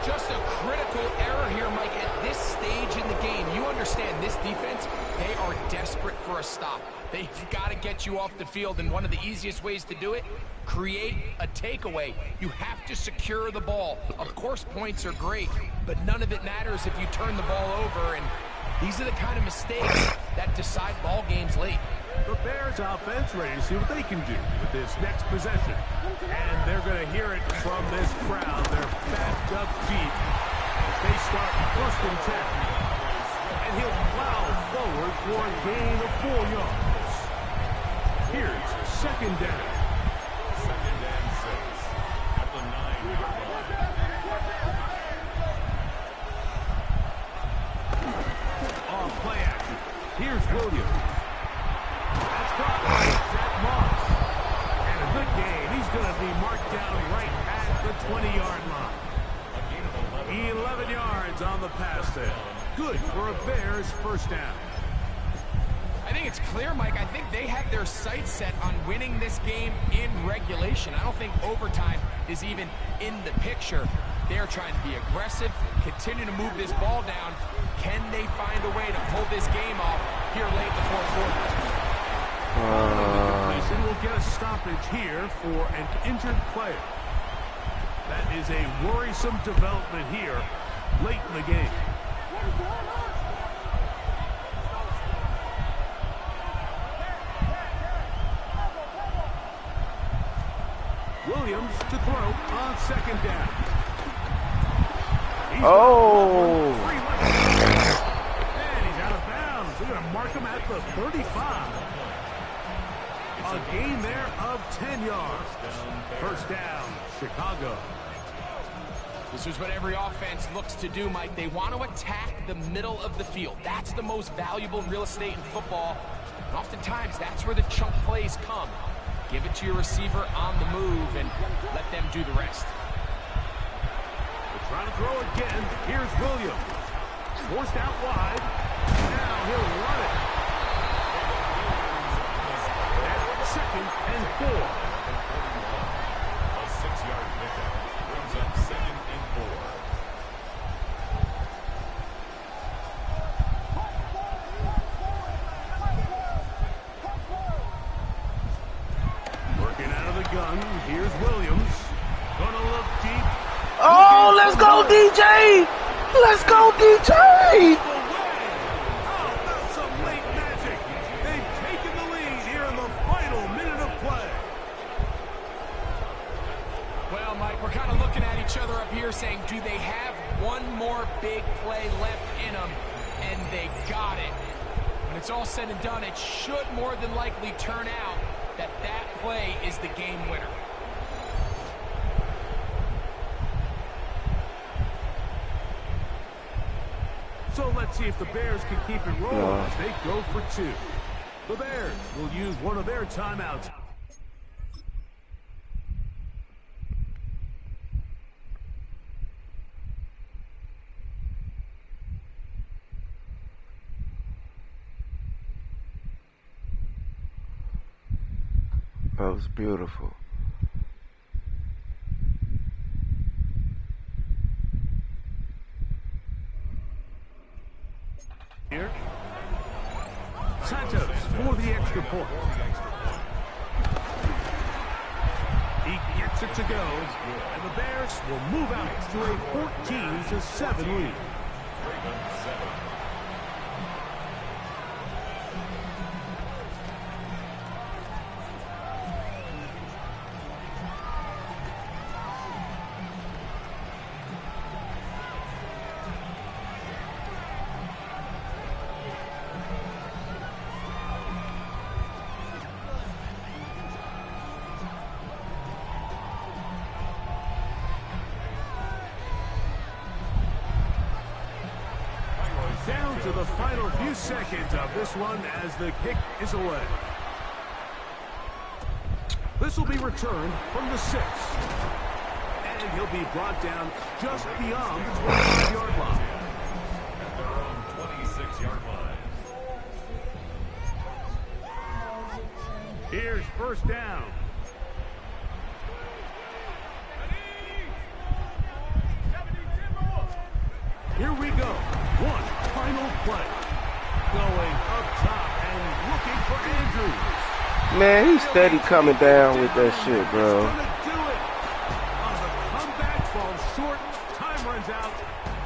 Just a critical error here, Mike, at this stage in the game. You understand this defense, they are desperate for a stop. They've got to get you off the field, and one of the easiest ways to do it, create a takeaway. You have to secure the ball. Of course, points are great, but none of it matters if you turn the ball over, and These are the kind of mistakes that decide ball games late. The Bears offense ready to see what they can do with this next possession. And they're going to hear it from this crowd. They're backed up deep as they start 1st and 10. And he'll plow forward for a gain of 4 yards. Here's 2nd down. 2nd and 6 at the 9-yard line. Off play action. Here's Williams. That's caught by Zach Moss. And a good game. He's going to be marked down right at the 20-yard line. 11 yards on the pass there. Good for a Bears 1st down. I think it's clear, Mike. I think they have their sights set on winning this game in regulation. I don't think overtime is even in the picture. They're trying to be aggressive, continue to move this ball down. Can they find a way to pull this game off here late in the 4th quarter? Mason will get a stoppage here for an injured player. That is a worrisome development here late in the game. Williams to throw on 2nd down. And he's out of bounds. They're going to mark him at the 35. A gain there of 10 yards. 1st down, Chicago. This is what every offense looks to do, Mike. They want to attack the middle of the field. That's the most valuable real estate in football. And oftentimes, that's where the chunk plays come. Give it to your receiver on the move and let them do the rest. They're trying to throw again. Here's Williams. Forced out wide. Now he'll run it. At 2nd and 4. A 6-yard pickup brings up 2nd and 4. Working out of the gun. Here's Williams. Gonna look deep. Oh, let's go, DJ! Let's go, DJ! How about some late magic? They've taken the lead here in the final minute of play. Well, Mike, we're kind of looking at each other up here saying, do they have one more big play left in them? And they got it. When it's all said and done, it should more than likely turn out that that play is the game winner. So let's see if the Bears can keep it rolling as they go for 2. The Bears will use one of their timeouts. That was beautiful. Here, Santos for the extra point. He gets it to go, and the Bears will move out to a 14-7 lead. Down to the final few seconds of this one as the kick is away. This will be returned from the 6. And he'll be brought down just beyond the 25-yard line. At their own 26-yard line. Here's 1st down. Here we go. One final play. Going up top and looking for Andrews. Man, he's steady coming down with that shit, bro. Gonna do it. On the comeback, falls short. Time runs out.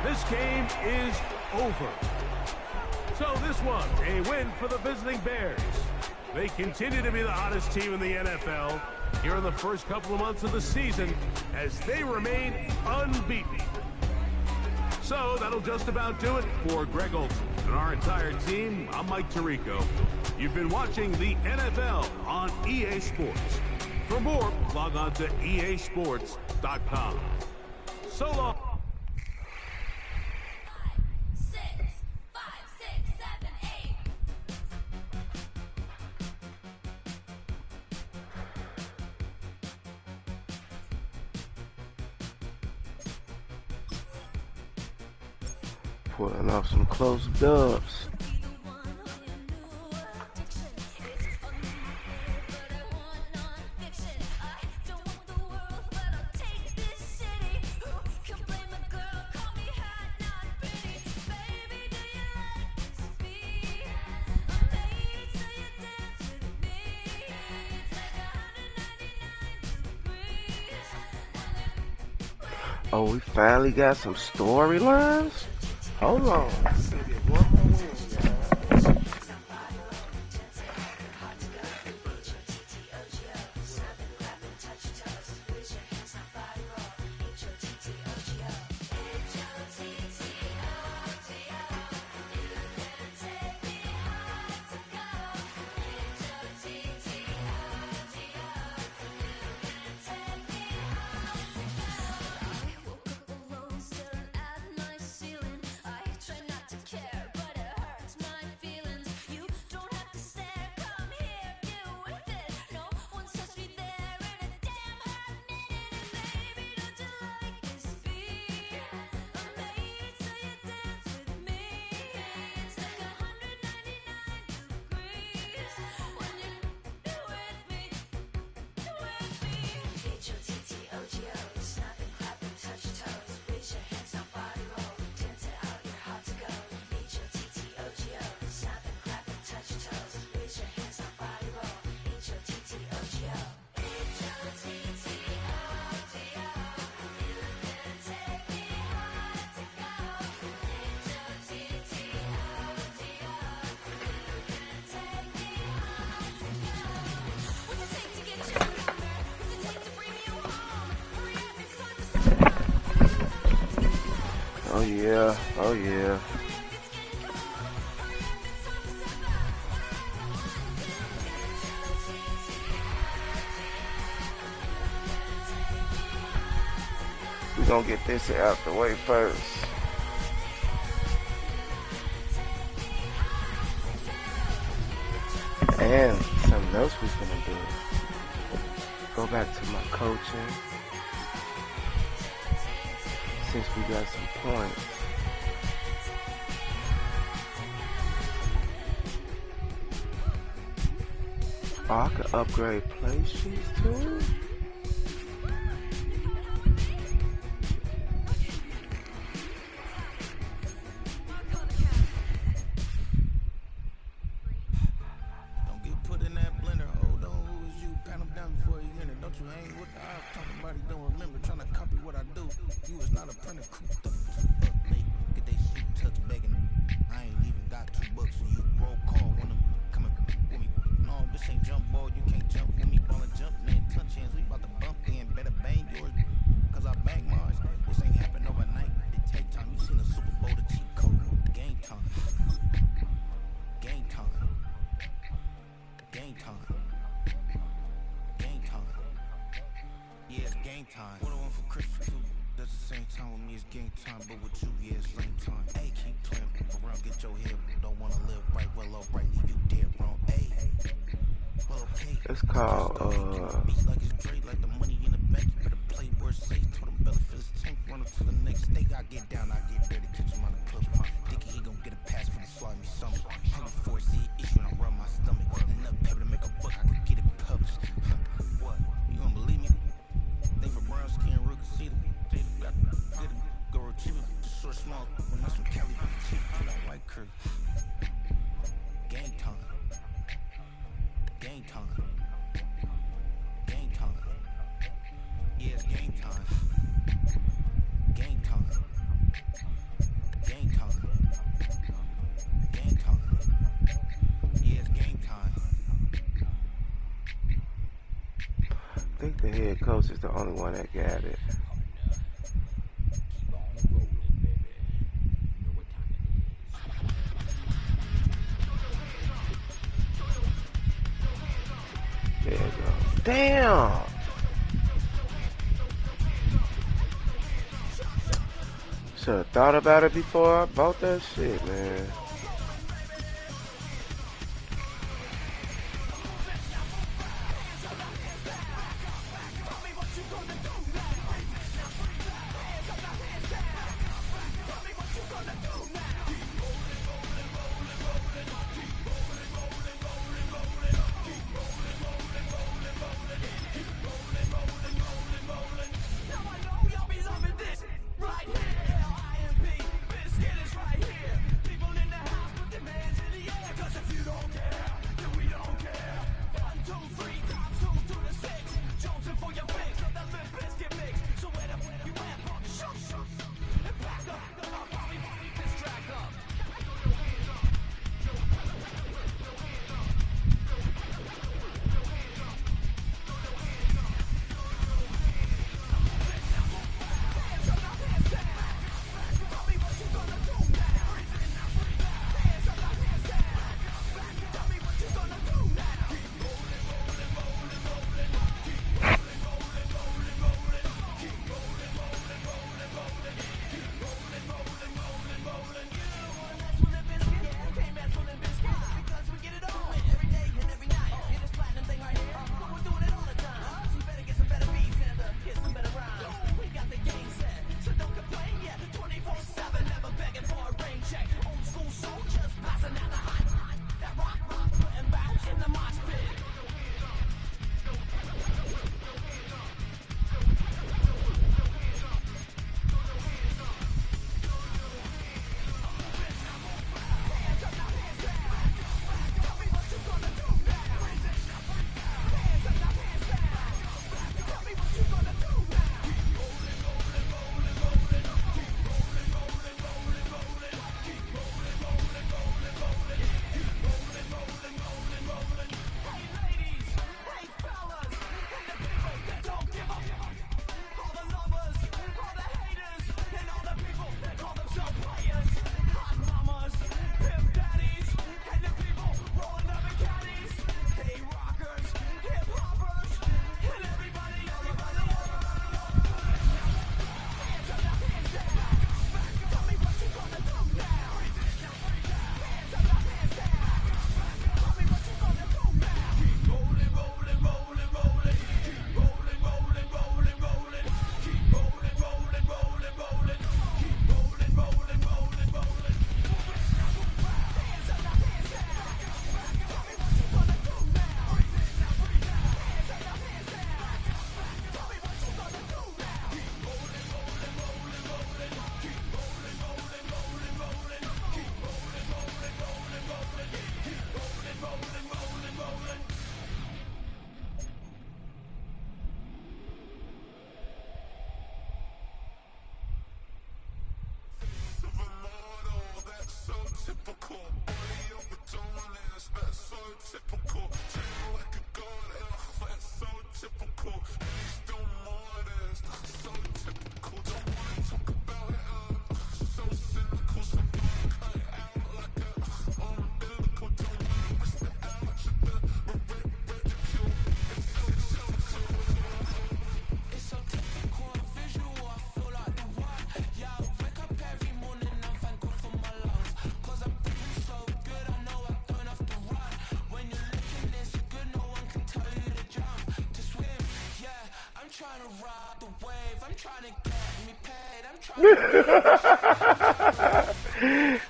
This game is over. So this one, a win for the visiting Bears. They continue to be the hottest team in the NFL here in the first couple of months of the season as they remain unbeaten. So that'll just about do it for Greg Olson and our entire team. I'm Mike Tirico. You've been watching the NFL on EA Sports. For more, log on to easports.com. So long. Pulling off some close dubs. Oh, we finally got some storylines? Hold on. Oh yeah, oh yeah. We're gonna get this out the way first. And something else we're gonna do. Go back to my coaching. Since we got some points. Oh, I could upgrade play sheets too. Don't get put in that blender. Hold on, who is you? Pat him down before you enter. Don't you hang with the eyes talking about he don't remember. Trying to copy what I do. You is not a printer. Cooped up. Get they suit touch begging. I ain't even got $2 for you. Roll call when I'm coming with me. No, this ain't jump ball. You can't jump with me. Ball and jump, man. Touch hands. We about to bump in. Better bang yours. Cause I bang mine. This ain't happen overnight. It take time. You seen the Super Bowl, the cheat code. Game time. Game time. Game time. Game time. Yeah, it's game time. What I want for Christmas too. That's the same time with me, it's game time, but with you, yeah, it's lame time. Hey, keep playing around, get your head. Don't wanna live right, well, alright, leave you dead wrong. Hey, well, okay. It's called, Beat like it's straight, like the money in the bank. You better play where it's safe. Told him Bella for his tank, run up to the next stage. I get down, I get dirty, catch him on the club. Thinking he gon' get a pass for the slide me something. Hungry for a Z issue, and I rub my stomach. Enough paper to make a book, I could get it published. What? You don't believe me? They for brown skin, real can see them. Go retrieve it, short, small, when that's from Cali, cheap, to that white curve. Game time. Game time. Game time. Yeah, it's game time. Game time. Game time. Game time. coach is the only one that got it. There you go. Damn! Should've thought about it before I bought that shit, man.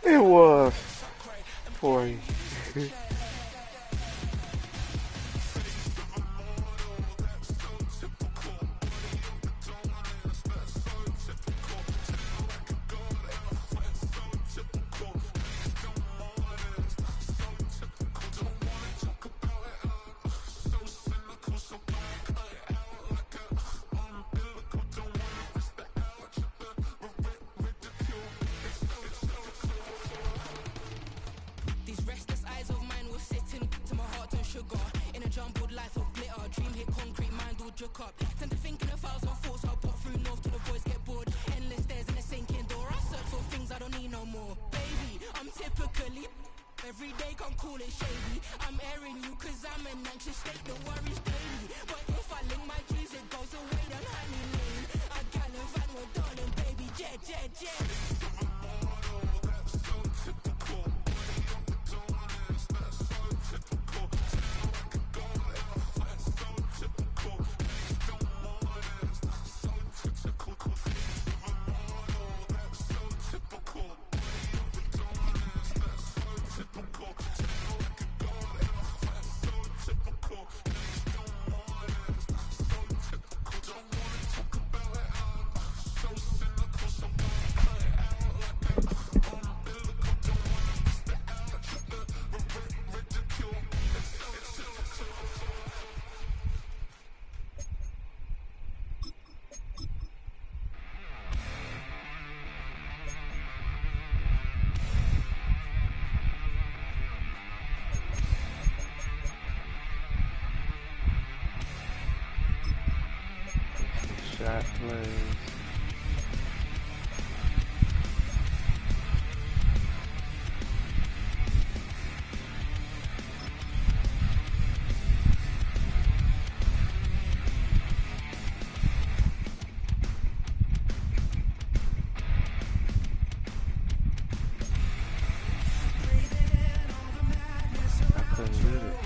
It was for you. Up. Tend to think every day come cool and shady. I'm airing you cause I'm an anxious state, the worries daily. But if I link my G's, it goes away, then honey lane. I gallivant with darling, baby, jet, jet, jet. That's so typical. That's so typical. That's so typical. That's so typical. That's so typical. Shot plays. I couldn't get it.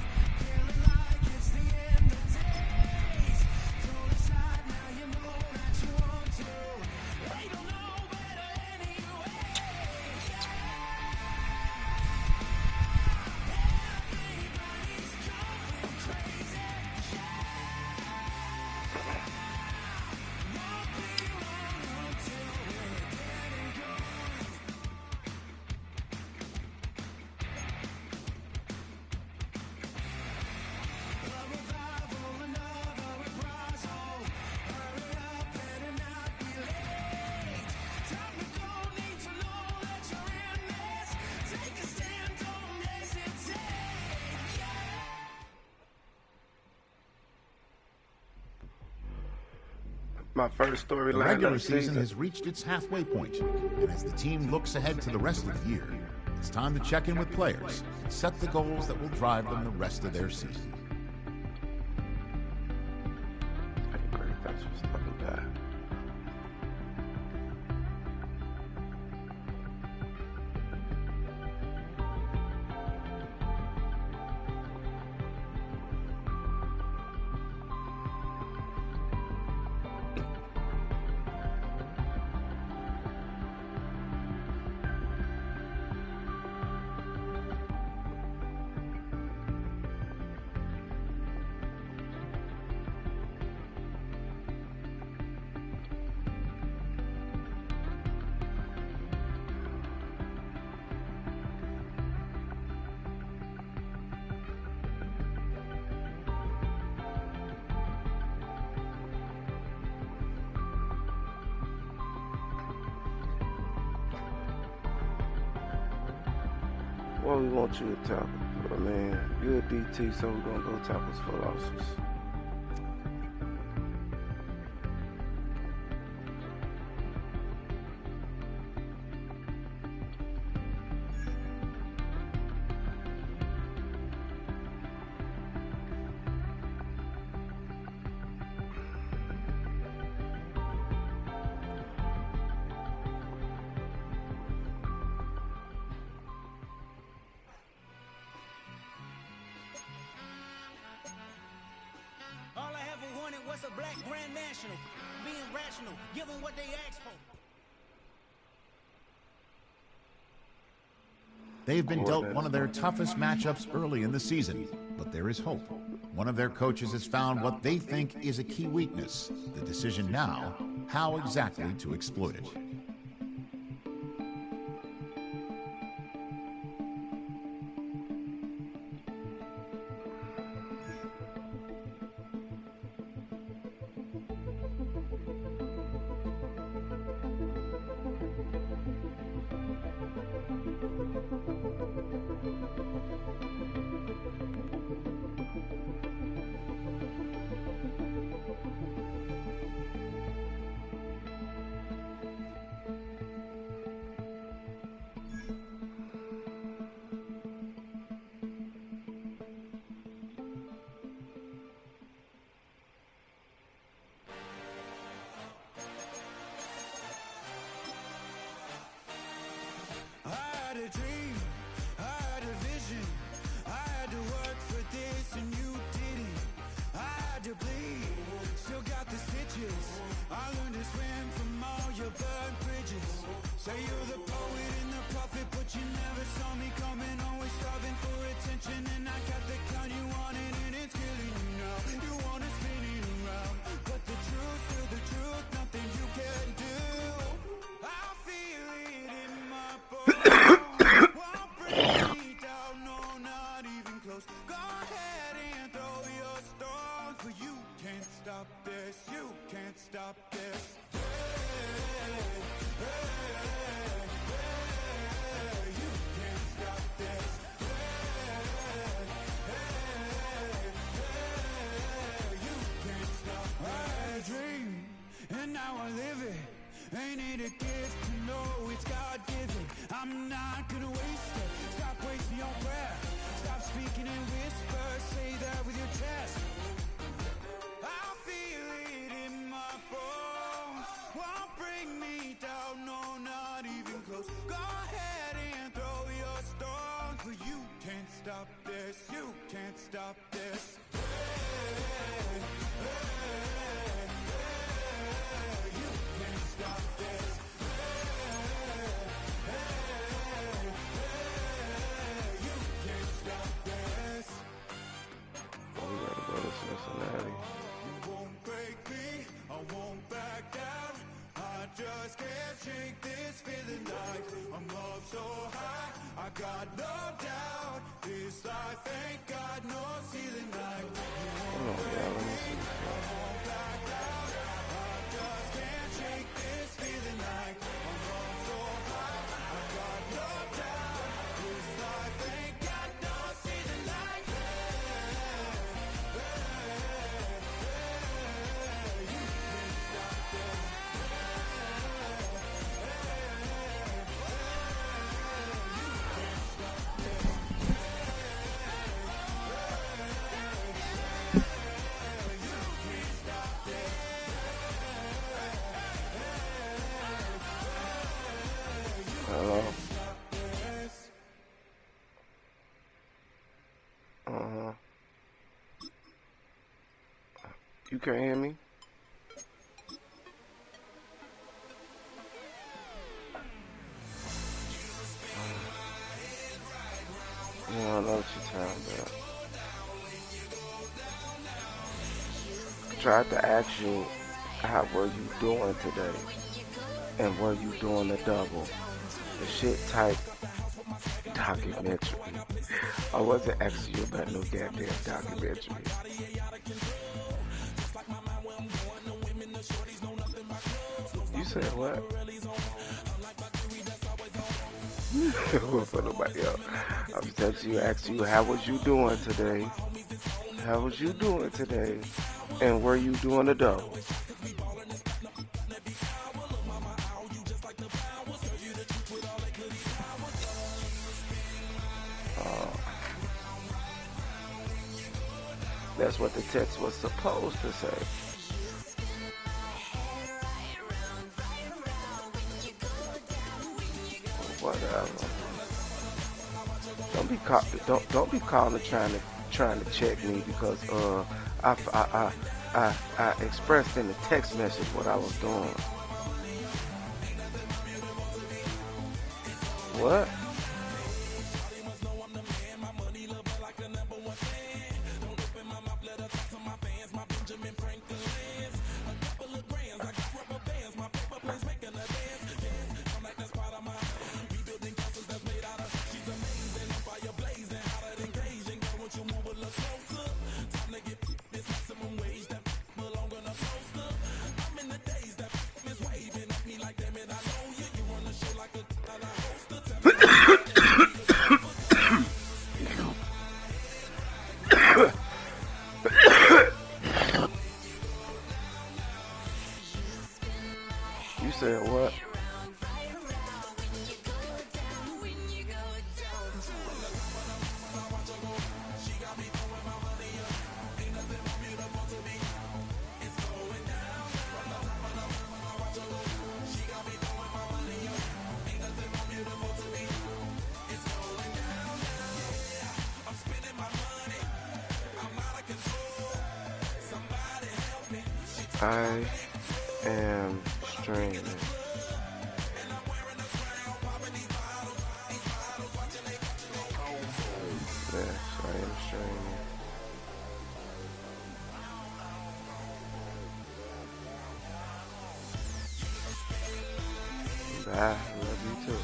My first The storyline regular of the season has reached its halfway point, and as the team looks ahead to the rest of the year, it's time to check in with players and set the goals that will drive them the rest of their season. What we want you to tackle, oh, man. You're a DT, so we're gonna go tackles for losses. Was a black grand national, being rational, give them what they asked for. They've been dealt one of their toughest matchups early in the season, but there is hope. One of their coaches has found what they think is a key weakness. The decision now, how exactly to exploit it. Say you're the poet and the prophet, but you never saw me coming. Always starving for attention, and I got the kind you wanted, and it's killing you now. You wanna spin it around, but the truth's still the truth. Nothing you can do. I feel it in my bones. Won't bring me down, no, not even close. Go ahead and throw your stones, but you can't stop this. You can't stop this. And now I live it. Ain't it a gift to know it's God-given? I'm not gonna waste it. Stop wasting your breath. Stop speaking in whispers. Say that with your chest. I feel it in my bones. Won't bring me down, no, not even close. Go ahead and throw your stones, but you can't stop this. You can't stop this. Just can't shake this feeling like I'm up so high. I got no doubt this life ain't got no ceiling like you won't back down. I just can't shake this feeling like I'm up so high. I got no doubt this life ain't got no ceiling like you can't stop this. Hello? You can't hear me? Yeah, I know what you're talking about. I tried to ask you how were you doing today, and were you doing the double? The shit type documentary. I wasn't asking you about no goddamn documentary. You said what? For nobody else. I was texting you, asking you, how was you doing today? How was you doing today? And were you doing the double? That's what the text was supposed to say. Whatever. Don't be calling trying to check me because I expressed in the text message what I was doing. What? You said what? I am streaming. Okay, so I am streaming. Bye. Love you too.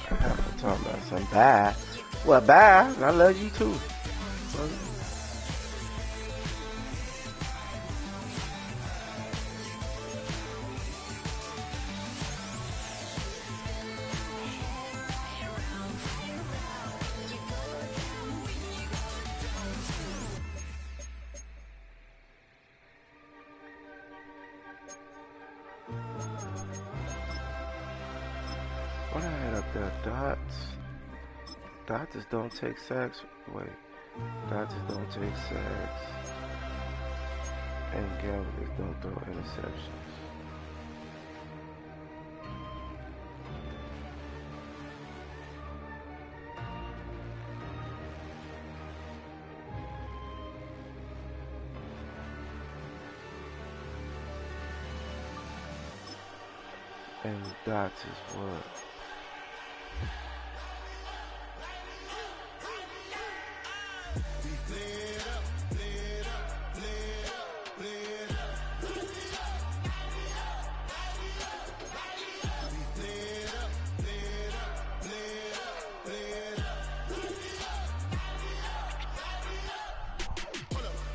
I have to talk about some bye. Well, bye. I love you too. What I had up there? Dots. Dots don't take sacks. Wait. Dots don't take sacks. And gamblers don't throw interceptions. And dots is what?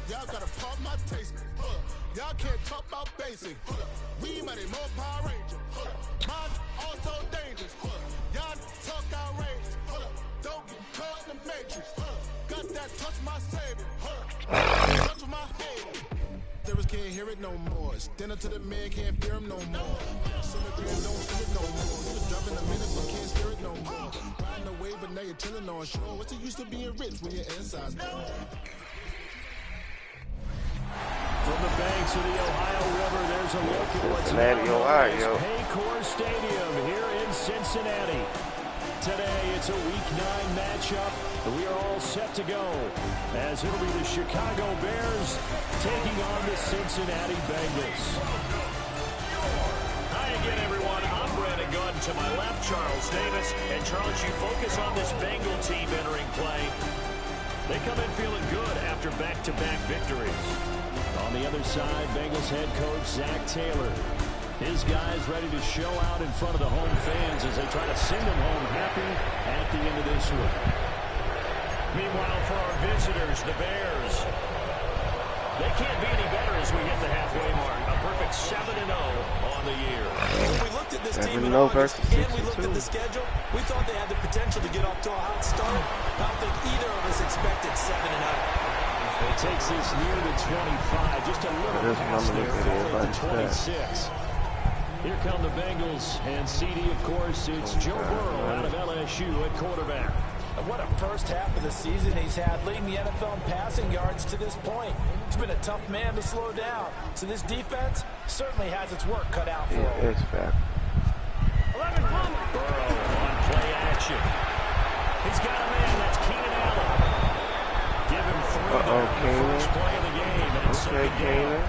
Y'all gotta pump my taste. Y'all can't talk about basic. We might more Power Ranger. Mine also dangerous. Y'all talk outrageous. Don't get caught in the matrix. Got that touch my savior. Touch my head. Terrorists can't hear it no more. Stand up to the man, can't fear him no more. Some of them don't feel it no more. You can drop in a minute, but can't steer it no more. Riding away, but now you're chilling on shore. What's the use of being rich when you're inside? From the banks of the Ohio River, there's a look at what's Cincinnati, now Ohio. known as Paycor Stadium here in Cincinnati. Today, it's a Week 9 matchup. We are all set to go, as it'll be the Chicago Bears taking on the Cincinnati Bengals. Hi again, everyone. I'm Brandon Gunn. To my left, Charles Davis. And Charles, you focus on this Bengal team entering play. They come in feeling good after back-to-back victories. On the other side, Bengals head coach Zach Taylor. His guys ready to show out in front of the home fans as they try to send them home happy at the end of this one. Meanwhile, for our visitors, the Bears, they can't be any better as we hit the halfway mark. A perfect 7-0 on the year. When we looked at this team in August and we looked at the schedule, we thought they had the potential to get off to a hot start. I don't think either of us expected 7-0. It takes this near the 25, just a little past there, forward to 26. Here come the Bengals, and CD, of course, it's Joe Burrow out of LSU at quarterback. And what a first half of the season he's had, leading the NFL in passing yards to this point. He's been a tough man to slow down. So this defense certainly has its work cut out for him. It's fact. Burrow on play action. He's got a man, that's Keenan Allen. Give him three there in the first play of the game. And it's second down.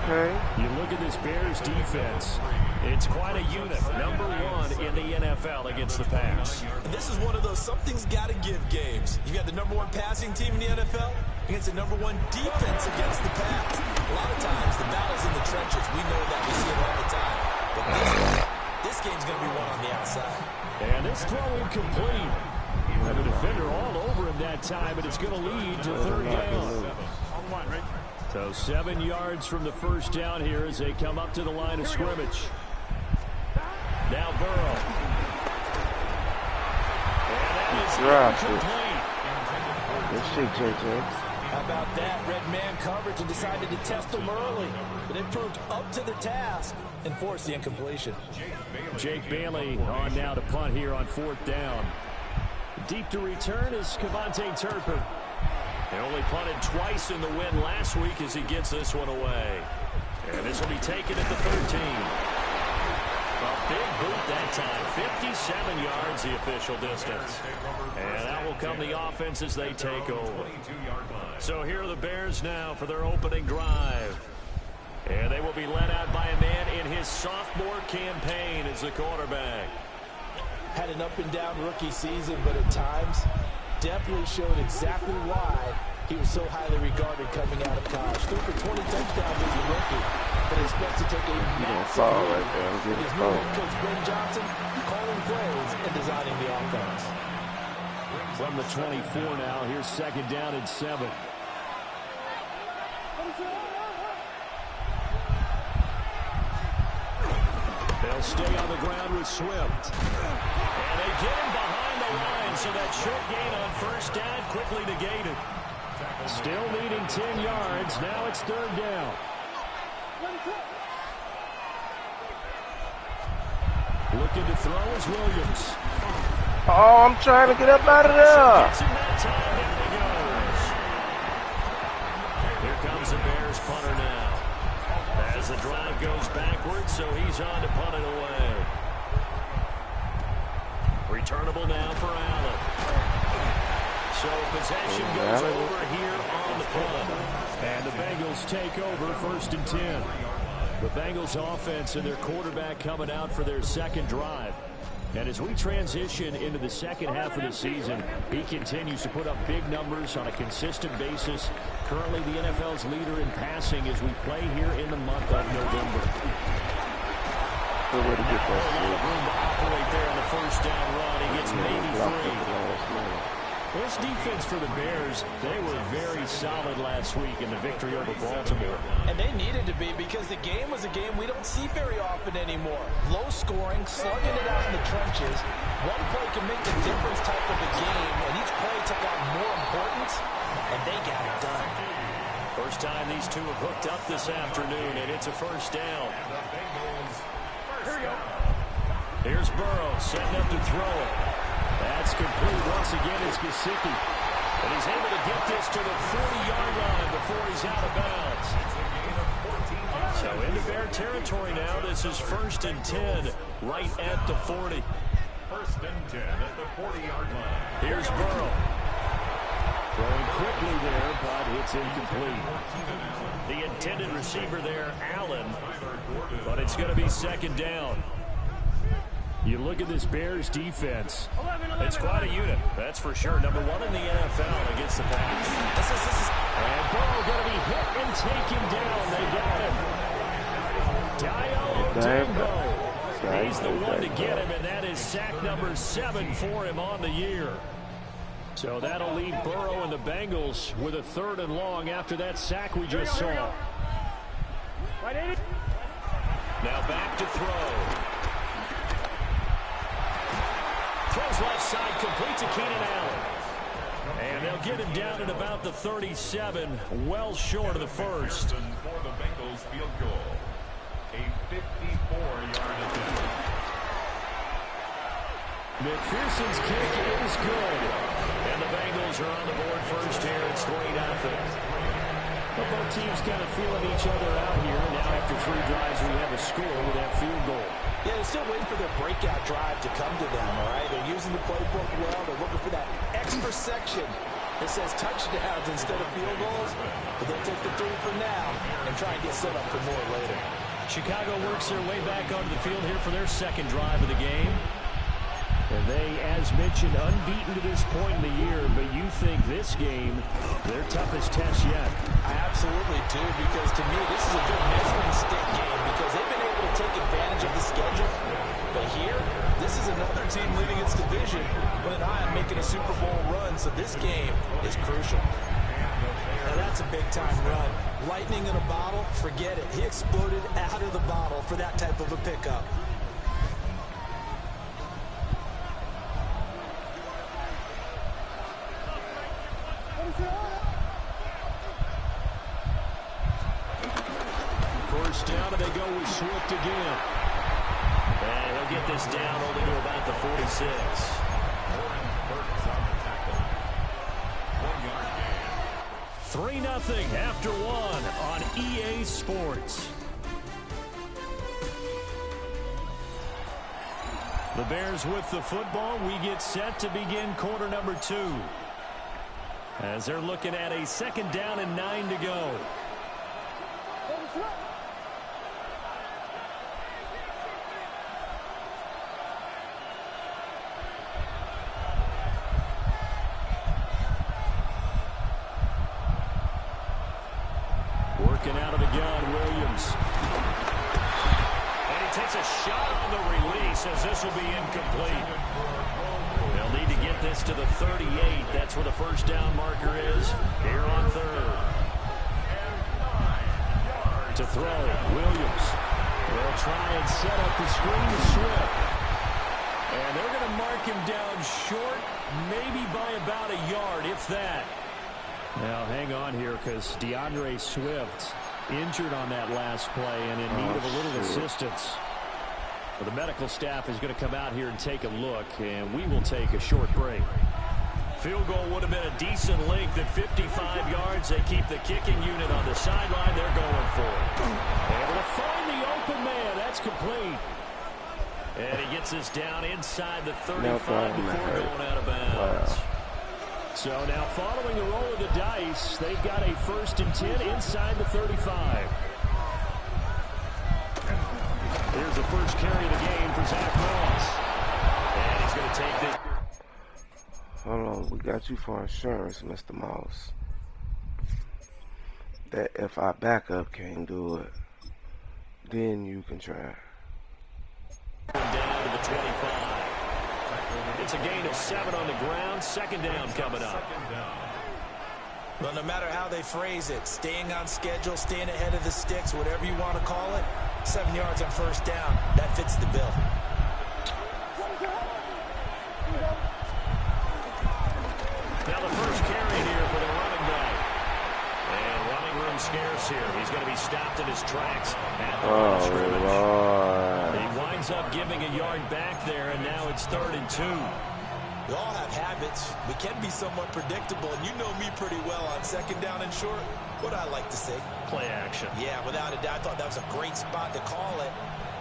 Okay. You look at this Bears defense. It's quite a unit. Number one in the NFL against the pass. And this is one of those something's got to give games. You got the number one passing team in the NFL against the number one defense against the pass. A lot of times, the battle's in the trenches. We know that. We see it all the time. But this game's going to be won on the outside. And this throw incomplete. And the defender all over him that time, but it's going to lead to third down. So 7 yards from the first down here as they come up to the line of scrimmage. Now Burrow. And that is incomplete. Good shit, JJ. How about that? Red man coverage and decided to test him early. But it proved up to the task and forced the incompletion. Jake Bailey on now to punt here on fourth down. Deep to return is Kevontae Turpin. They only punted twice in the win last week as he gets this one away. And this will be taken at the 13. A big boot that time. 57 yards the official distance. And that will come the offense as they take over. So here are the Bears now for their opening drive. And they will be led out by a man in his his sophomore campaign as a quarterback. Had an up-and-down rookie season, but at times definitely showed exactly why he was so highly regarded coming out of college. Threw for 20 touchdowns as a rookie, but expects to take a massive lead. His new head coach, Ben Johnson, calling plays and designing the offense. From the 24 now, here's second down and 7. They'll stay on the ground with Swift. And they get him behind the line, so that short gain on first down quickly negated. Still needing 10 yards. Now it's third down. Looking to throw is Williams. Oh, I'm trying to get up out of there. Here comes the Bears punter now. As the drive goes backwards, so he's on to punt it away. Returnable now for Allen. So possession goes over here on the punt. And the Bengals take over 1st and 10. The Bengals offense and their quarterback coming out for their second drive. And as we transition into the second half of the season, he continues to put up big numbers on a consistent basis. Currently the NFL's leader in passing as we play here in the month of November. Room to operate there on the first down run. He gets maybe 3. This defense for the Bears, they were very solid last week in the victory over Baltimore. And they needed to be, because the game was a game we don't see very often anymore. Low scoring, slugging it out in the trenches. One play can make the difference type of a game, and each play took on more importance, and they got it done. First time these two have hooked up this afternoon, and it's a first down. Here we go. Here's Burrow setting up to throw it. That's complete. Once again, it's Gesicki. And he's able to get this to the 40-yard line before he's out of bounds. So into Bear territory now. This is 1st and 10 right at the 40. 1st and 10 at the 40-yard line. Here's Burrow. Throwing quickly there, but it's incomplete. The intended receiver there, Allen. But it's going to be second down. You look at this Bears defense. It's quite a unit, that's for sure. Number 1 in the NFL against the pass. And Burrow going to be hit and taken down. They got him. Dio Dembo. He's the one to get him, and that is sack number 7 for him on the year. So that'll leave Burrow and the Bengals with a 3rd and long after that sack we just saw. Now back to throw. Throws left side, complete to Keenan Allen. And they'll get him down at about the 37, well short of the first. For the Bengals field goal, a 54-yard attempt. McPherson's kick is good. And the Bengals are on the board first here. It's 3-0. Both teams kind of feeling each other out here. Now after 3 drives, we have a score with that field goal. Yeah, they're still waiting for their breakout drive to come to them, all right? They're using the playbook well. They're looking for that extra section that says touchdowns instead of field goals. But they'll take the 3 for now and try and get set up for more later. Chicago works their way back onto the field here for their second drive of the game. And they, as mentioned, unbeaten to this point in the year, but you think this game, their toughest test yet. I absolutely do, because to me, this is a good measuring stick game because they've been able to take advantage of the schedule. But here, this is another team leading its division with an eye on making a Super Bowl run, so this game is crucial. Now that's a big-time run. Lightning in a bottle, forget it. He exploded out of the bottle for that type of a pickup. First down, and they go with Swift again. And he'll get this down only to about the 46. 3-0 after 1 on EA Sports. The Bears with the football. We get set to begin quarter number 2. As they're looking at a 2nd down and 9 to go. Williams. And he takes a shot on the release as this will be incomplete. They'll need to get this to the 38. That's where the first down marker is here on third. To throw, Williams. They'll try and set up the screen to Swift. And they're going to mark him down short, maybe by about a yard, if that. Now, hang on here, because DeAndre Swift injured on that last play and in need of a little assistance. Well, the medical staff is going to come out here and take a look, and we will take a short break. Field goal would have been a decent length at 55 yards. They keep the kicking unit on the sideline. They're going for it. Able to find the open man. That's complete. And he gets us down inside the 35 before going out of bounds. Wow. So now following the roll of the dice, they've got a 1st and 10 inside the 35. Here's the first carry of the game for Zach Moss. And he's going to take this. Hold on, we got you for insurance, Mr. Moss. That if our backup can't do it, then you can try. Down to the 25. It's a gain of 7 on the ground. 2nd down coming up. Well, no matter how they phrase it, staying on schedule, staying ahead of the sticks, whatever you want to call it, 7 yards on 1st down, that fits the bill. Now the first carry here for the running back. And running room scarce here. He's going to be stopped in his tracks at the line of scrimmage. Lord. He winds up giving a yard back there, and now it's 3rd and 2. We all have habits. We can be somewhat predictable, and you know me pretty well on 2nd down and short. What I like to say? Play action. Yeah, without a doubt. I thought that was a great spot to call it.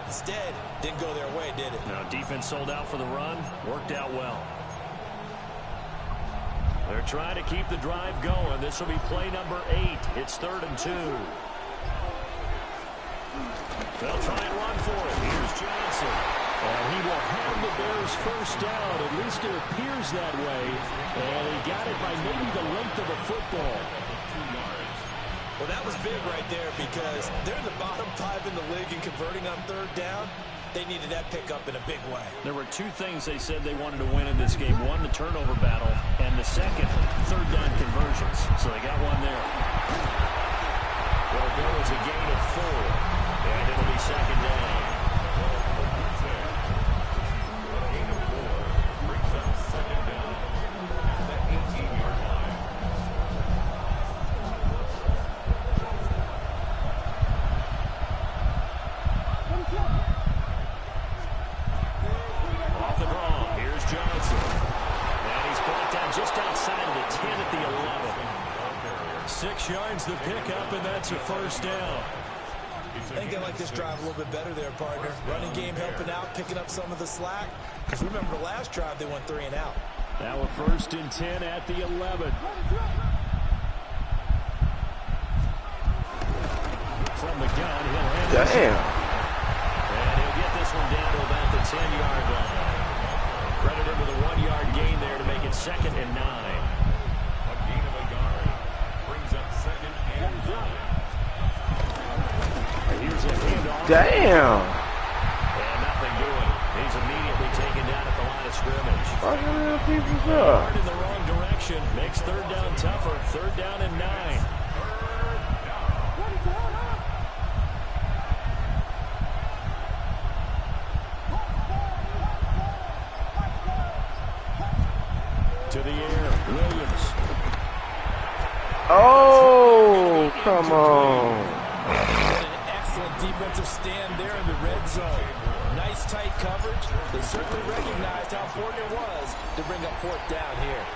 Instead, didn't go their way, did it? Now, defense sold out for the run. Worked out well. They're trying to keep the drive going. This will be play number 8. It's 3rd and 2. They'll try and run for it. Here's Johnson. And he will have the Bears 1st down. At least it appears that way. And he got it by maybe the length of a football. Well, that was big right there because they're in the bottom 5 in the league in converting on 3rd down. They needed that pickup in a big way. There were 2 things they said they wanted to win in this game. One, the turnover battle, and the second, 3rd down conversions. So they got one there. Well, there was a gain of 4, and it'll be 2nd down. Gain of 4 brings up 2nd down at the 18-yard line. Off the draw, here's Johnson. And he's brought down just outside of the 10 at the 11. 6 yards the pickup, and that's a 1st down. I think they like this drive a little bit better there, partner. Running game helping out, picking up some of the slack. Because remember, the last drive they went 3 and out. Now a 1st and 10 at the 11. From the gun, he'll hand this Damn. And he'll get this one down to about the 10-yard line. Credit him with a 1-yard gain there to make it 2nd and 9. A gain of a yard brings up 2nd and 9. Here's a handoff. Damn. And nothing doing. He's immediately taken down at the line of scrimmage. Fucking people Hard in the wrong direction. Makes 3rd down tougher. 3rd down and 9. To the air, Williams. Oh, come on. An excellent defensive stand there in the red zone. Nice tight coverage. They certainly recognized how important it was to bring up 4th down here.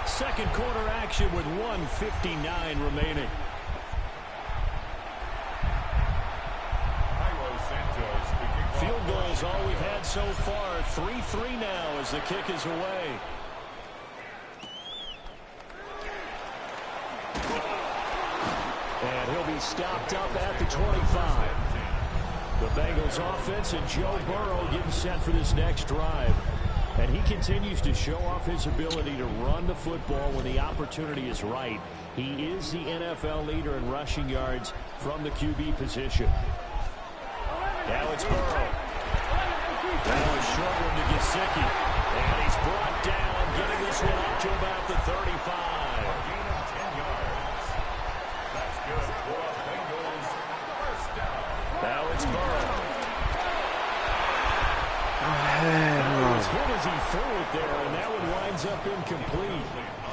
2nd quarter action with 1:59 remaining. Field goal is all we've had so far. 3-3 now as the kick is away. And he'll be stopped up at the 25. The Bengals offense and Joe Burrow getting set for this next drive. And he continues to show off his ability to run the football when the opportunity is right. He is the NFL leader in rushing yards from the QB position. Now it's Burrow. Now a short one to Gesicki. And he's brought down, getting this one up to about the 35. Gain of 10 yards. That's good for the Bengals. First down. Now it's Burrow. As good as he threw it there, and that one winds up incomplete.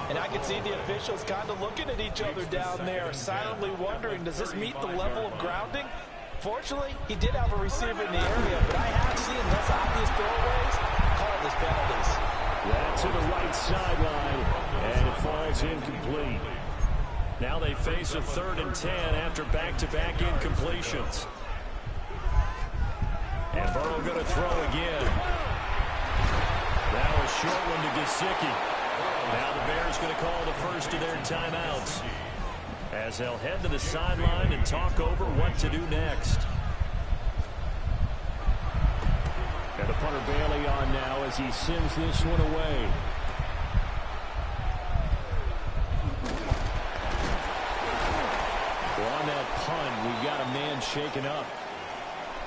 And I can see the officials kind of looking at each other down there, silently wondering, does this meet the level of grounding? Fortunately, he did have a receiver in the area, but I have seen less obvious throwaways called as penalties. That to the right sideline, and it falls incomplete. Now they face a 3rd and 10 after back-to-back incompletions. And Burrow going to throw again. Now a short one to Gesicki. Now the Bears going to call the first of their timeouts, as they'll head to the sideline and talk over what to do next. And the punter Bailey on now as he sends this one away. Well, on that punt, we've got a man shaken up.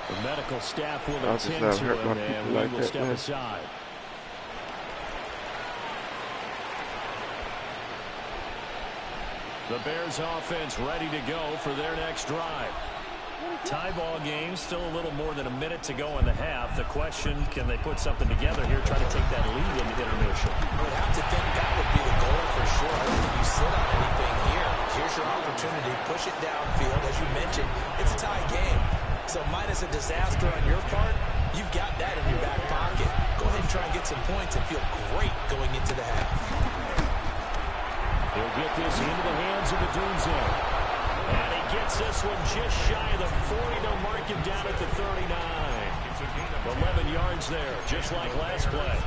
The medical staff will attend to him, and we will step aside. The Bears offense ready to go for their next drive. Tie ball game, still a little more than a minute to go in the half. The question, can they put something together here, try to take that lead into intermission? I would have to think that would be the goal for sure. I don't think you sit on anything here. Here's your opportunity. Push it downfield. As you mentioned, it's a tie game. So minus a disaster on your part, you've got that in your back pocket. Go ahead and try and get some points and feel great going into the half. He'll get this into the hands of the Dunzo. And he gets this one just shy of the 40. They'll mark him down at the 39. 11 yards there, just like last play.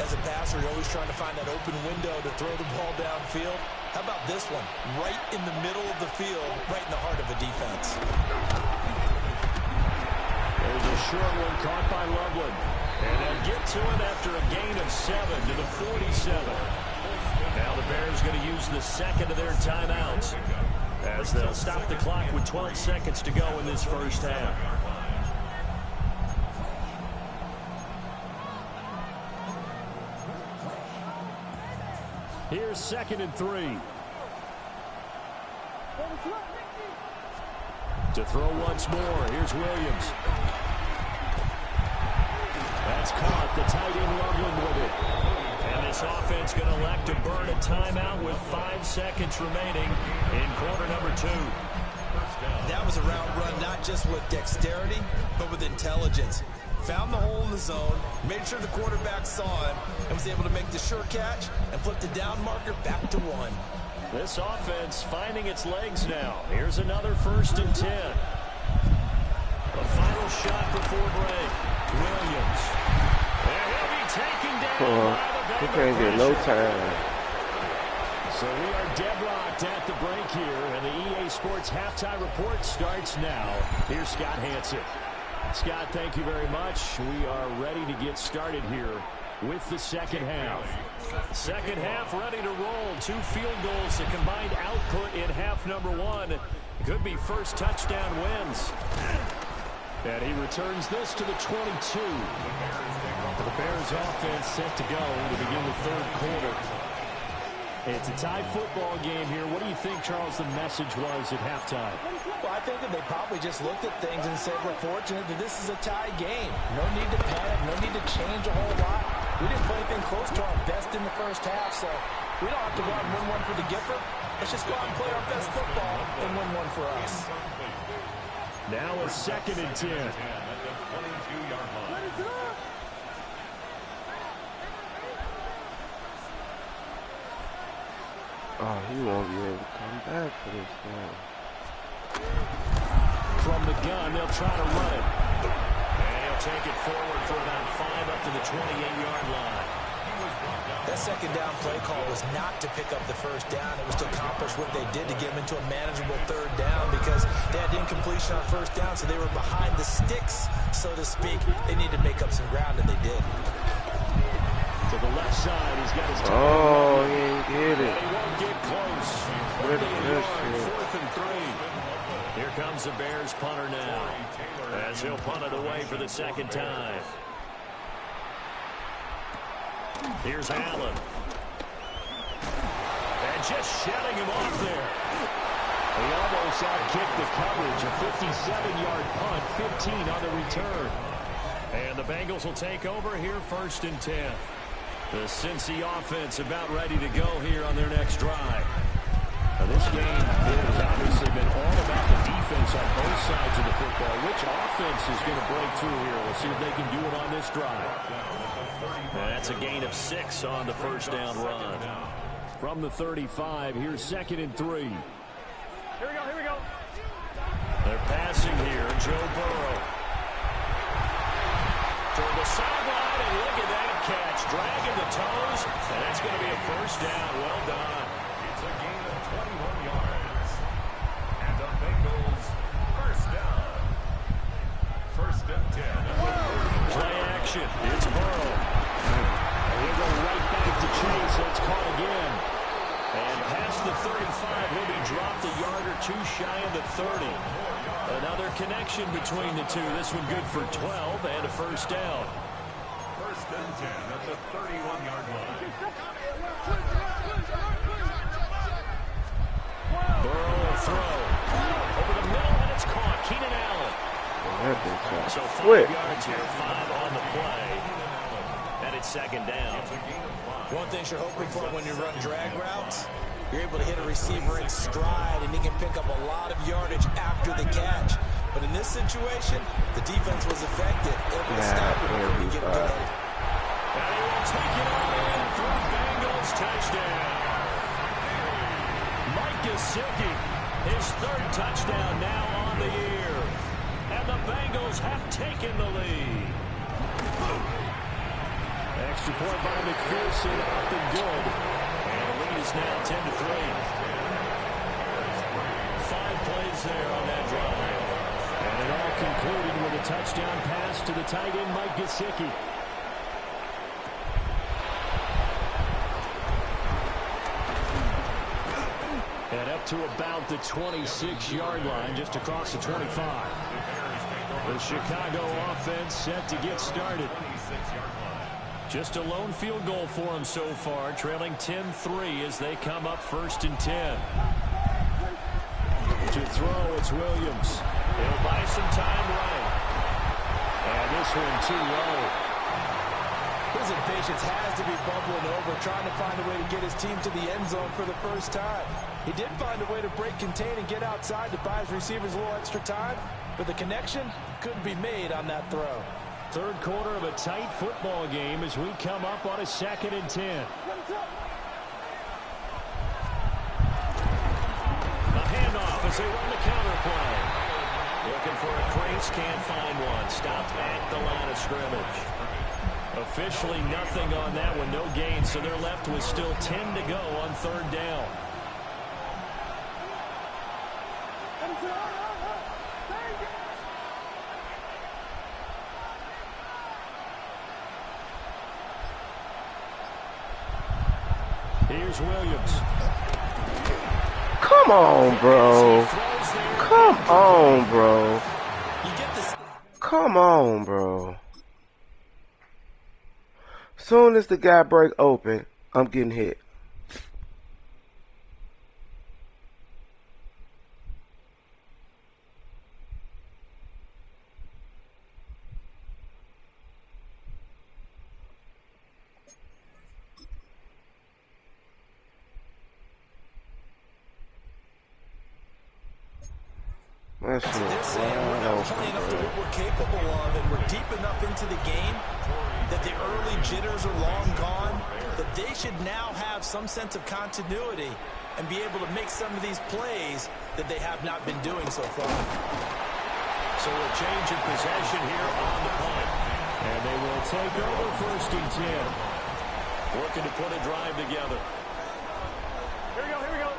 As a passer, you're always trying to find that open window to throw the ball downfield. How about this one? Right in the middle of the field, right in the heart of a defense. There's a short one caught by Loveland. And they'll get to him after a gain of 7 to the 47. Now the Bears going to use the second of their timeouts, as they'll stop the clock with 12 seconds to go in this first half. Here's 2nd and 3. To throw once more, here's Williams. That's caught, the tight end Loveland with it. And this offense going to elect to burn a timeout with 5 seconds remaining in quarter number 2. That was a route run not just with dexterity, but with intelligence. Found the hole in the zone, made sure the quarterback saw him, and was able to make the sure catch and flip the down marker back to 1. This offense finding its legs now. Here's another 1st and 10. The final shot before break. Williams. And he'll be taken down by the he can't get no time. So we are deadlocked at the break here, and the EA Sports halftime report starts now. Here's Scott Hansen. Scott, thank you very much. We are ready to get started here with the second half. Second half ready to roll. 2 field goals, the combined output in half number 1. Could be first touchdown wins. And he returns this to the 22. The Bears offense set to go to begin the 3rd quarter. It's a tied football game here. What do you think, Charles, the message was at halftime? Well, I think that they probably just looked at things and said, we're fortunate that this is a tie game. No need to panic, no need to change a whole lot. We didn't play anything close to our best in the first half, so we don't have to go out and win one for the Gipper. Let's just go out and play our best football and win one for us. Now a 2nd and 10. Oh, he won't be able to come back for this game. From the gun, they'll try to run it. And he'll take it forward for about 5 up to the 28-yard line. That second down play call was not to pick up the first down. It was to accomplish what they did to get them into a manageable 3rd down, because they had incompletion on first down, so they were behind the sticks, so to speak. They needed to make up some ground, and they did. To the left side, he's got his tight Oh, end. he didn't get it. He won't get close. Where's Only a this yard, shit? 4th and 3. Here comes the Bears punter now, as he'll punt it away for the second time. Here's Allen. And just shutting him off there. He almost outkicked the coverage. A 57-yard punt, 15 on the return. And the Bengals will take over here 1st and 10. The Cincy offense about ready to go here on their next drive. Now this game has obviously been all about the defense on both sides of the football. Which offense is going to break through here? We'll see if they can do it on this drive. And that's a gain of 6 on the first down run. From the 35, here's 2nd and 3. Here we go. They're passing here. Joe Burrow. Toward the sideline, and look at that catch. Dragging the toes, and that's going to be a first down. Well done. It's a gain of 21 yards. And the Bengals first down. 1st and 10. Play action. It's Burrow. And he'll go right back to Chase. It's caught again. And past the 35, he'll be dropped a yard or 2 shy of the 30. Another connection between the two. This one good for 12 and a first down. 1st and 10 at the 31-yard line. Burrow will throw. Over the middle, and it's caught. Keenan Allen. So 5 yards here, 5 on the play. And it's 2nd down. One thing you're hoping for when you run drag routes, you're able to hit a receiver in stride, and he can pick up a lot of yardage after the catch. But in this situation, the defense was effective. Able to stop it before he get good. And he will take it all in for a Bengals touchdown. Mike Gesicki, his 3rd touchdown now on the year. And the Bengals have taken the lead. Extra point by McPherson, up and good. And the lead is now 10-3. 5 plays there on that drive. And it all concluded with a touchdown pass to the tight end, Mike Gesicki. And up to about the 26-yard line, just across the 25. The Chicago offense set to get started. Just a lone field goal for them so far, trailing 10-3 as they come up 1st and 10. To throw, it's Williams. He'll buy some time right. And this one too low. His impatience has to be bubbling over, trying to find a way to get his team to the end zone for the first time. He did find a way to break contain and get outside to buy his receivers a little extra time, but the connection couldn't be made on that throw. 3rd quarter of a tight football game as we come up on a 2nd and 10. A handoff as they run the counter play. Looking for a crease, can't find one. Stopped at the line of scrimmage. Officially nothing on that one, no gain, so they're left with still 10 to go on 3rd down. Here's Williams. Come on, bro. Come on, bro. Come on, bro. Soon as the guy break open, I'm getting hit. To this end, we're now playing up to what we're capable of, and we're deep enough into the game that the early jitters are long gone, that they should now have some sense of continuity and be able to make some of these plays that they have not been doing so far. So a change of possession here on the punt. And they will take over 1st and 10. Working to put a drive together. Here we go.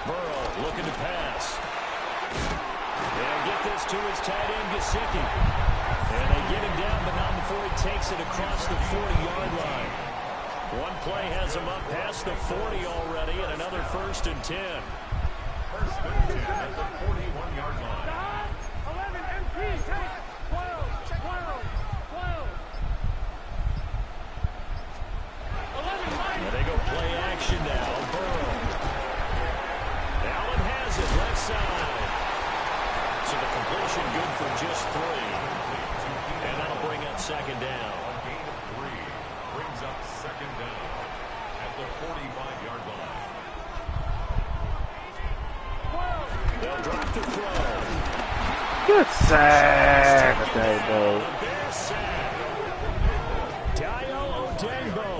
Burrow looking to pass. And get this to his tight end, Gesicki. And they get him down, but not before he takes it across the 40-yard line. One play has him up past the 40 already, and another 1st and 10. 1st and 10 at the 41-yard line. 11 MP, take 12, 12, 12. 11 And they go play action now. Burrow. Allen has it left side. So the completion good for just 3. And that'll bring up 2nd down. A gain of 3 brings up 2nd down at the 45-yard line. They'll drop the throw. Good sack. Dangbo. Dayo Odeyingbo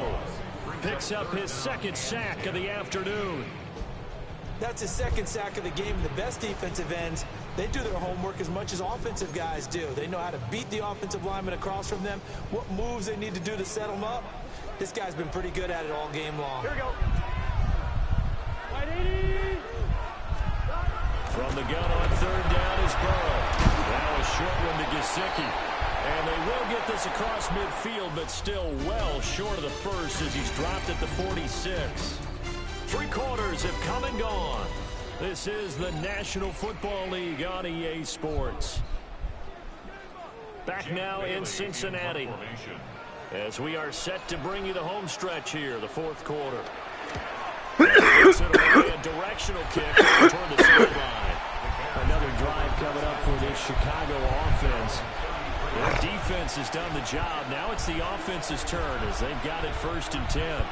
picks up his 2nd sack of the afternoon. That's his 2nd sack of the game. The best defensive ends, they do their homework as much as offensive guys do. They know how to beat the offensive lineman across from them, what moves they need to do to set them up. This guy's been pretty good at it all game long. Here we go. Right 80. From the gun on 3rd down is Burrow. Now a short one to Gesicki. And they will get this across midfield, but still well short of the 1st as he's dropped at the 46. 3 quarters have come and gone. This is the National Football League on EA Sports. Back now in Cincinnati as we are set to bring you the home stretch here, the 4th quarter. It's a directional kick toward the sideline. Another drive coming up for this Chicago offense. Their defense has done the job. Now it's the offense's turn as they've got it 1st and 10.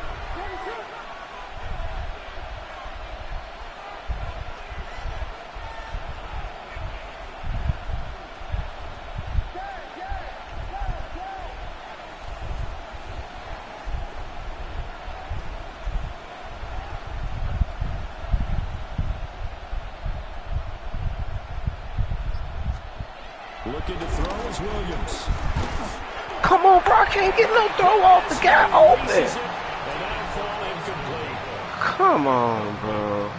Looking to throw is Williams. Come on, bro. I can't get no throw off. The guy open. Come on, bro.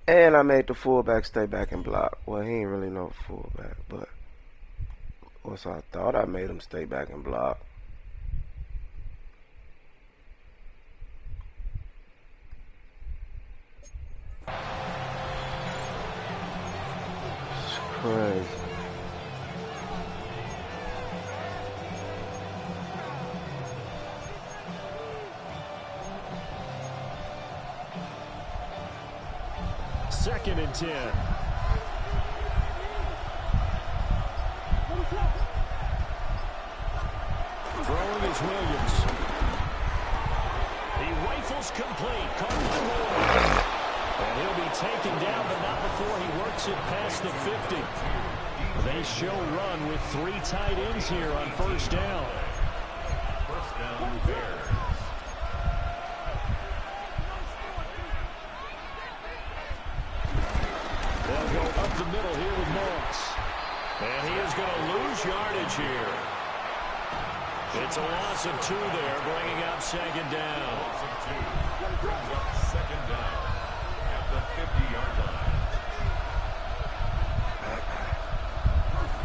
And I made the fullback stay back and block. Well, he ain't really no fullback, but also I thought I made him stay back and block. It's crazy. Second and 10. Throwing is Williams. He rifles complete. Caught by Ward. And he'll be taken down, but not before he works it past the 50. They show run with 3 tight ends here on 1st down. 1st down, Bears. They'll go up the middle here with Moss. And he is going to lose yardage here. It's a loss of 2 there, bringing up 2nd down. Loss of 2 brings up 2nd down at the 50-yard line.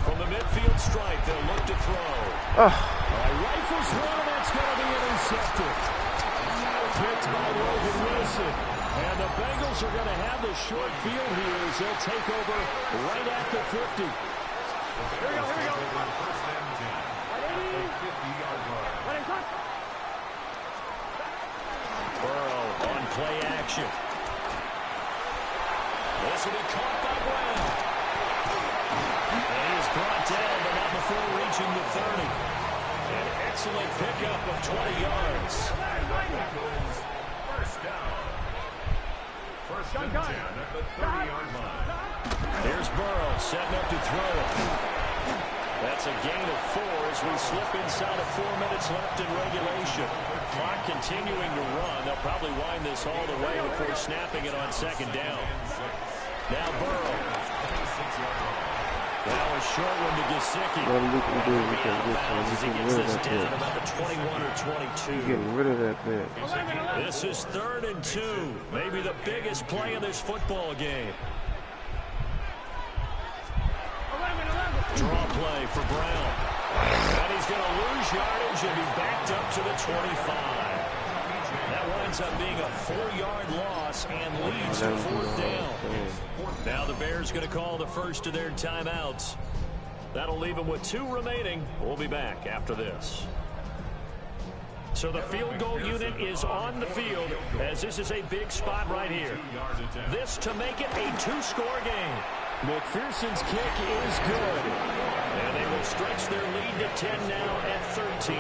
From the midfield stripe, they'll look to throw. Rifles one, and that's going to be intercepted. Picked by Logan Wilson. And the Bengals are going to have the short field here as they'll take over right at the 50. Here we go. 1st and 10 at the 50-yard line. Burrow on play action. This will be caught by Brown. And he is brought down, but not before reaching the 30. An excellent pickup of 20 yards. Bengals 1st down. 1st and 10 at the 30-yard line. Here's Burrow setting up to throw it. That's a gain of 4 as we slip inside of 4 minutes left in regulation. Clock continuing to run. They'll probably wind this all the way before snapping it on 2nd down. Now Burrow. Now a short one to Gesicki. What we can do, we can As he get gets rid of this that down bit. about the 21 or 22. Getting rid of that bit. This is 3rd and 2. Maybe the biggest play in this football game. Draw play for Brown. And he's going to lose yardage and be backed up to the 25. That winds up being a 4-yard loss and leads to 4th down. Now the Bears going to call the first of their timeouts. That'll leave them with 2 remaining. We'll be back after this. So the field goal unit is on the field as this is a big spot right here. This to make it a 2-score game. McPherson's kick is good. And they will stretch their lead to 10 now at 13-3.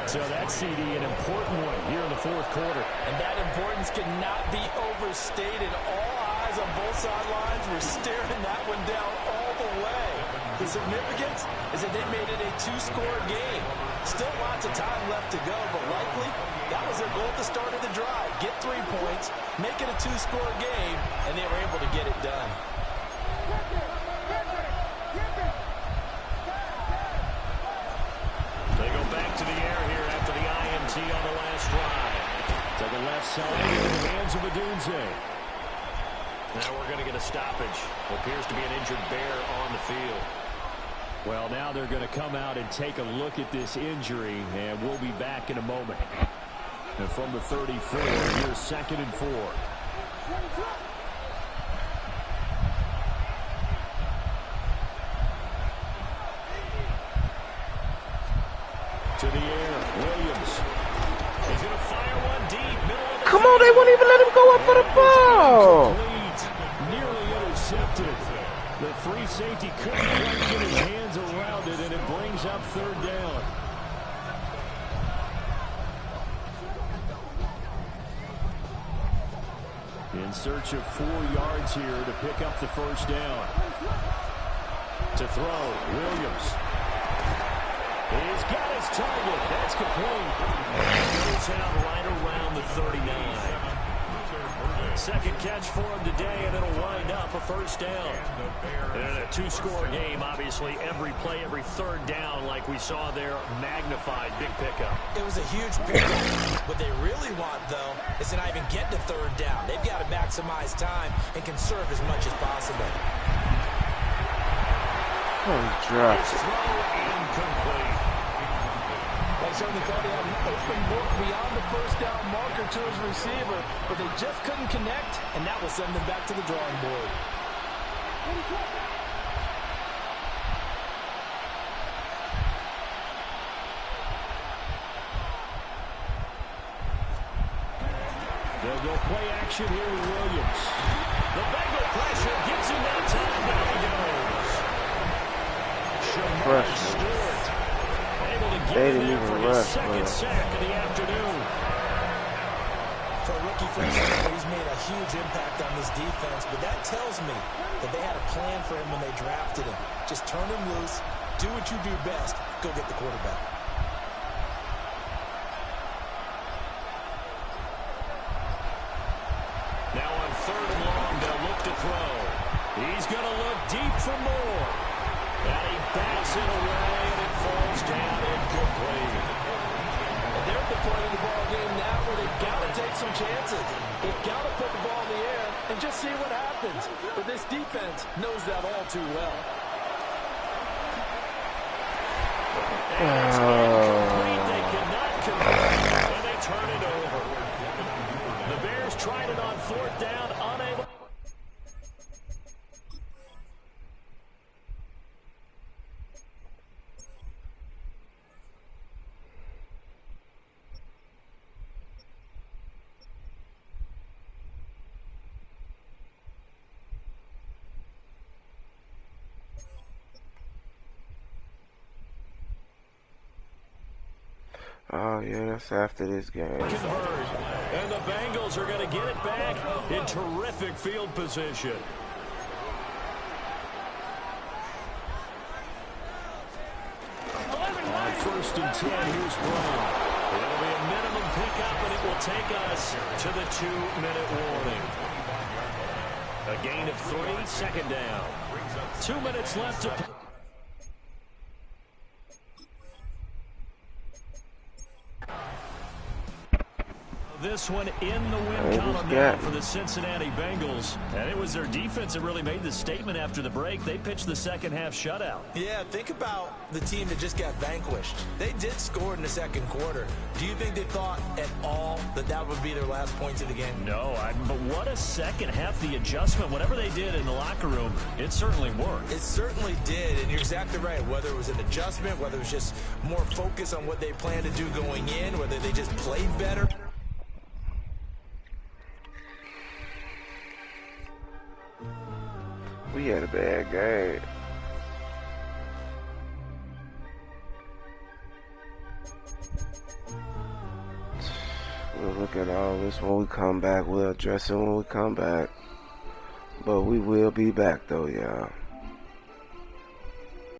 So that CD, an important one here in the 4th quarter. And that importance cannot be overstated. All eyes on both sidelines were staring that one down all the way. The significance is that they made it a 2-score game. Still lots of time left to go, but likely that was their goal at the start of the drive. Get 3 points, make it a 2-score game, and they were able to get it done. They go back to the air here after the INT on the last drive. To the left side in the hands of Adunze. Now we're going to get a stoppage. Appears to be an injured Bear on the field. Well, now they're going to come out and take a look at this injury, and we'll be back in a moment. And from the 34, here's 2nd and 4. To the air, Williams. He's going to fire one deep. Come on, they won't even let him go up for the ball. Nearly intercepted. The free safety couldn't quite get his hands around it, and it brings up 3rd down. In search of 4 yards here to pick up the 1st down. To throw, Williams. He's got his target. That's complete. Goes out right around the 39. 2nd catch for him today, and it'll wind up a 1st down. And a 2-score game, obviously, every play, every 3rd down, like we saw there, magnified, big pickup. It was a huge pickup. What they really want, though, is to not even get to 3rd down. They've got to maximize time and conserve as much as possible. Oh, dropped His throw incomplete. They certainly thought he had an open look beyond the 1st down marker to his receiver, but they just couldn't connect, and that will send them back to the drawing board. They'll go play action here with Williams. The Bengal pressure gets him that time. Down he goes. Shamar Stewart able to get in there for his 2nd sack of the afternoon. For a rookie freshman, he's made a huge impact on this defense, but that tells me that they had a plan for him when they drafted him. Just turn him loose, do what you do best, go get the quarterback. Now on 3rd and long, they'll look to throw. He's going to look deep for more. And he bats it away, and it falls down incomplete. And they're at the point of the ball game now where they've got to take some chances. They've got to put the ball in the air and just see what happens. But this defense knows that all too well. And it's incomplete. They cannot convert, and they turn it over. The Bears tried it on 4th down, unable. Oh, yeah, that's after this game. Convert. And the Bengals are going to get it back in terrific field position. On 1st and 10, here's Brown. It'll be a minimum pickup, and it will take us to the 2-minute warning. A gain of 3, second down. 2 minutes left to play. This one in the win column now for the Cincinnati Bengals. And it was their defense that really made the statement after the break. They pitched the second half shutout. Yeah, think about the team that just got vanquished. They did score in the second quarter. Do you think they thought at all that that would be their last points of the game? No, but what a second half. The adjustment, whatever they did in the locker room, it certainly worked. It certainly did, and you're exactly right. Whether it was an adjustment, whether it was just more focus on what they planned to do going in, whether they just played better. We had a bad game. We'll look at all this when we come back. We'll address it when we come back. But we will be back though, y'all.